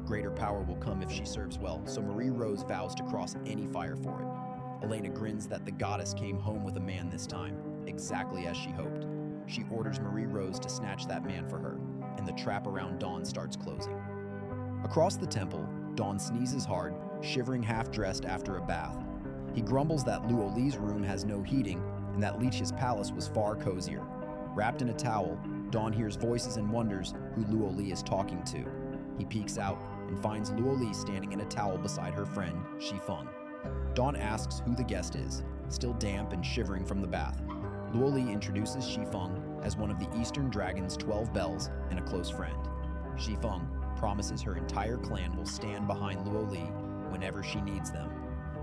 Greater power will come if she serves well, so Marie Rose vows to cross any fire for it. Elena grins that the goddess came home with a man this time, exactly as she hoped. She orders Marie Rose to snatch that man for her, and the trap around Dawn starts closing. Across the temple, Dawn sneezes hard, shivering half-dressed after a bath. He grumbles that Luo Li's room has no heating and that Litia's palace was far cozier. Wrapped in a towel, Dawn hears voices and wonders who Luo Li is talking to. He peeks out and finds Luo Li standing in a towel beside her friend, Shifeng. Dawn asks who the guest is, still damp and shivering from the bath. Luo Li introduces Shifeng as one of the Eastern Dragon's 12 bells and a close friend. Shifeng promises her entire clan will stand behind Luo Li whenever she needs them.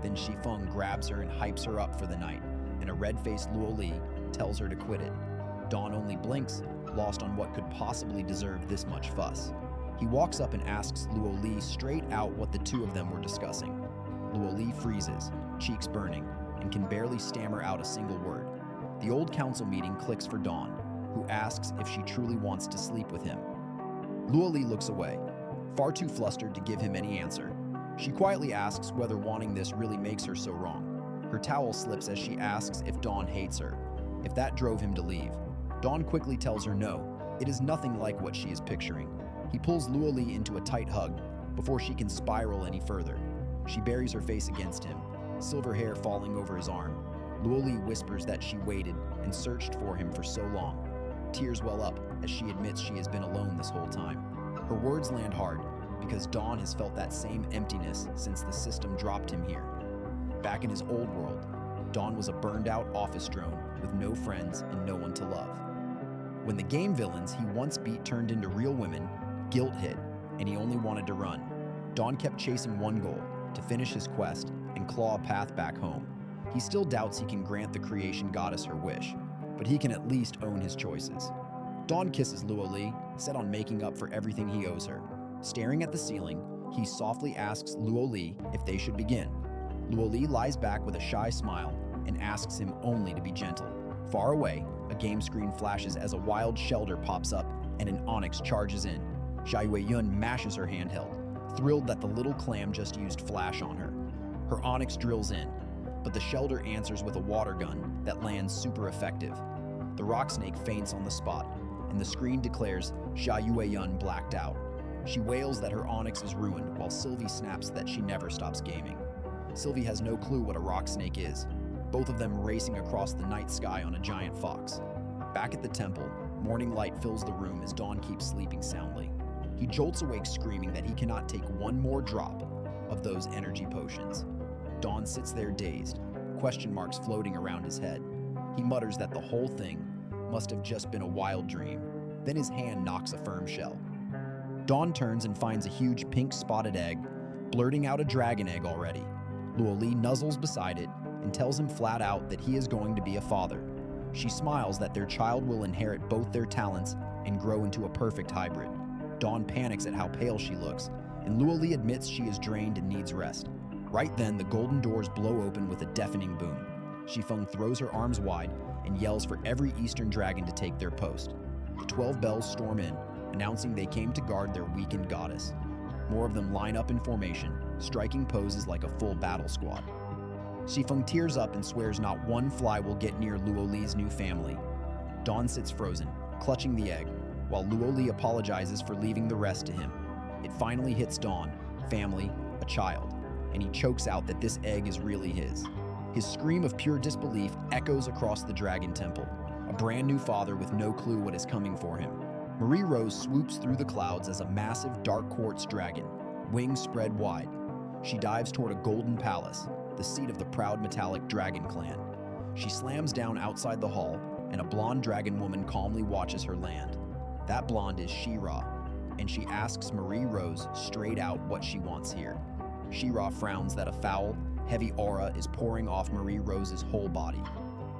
Then Shifeng grabs her and hypes her up for the night, and a red-faced Luo Li tells her to quit it. Dawn only blinks, lost on what could possibly deserve this much fuss. He walks up and asks Luo Li straight out what the two of them were discussing. Luo Li freezes, cheeks burning, and can barely stammer out a single word. The old council meeting clicks for Dawn, who asks if she truly wants to sleep with him. Luo Li looks away, far too flustered to give him any answer. She quietly asks whether wanting this really makes her so wrong. Her towel slips as she asks if Dawn hates her, if that drove him to leave. Dawn quickly tells her no, it is nothing like what she is picturing. He pulls Luo Li into a tight hug before she can spiral any further. She buries her face against him, silver hair falling over his arm. Luo Li whispers that she waited and searched for him for so long. Tears well up as she admits she has been alone this whole time. Her words land hard because Dawn has felt that same emptiness since the system dropped him here. Back in his old world, Dawn was a burned-out office drone with no friends and no one to love. When the game villains he once beat turned into real women, guilt hit, and he only wanted to run. Dawn kept chasing one goal, to finish his quest and claw a path back home. He still doubts he can grant the creation goddess her wish, but he can at least own his choices. Dawn kisses Luo Li, set on making up for everything he owes her. Staring at the ceiling, he softly asks Luo Li if they should begin. Luo Li lies back with a shy smile and asks him only to be gentle. Far away, a game screen flashes as a wild shelter pops up and an onyx charges in. Xia Yueyun mashes her handheld, thrilled that the little clam just used flash on her. Her onyx drills in, but the shelter answers with a water gun that lands super effective. The rock snake faints on the spot, and the screen declares Xia Yueyun blacked out. She wails that her onyx is ruined, while Sylvie snaps that she never stops gaming. Sylvie has no clue what a rock snake is, both of them racing across the night sky on a giant fox. Back at the temple, morning light fills the room as Dawn keeps sleeping soundly. He jolts awake screaming that he cannot take one more drop of those energy potions. Dawn sits there dazed, question marks floating around his head. He mutters that the whole thing must have just been a wild dream. Then his hand knocks a firm shell. Dawn turns and finds a huge pink spotted egg, blurting out a dragon egg already. Luo Li nuzzles beside it and tells him flat out that he is going to be a father. She smiles that their child will inherit both their talents and grow into a perfect hybrid. Dawn panics at how pale she looks, and Luo Li admits she is drained and needs rest. Right then, the golden doors blow open with a deafening boom. Shifeng throws her arms wide and yells for every Eastern dragon to take their post. The 12 bells storm in, announcing they came to guard their weakened goddess. More of them line up in formation, striking poses like a full battle squad. Shifeng tears up and swears not one fly will get near Luo Li's new family. Dawn sits frozen, clutching the egg, while Luo Li apologizes for leaving the rest to him. It finally hits Dawn, family, a child, and he chokes out that this egg is really his. His scream of pure disbelief echoes across the dragon temple. A brand new father with no clue what is coming for him. Marie Rose swoops through the clouds as a massive dark quartz dragon, wings spread wide. She dives toward a golden palace, the seat of the proud metallic dragon clan. She slams down outside the hall, and a blonde dragon woman calmly watches her land. That blonde is She-Ra, and she asks Marie Rose straight out what she wants here. She-Ra frowns that a foul, heavy aura is pouring off Marie Rose's whole body.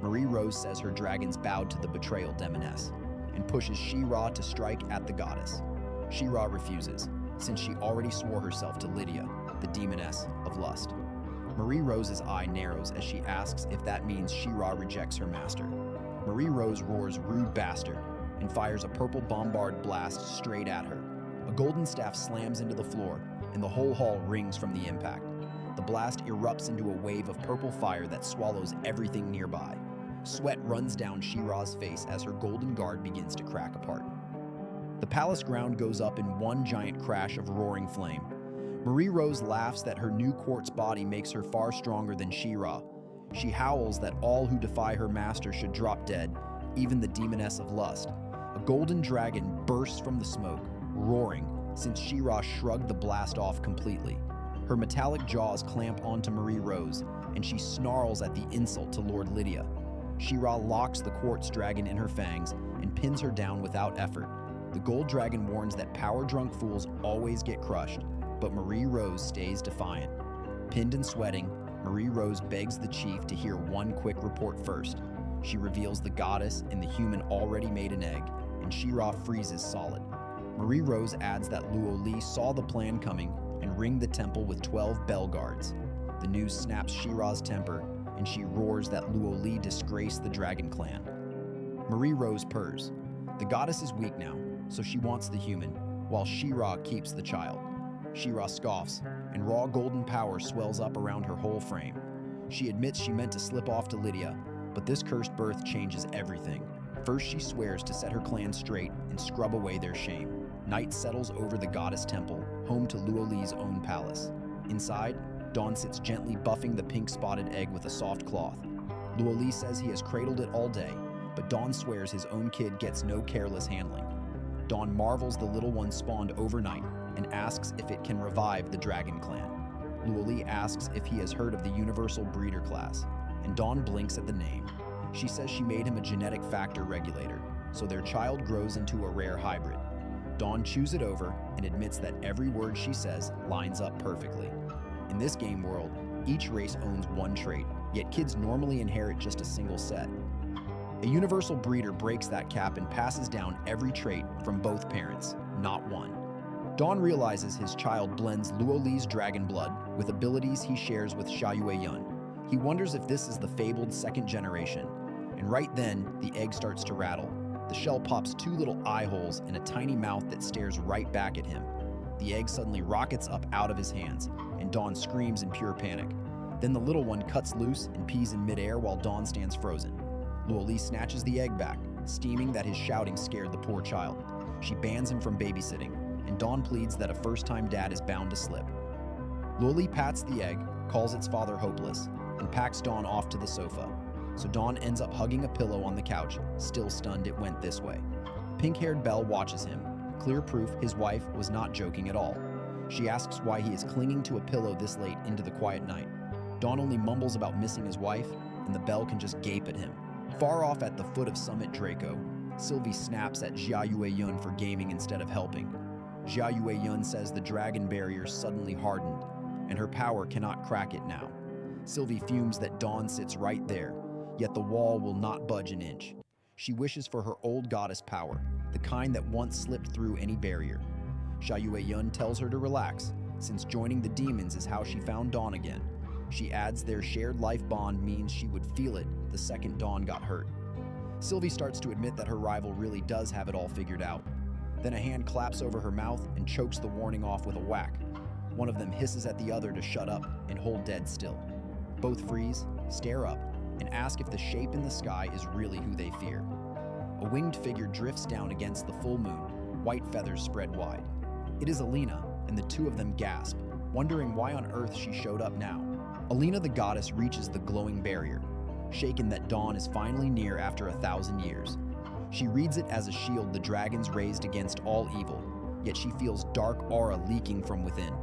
Marie Rose says her dragons bowed to the betrayal Demoness, and pushes She-Ra to strike at the goddess. She-Ra refuses, since she already swore herself to Litia, the Demoness of Lust. Marie Rose's eye narrows as she asks if that means She-Ra rejects her master. Marie Rose roars "rude bastard" and fires a purple bombard blast straight at her. A golden staff slams into the floor, and the whole hall rings from the impact. The blast erupts into a wave of purple fire that swallows everything nearby. Sweat runs down She-Ra's face as her golden guard begins to crack apart. The palace ground goes up in one giant crash of roaring flame. Marie Rose laughs that her new quartz body makes her far stronger than She-Ra. She howls that all who defy her master should drop dead, even the Demoness of Lust. A golden dragon bursts from the smoke, roaring, since She-Ra shrugged the blast off completely. Her metallic jaws clamp onto Marie Rose, and she snarls at the insult to Lord Litia. She-Ra locks the quartz dragon in her fangs and pins her down without effort. The gold dragon warns that power-drunk fools always get crushed, but Marie Rose stays defiant. Pinned and sweating, Marie Rose begs the chief to hear one quick report first. She reveals the goddess and the human already made an egg, and She-Ra freezes solid. Marie Rose adds that Luo Li saw the plan coming and ringed the temple with 12 bell guards. The news snaps She-Ra's temper, and she roars that Luo Li disgraced the dragon clan. Marie Rose purrs. The goddess is weak now, so she wants the human, while She-Ra keeps the child. She-Ra scoffs, and raw golden power swells up around her whole frame. She admits she meant to slip off to Litia, but this cursed birth changes everything. First, she swears to set her clan straight and scrub away their shame. Night settles over the goddess temple, home to Luo Li's own palace. Inside, Dawn sits gently buffing the pink-spotted egg with a soft cloth. Luo Li says he has cradled it all day, but Dawn swears his own kid gets no careless handling. Dawn marvels the little one spawned overnight and asks if it can revive the dragon clan. Luo Li asks if he has heard of the universal breeder class, and Dawn blinks at the name. She says she made him a genetic factor regulator, so their child grows into a rare hybrid. Dawn chews it over and admits that every word she says lines up perfectly. In this game world, each race owns one trait, yet kids normally inherit just a single set. A universal breeder breaks that cap and passes down every trait from both parents, not one. Dawn realizes his child blends Luo Li's dragon blood with abilities he shares with Xiayue Yun. He wonders if this is the fabled second generation, and right then, the egg starts to rattle. The shell pops 2 little eye holes and a tiny mouth that stares right back at him. The egg suddenly rockets up out of his hands, and Dawn screams in pure panic. Then the little one cuts loose and pees in midair while Dawn stands frozen. Luo Li snatches the egg back, steaming that his shouting scared the poor child. She bans him from babysitting, and Dawn pleads that a first-time dad is bound to slip. Luo Li pats the egg, calls its father hopeless, and packs Dawn off to the sofa. So Dawn ends up hugging a pillow on the couch, still stunned it went this way. Pink-haired Belle watches him, clear proof his wife was not joking at all. She asks why he is clinging to a pillow this late into the quiet night. Dawn only mumbles about missing his wife, and the Belle can just gape at him. Far off at the foot of Summit Draco, Sylvie snaps at Xiayue Yun for gaming instead of helping. Xiayue Yun says the dragon barrier suddenly hardened, and her power cannot crack it now. Sylvie fumes that Dawn sits right there, yet the wall will not budge an inch. She wishes for her old goddess power, the kind that once slipped through any barrier. Xiayue Yun tells her to relax, since joining the demons is how she found Dawn again. She adds their shared life bond means she would feel it the second Dawn got hurt. Sylvie starts to admit that her rival really does have it all figured out. Then a hand claps over her mouth and chokes the warning off with a whack. One of them hisses at the other to shut up and hold dead still. Both freeze, stare up, and ask if the shape in the sky is really who they fear. A winged figure drifts down against the full moon, white feathers spread wide. It is Alina, and the two of them gasp, wondering why on earth she showed up now. Alina the goddess reaches the glowing barrier. shaken that dawn is finally near after 1,000 years. She reads it as a shield the dragons raised against all evil, yet she feels dark aura leaking from within.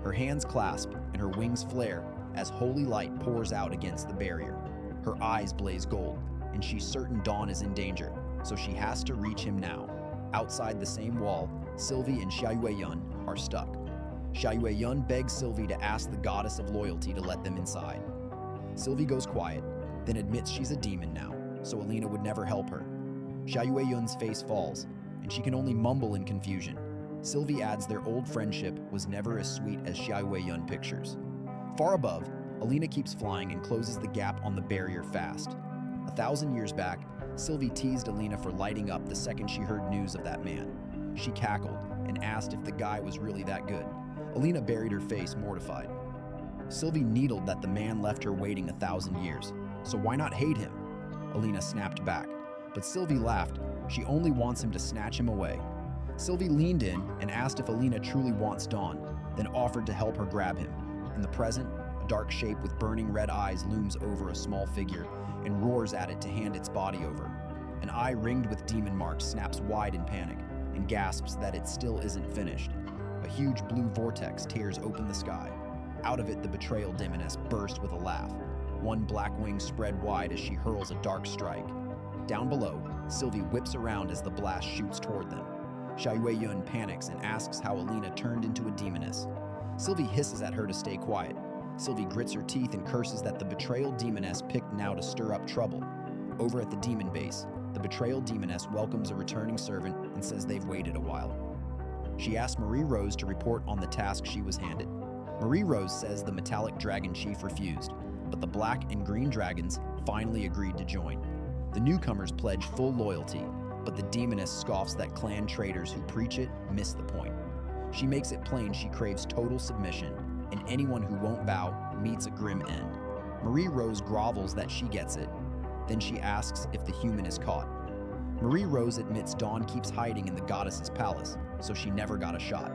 Her hands clasp and her wings flare as holy light pours out against the barrier. Her eyes blaze gold, and she's certain Dawn is in danger, so she has to reach him now. Outside the same wall, Sylvie and Xiaoyun are stuck. Xiaoyun begs Sylvie to ask the goddess of loyalty to let them inside. Sylvie goes quiet, then admits she's a demon now, so Alina would never help her. Xiaoyun's face falls, and she can only mumble in confusion. Sylvie adds their old friendship was never as sweet as Xiaoyun pictures. Far above, Alina keeps flying and closes the gap on the barrier fast. 1,000 years back, Sylvie teased Alina for lighting up the second she heard news of that man. She cackled and asked if the guy was really that good. Alina buried her face, mortified. Sylvie needled that the man left her waiting 1,000 years, so why not hate him? Alina snapped back, but Sylvie laughed. She only wants him to snatch him away. Sylvie leaned in and asked if Alina truly wants Dawn, then offered to help her grab him. In the present, a dark shape with burning red eyes looms over a small figure and roars at it to hand its body over. An eye ringed with demon marks snaps wide in panic and gasps that it still isn't finished. A huge blue vortex tears open the sky. Out of it, the betrayal demoness bursts with a laugh. One black wing spread wide as she hurls a dark strike. Down below, Sylvie whips around as the blast shoots toward them. Xiaoyun panics and asks how Alina turned into a demoness. Sylvie hisses at her to stay quiet. Sylvie grits her teeth and curses that the betrayal demoness picked now to stir up trouble. Over at the demon base, the betrayal demoness welcomes a returning servant and says they've waited a while. She asks Marie Rose to report on the task she was handed. Marie Rose says the metallic dragon chief refused, but the black and green dragons finally agreed to join. The newcomers pledge full loyalty, but the demoness scoffs that clan traitors who preach it miss the point. She makes it plain she craves total submission, and anyone who won't bow meets a grim end. Marie Rose grovels that she gets it. Then she asks if the human is caught. Marie Rose admits Dawn keeps hiding in the goddess's palace, so she never got a shot.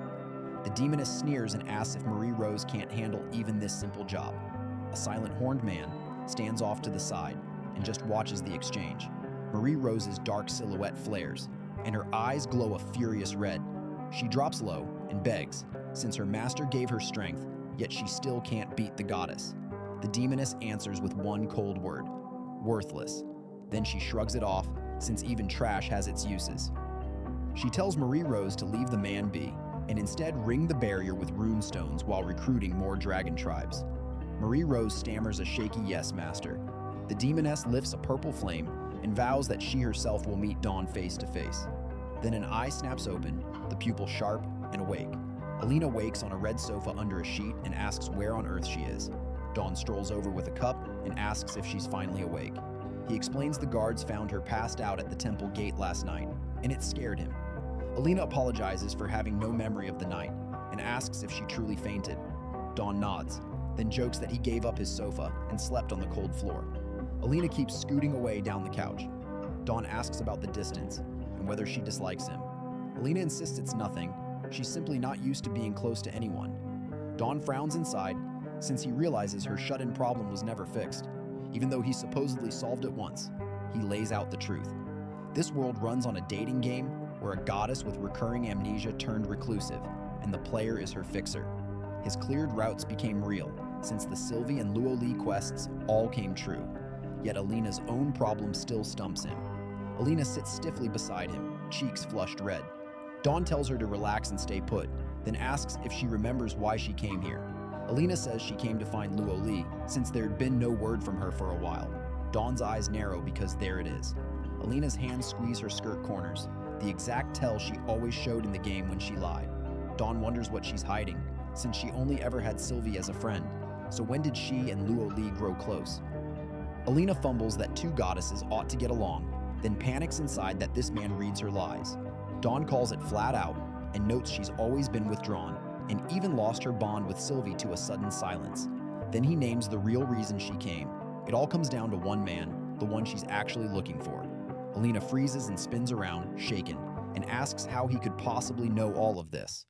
The demoness sneers and asks if Marie Rose can't handle even this simple job. A silent horned man stands off to the side and just watches the exchange. Marie Rose's dark silhouette flares, and her eyes glow a furious red. She drops low and begs, since her master gave her strength, yet she still can't beat the goddess. The demoness answers with one cold word: worthless. Then she shrugs it off, since even trash has its uses. She tells Marie Rose to leave the man be, and instead ring the barrier with rune stones while recruiting more dragon tribes. Marie Rose stammers a shaky yes, master. The demoness lifts a purple flame and vows that she herself will meet Dawn face to face. Then an eye snaps open, the pupil sharp and awake. Alina wakes on a red sofa under a sheet and asks where on earth she is. Dawn strolls over with a cup and asks if she's finally awake. He explains the guards found her passed out at the temple gate last night, and it scared him. Alina apologizes for having no memory of the night and asks if she truly fainted. Dawn nods, then jokes that he gave up his sofa and slept on the cold floor. Alina keeps scooting away down the couch. Dawn asks about the distance and whether she dislikes him. Alina insists it's nothing. She's simply not used to being close to anyone. Dawn frowns inside, since he realizes her shut-in problem was never fixed. Even though he supposedly solved it once, he lays out the truth. This world runs on a dating game where a goddess with recurring amnesia turned reclusive, and the player is her fixer. His cleared routes became real, since the Sylvie and Luo Li quests all came true. Yet Alina's own problem still stumps him. Alina sits stiffly beside him, cheeks flushed red. Dawn tells her to relax and stay put, then asks if she remembers why she came here. Alina says she came to find Luo Li, since there had been no word from her for a while. Dawn's eyes narrow because there it is. Alina's hands squeeze her skirt corners, the exact tell she always showed in the game when she lied. Dawn wonders what she's hiding, since she only ever had Sylvie as a friend. So when did she and Luo Li grow close? Alina fumbles that two goddesses ought to get along, then panics inside that this man reads her lies. Dawn calls it flat out and notes she's always been withdrawn, and even lost her bond with Sylvie to a sudden silence. Then he names the real reason she came. It all comes down to one man, the one she's actually looking for. Alina freezes and spins around, shaken, and asks how he could possibly know all of this.